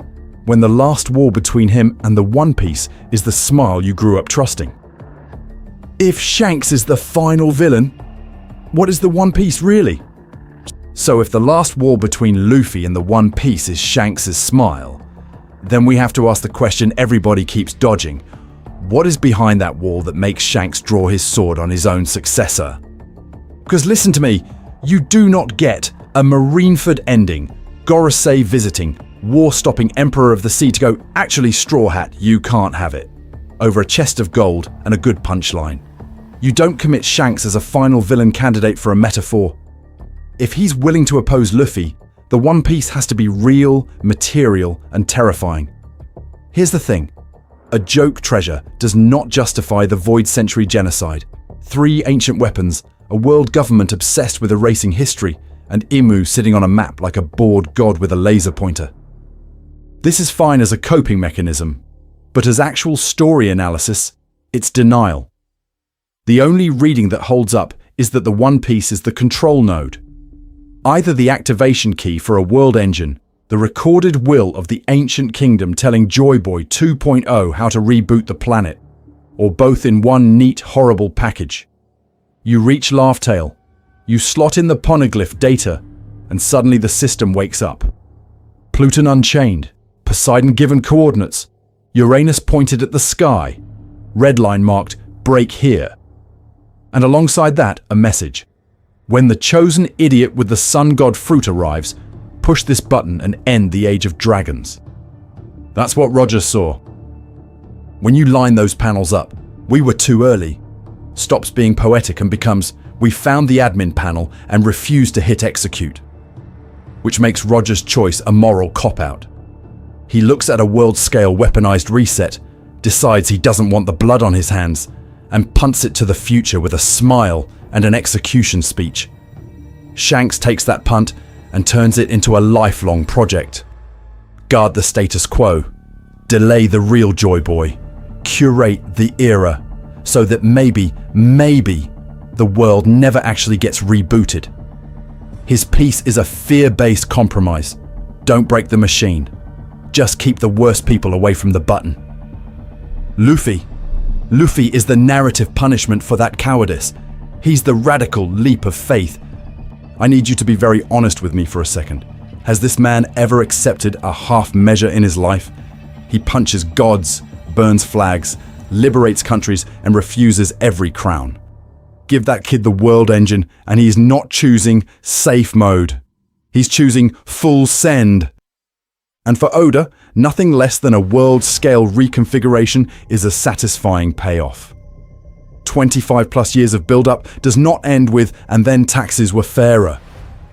when the last war between him and the One Piece is the smile you grew up trusting? If Shanks is the final villain, what is the One Piece really? So if the last wall between Luffy and the One Piece is Shanks' smile, then we have to ask the question everybody keeps dodging. What is behind that wall that makes Shanks draw his sword on his own successor? Because listen to me, you do not get a Marineford ending, Gorosei visiting, war-stopping Emperor of the Sea to go, actually Straw Hat, you can't have it, over a chest of gold and a good punchline. You don't commit Shanks as a final villain candidate for a mp4. If he's willing to oppose Luffy, the One Piece has to be real, material, and terrifying. Here's the thing. A joke treasure does not justify the Void Century genocide, 3 ancient weapons, a world government obsessed with erasing history, and Imu sitting on a map like a bored god with a laser pointer. This is fine as a coping mechanism, but as actual story analysis, it's denial. The only reading that holds up is that the One Piece is the control node. Either the activation key for a world engine, the recorded will of the ancient kingdom telling Joy Boy 2.0 how to reboot the planet, or both in one neat, horrible package. You reach Laugh-Tale, you slot in the poneglyph data, and suddenly the system wakes up. Pluton unchained, Poseidon given coordinates, Uranus pointed at the sky, red line marked break here. And alongside that, a message. When the chosen idiot with the sun god fruit arrives, push this button and end the age of dragons. That's what Roger saw. When you line those panels up, we were too early. Stops being poetic and becomes, we found the admin panel and refused to hit execute. Which makes Roger's choice a moral cop-out. He looks at a world-scale weaponized reset, decides he doesn't want the blood on his hands, and punts it to the future with a smile and an execution speech. Shanks takes that punt and turns it into a lifelong project. Guard the status quo, delay the real Joy Boy, curate the era, so that maybe the world never actually gets rebooted. His piece is a fear-based compromise. Don't break the machine. Just keep the worst people away from the button. Luffy is the narrative punishment for that cowardice. He's the radical leap of faith. I need you to be very honest with me for a second. Has this man ever accepted a half measure in his life? He punches gods, burns flags, liberates countries, and refuses every crown. Give that kid the world engine, and he's not choosing safe mode. He's choosing full send. And for Oda, nothing less than a world-scale reconfiguration is a satisfying payoff. 25 plus years of build-up does not end with, and then taxes were fairer.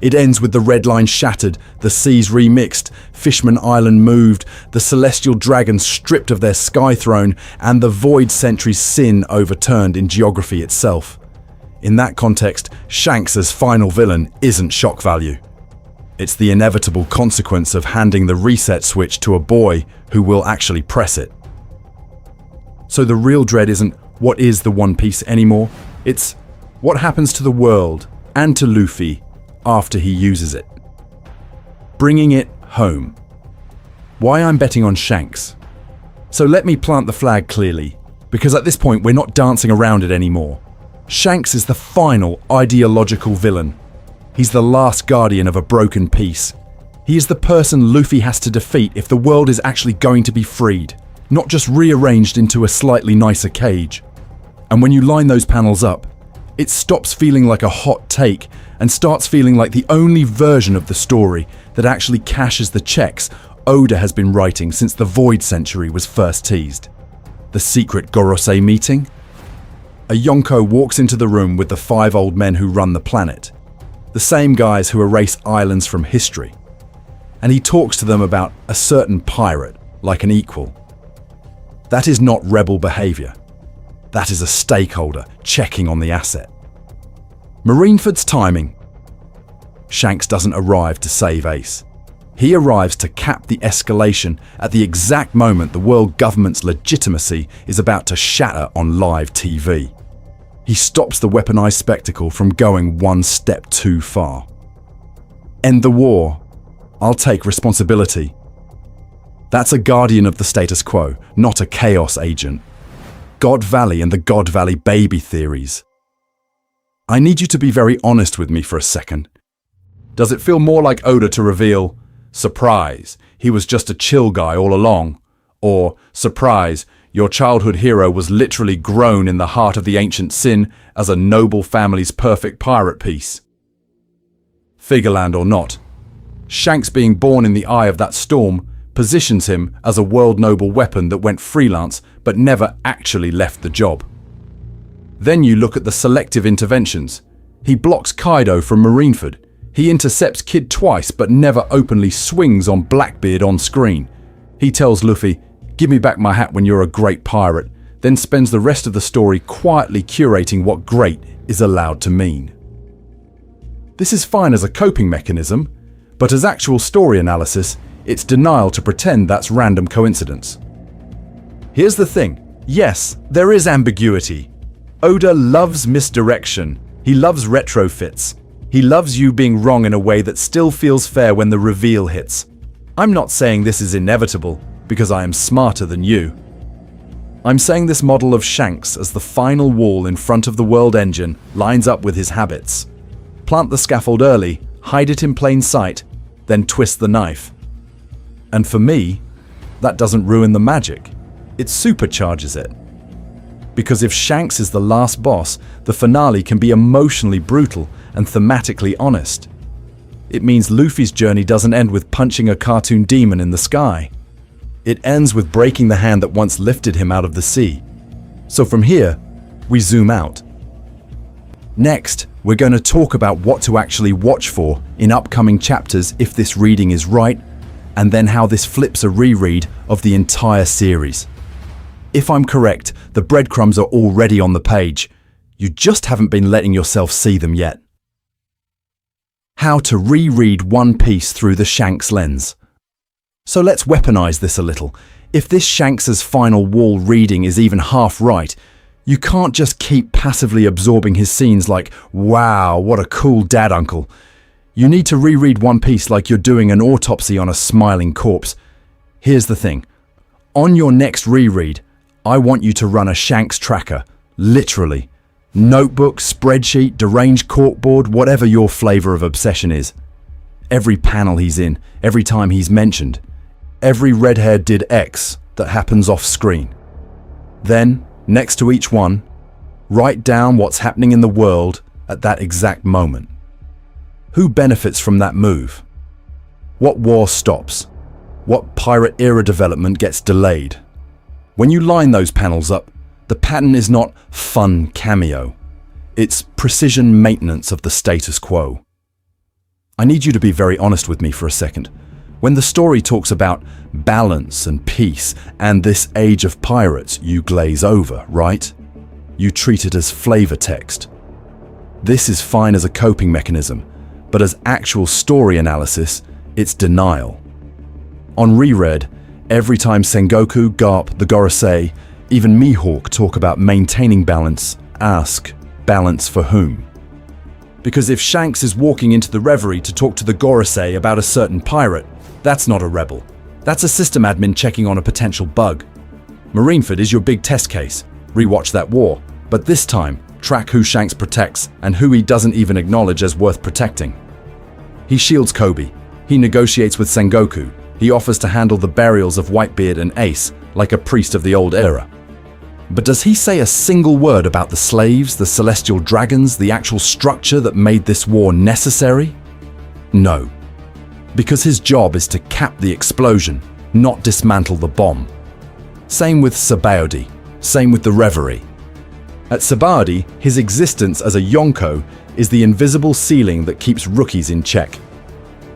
It ends with the red line shattered, the seas remixed, Fishman Island moved, the celestial dragons stripped of their sky throne, and the Void Century's sin overturned in geography itself. In that context, Shanks as final villain isn't shock value. It's the inevitable consequence of handing the reset switch to a boy who will actually press it. So the real dread isn't what is the One Piece anymore, it's what happens to the world and to Luffy after he uses it. Bringing it home. Why I'm betting on Shanks. So let me plant the flag clearly, because at this point we're not dancing around it anymore. Shanks is the final ideological villain. He's the last guardian of a broken peace. He is the person Luffy has to defeat if the world is actually going to be freed, not just rearranged into a slightly nicer cage. And when you line those panels up, it stops feeling like a hot take and starts feeling like the only version of the story that actually cashes the checks Oda has been writing since the Void Century was first teased. The secret Gorosei meeting? A Yonko walks into the room with the 5 old men who run the planet, the same guys who erase islands from history. And he talks to them about a certain pirate, like an equal. That is not rebel behavior. That is a stakeholder checking on the asset. Marineford's timing. Shanks doesn't arrive to save Ace. He arrives to cap the escalation at the exact moment the world government's legitimacy is about to shatter on live TV. He stops the weaponized spectacle from going one step too far. End the war. I'll take responsibility. That's a guardian of the status quo, not a chaos agent. God Valley and the God Valley baby theories. I need you to be very honest with me for a second. Does it feel more like Oda to reveal, surprise, he was just a chill guy all along? Or, surprise, your childhood hero was literally grown in the heart of the ancient sin as a noble family's perfect pirate piece? Figureland or not, Shanks being born in the eye of that storm positions him as a world-noble weapon that went freelance but never actually left the job. Then you look at the selective interventions. He blocks Kaido from Marineford. He intercepts Kid twice but never openly swings on Blackbeard on screen. He tells Luffy, "Give me back my hat when you're a great pirate," then spends the rest of the story quietly curating what great is allowed to mean. This is fine as a coping mechanism, but as actual story analysis, it's denial to pretend that's random coincidence. Here's the thing. Yes, there is ambiguity. Oda loves misdirection. He loves retrofits. He loves you being wrong in a way that still feels fair when the reveal hits. I'm not saying this is inevitable, because I am smarter than you. I'm saying this model of Shanks as the final wall in front of the world engine lines up with his habits. Plant the scaffold early, hide it in plain sight, then twist the knife. And for me, that doesn't ruin the magic. It supercharges it. Because if Shanks is the last boss, the finale can be emotionally brutal and thematically honest. It means Luffy's journey doesn't end with punching a cartoon demon in the sky. It ends with breaking the hand that once lifted him out of the sea. So from here, we zoom out. Next, we're going to talk about what to actually watch for in upcoming chapters if this reading is right, and then how this flips a reread of the entire series. If I'm correct, the breadcrumbs are already on the page. You just haven't been letting yourself see them yet. How to reread One Piece through the Shanks lens. So let's weaponize this a little. If this Shanks's final wall reading is even half right, you can't just keep passively absorbing his scenes like, wow, what a cool dad uncle. You need to reread One Piece like you're doing an autopsy on a smiling corpse. Here's the thing. On your next reread, I want you to run a Shanks tracker, literally. Notebook, spreadsheet, deranged corkboard, whatever your flavor of obsession is. Every panel he's in, every time he's mentioned, every red-haired did X that happens off screen. Then, next to each one, write down what's happening in the world at that exact moment. Who benefits from that move? What war stops? What pirate era development gets delayed? When you line those panels up, the pattern is not fun cameo. It's precision maintenance of the status quo. I need you to be very honest with me for a second. When the story talks about balance and peace and this age of pirates, you glaze over, right? You treat it as flavor text. This is fine as a coping mechanism, but as actual story analysis, it's denial. On reread, every time Sengoku, Garp, the Gorosei, even Mihawk talk about maintaining balance, ask, balance for whom? Because if Shanks is walking into the Reverie to talk to the Gorosei about a certain pirate, that's not a rebel. That's a system admin checking on a potential bug. Marineford is your big test case. Rewatch that war. But this time, track who Shanks protects and who he doesn't even acknowledge as worth protecting. He shields Kobe. He negotiates with Sengoku. He offers to handle the burials of Whitebeard and Ace like a priest of the old era. But does he say a single word about the slaves, the celestial dragons, the actual structure that made this war necessary? No. Because his job is to cap the explosion, not dismantle the bomb. Same with Sabaody. Same with the Reverie. At Sabaody, his existence as a Yonko is the invisible ceiling that keeps rookies in check.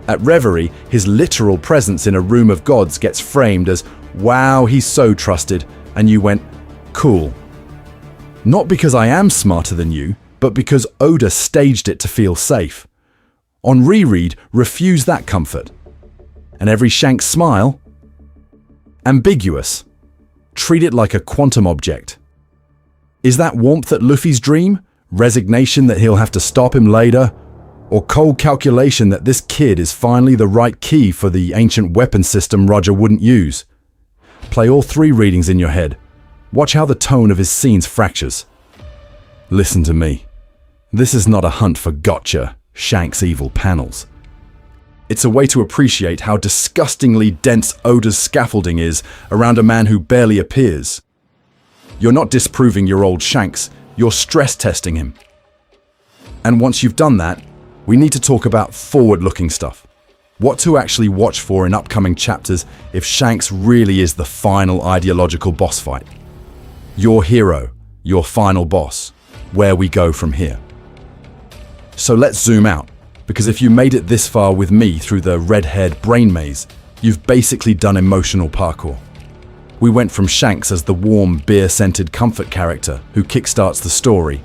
At Reverie, his literal presence in a room of gods gets framed as, wow, he's so trusted, and you went, cool. Not because I am smarter than you, but because Oda staged it to feel safe. On reread, refuse that comfort. And every Shanks smile? Ambiguous. Treat it like a quantum object. Is that warmth at Luffy's dream? Resignation that he'll have to stop him later? Or cold calculation that this kid is finally the right key for the ancient weapon system Roger wouldn't use? Play all three readings in your head. Watch how the tone of his scenes fractures. Listen to me. This is not a hunt for gotcha, Shanks evil panels. It's a way to appreciate how disgustingly dense Oda's scaffolding is around a man who barely appears. You're not disproving your old Shanks, you're stress testing him. And once you've done that, we need to talk about forward-looking stuff. What to actually watch for in upcoming chapters if Shanks really is the final ideological boss fight. Your hero, your final boss, where we go from here. So let's zoom out, because if you made it this far with me through the red-haired brain maze, you've basically done emotional parkour. We went from Shanks as the warm, beer-scented comfort character who kickstarts the story,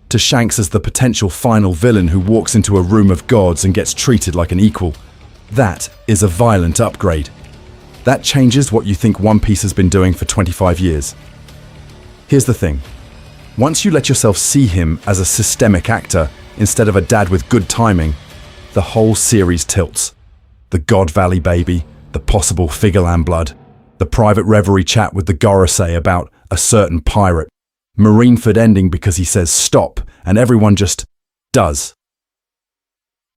to Shanks as the potential final villain who walks into a room of gods and gets treated like an equal. That is a violent upgrade. That changes what you think One Piece has been doing for 25 years. Here's the thing. Once you let yourself see him as a systemic actor instead of a dad with good timing, the whole series tilts. The God Valley baby, the possible Figurland blood, the private reverie chat with the Gorosei about a certain pirate, Marineford ending because he says stop and everyone just does.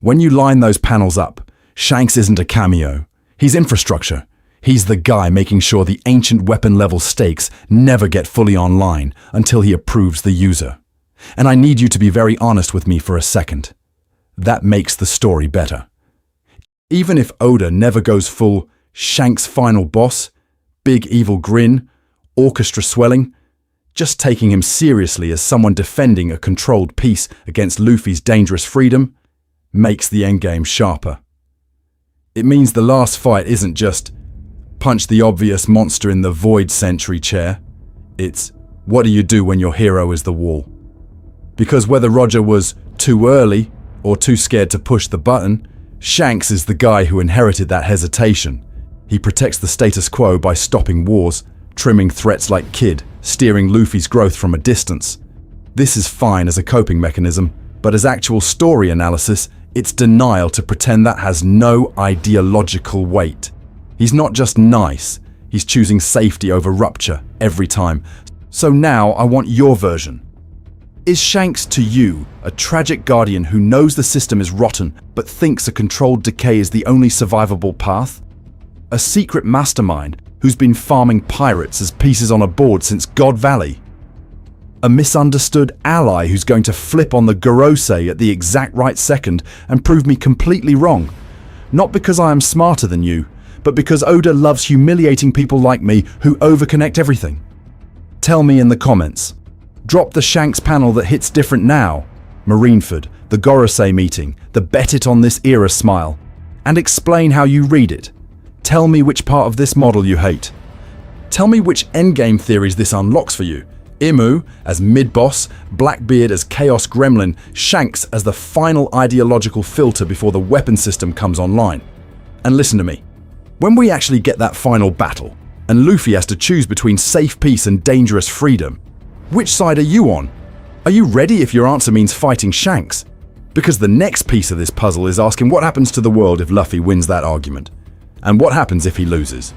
When you line those panels up, Shanks isn't a cameo. He's infrastructure. He's the guy making sure the ancient weapon level stakes never get fully online until he approves the user. And I need you to be very honest with me for a second. That makes the story better. Even if Oda never goes full Shanks final boss, big evil grin, orchestra swelling, just taking him seriously as someone defending a controlled peace against Luffy's dangerous freedom makes the endgame sharper. It means the last fight isn't just punch the obvious monster in the Void Sentry chair. It's what do you do when your hero is the wall? Because whether Roger was too early or too scared to push the button, Shanks is the guy who inherited that hesitation. He protects the status quo by stopping wars, trimming threats like Kid, steering Luffy's growth from a distance. This is fine as a coping mechanism, but as actual story analysis, it's denial to pretend that has no ideological weight. He's not just nice, he's choosing safety over rupture every time. So now I want your version. Is Shanks to you a tragic guardian who knows the system is rotten but thinks a controlled decay is the only survivable path? A secret mastermind who's been farming pirates as pieces on a board since God Valley? A misunderstood ally who's going to flip on the Gorosei at the exact right second and prove me completely wrong? Not because I am smarter than you, but because Oda loves humiliating people like me who overconnect everything. Tell me in the comments. Drop the Shanks panel that hits different now, Marineford, the Gorosei meeting, the bet it on this era smile, and explain how you read it. Tell me which part of this model you hate. Tell me which endgame theories this unlocks for you. Imu as mid-boss, Blackbeard as Chaos Gremlin, Shanks as the final ideological filter before the weapon system comes online. And listen to me. When we actually get that final battle, and Luffy has to choose between safe peace and dangerous freedom, which side are you on? Are you ready if your answer means fighting Shanks? Because the next piece of this puzzle is asking what happens to the world if Luffy wins that argument, and what happens if he loses.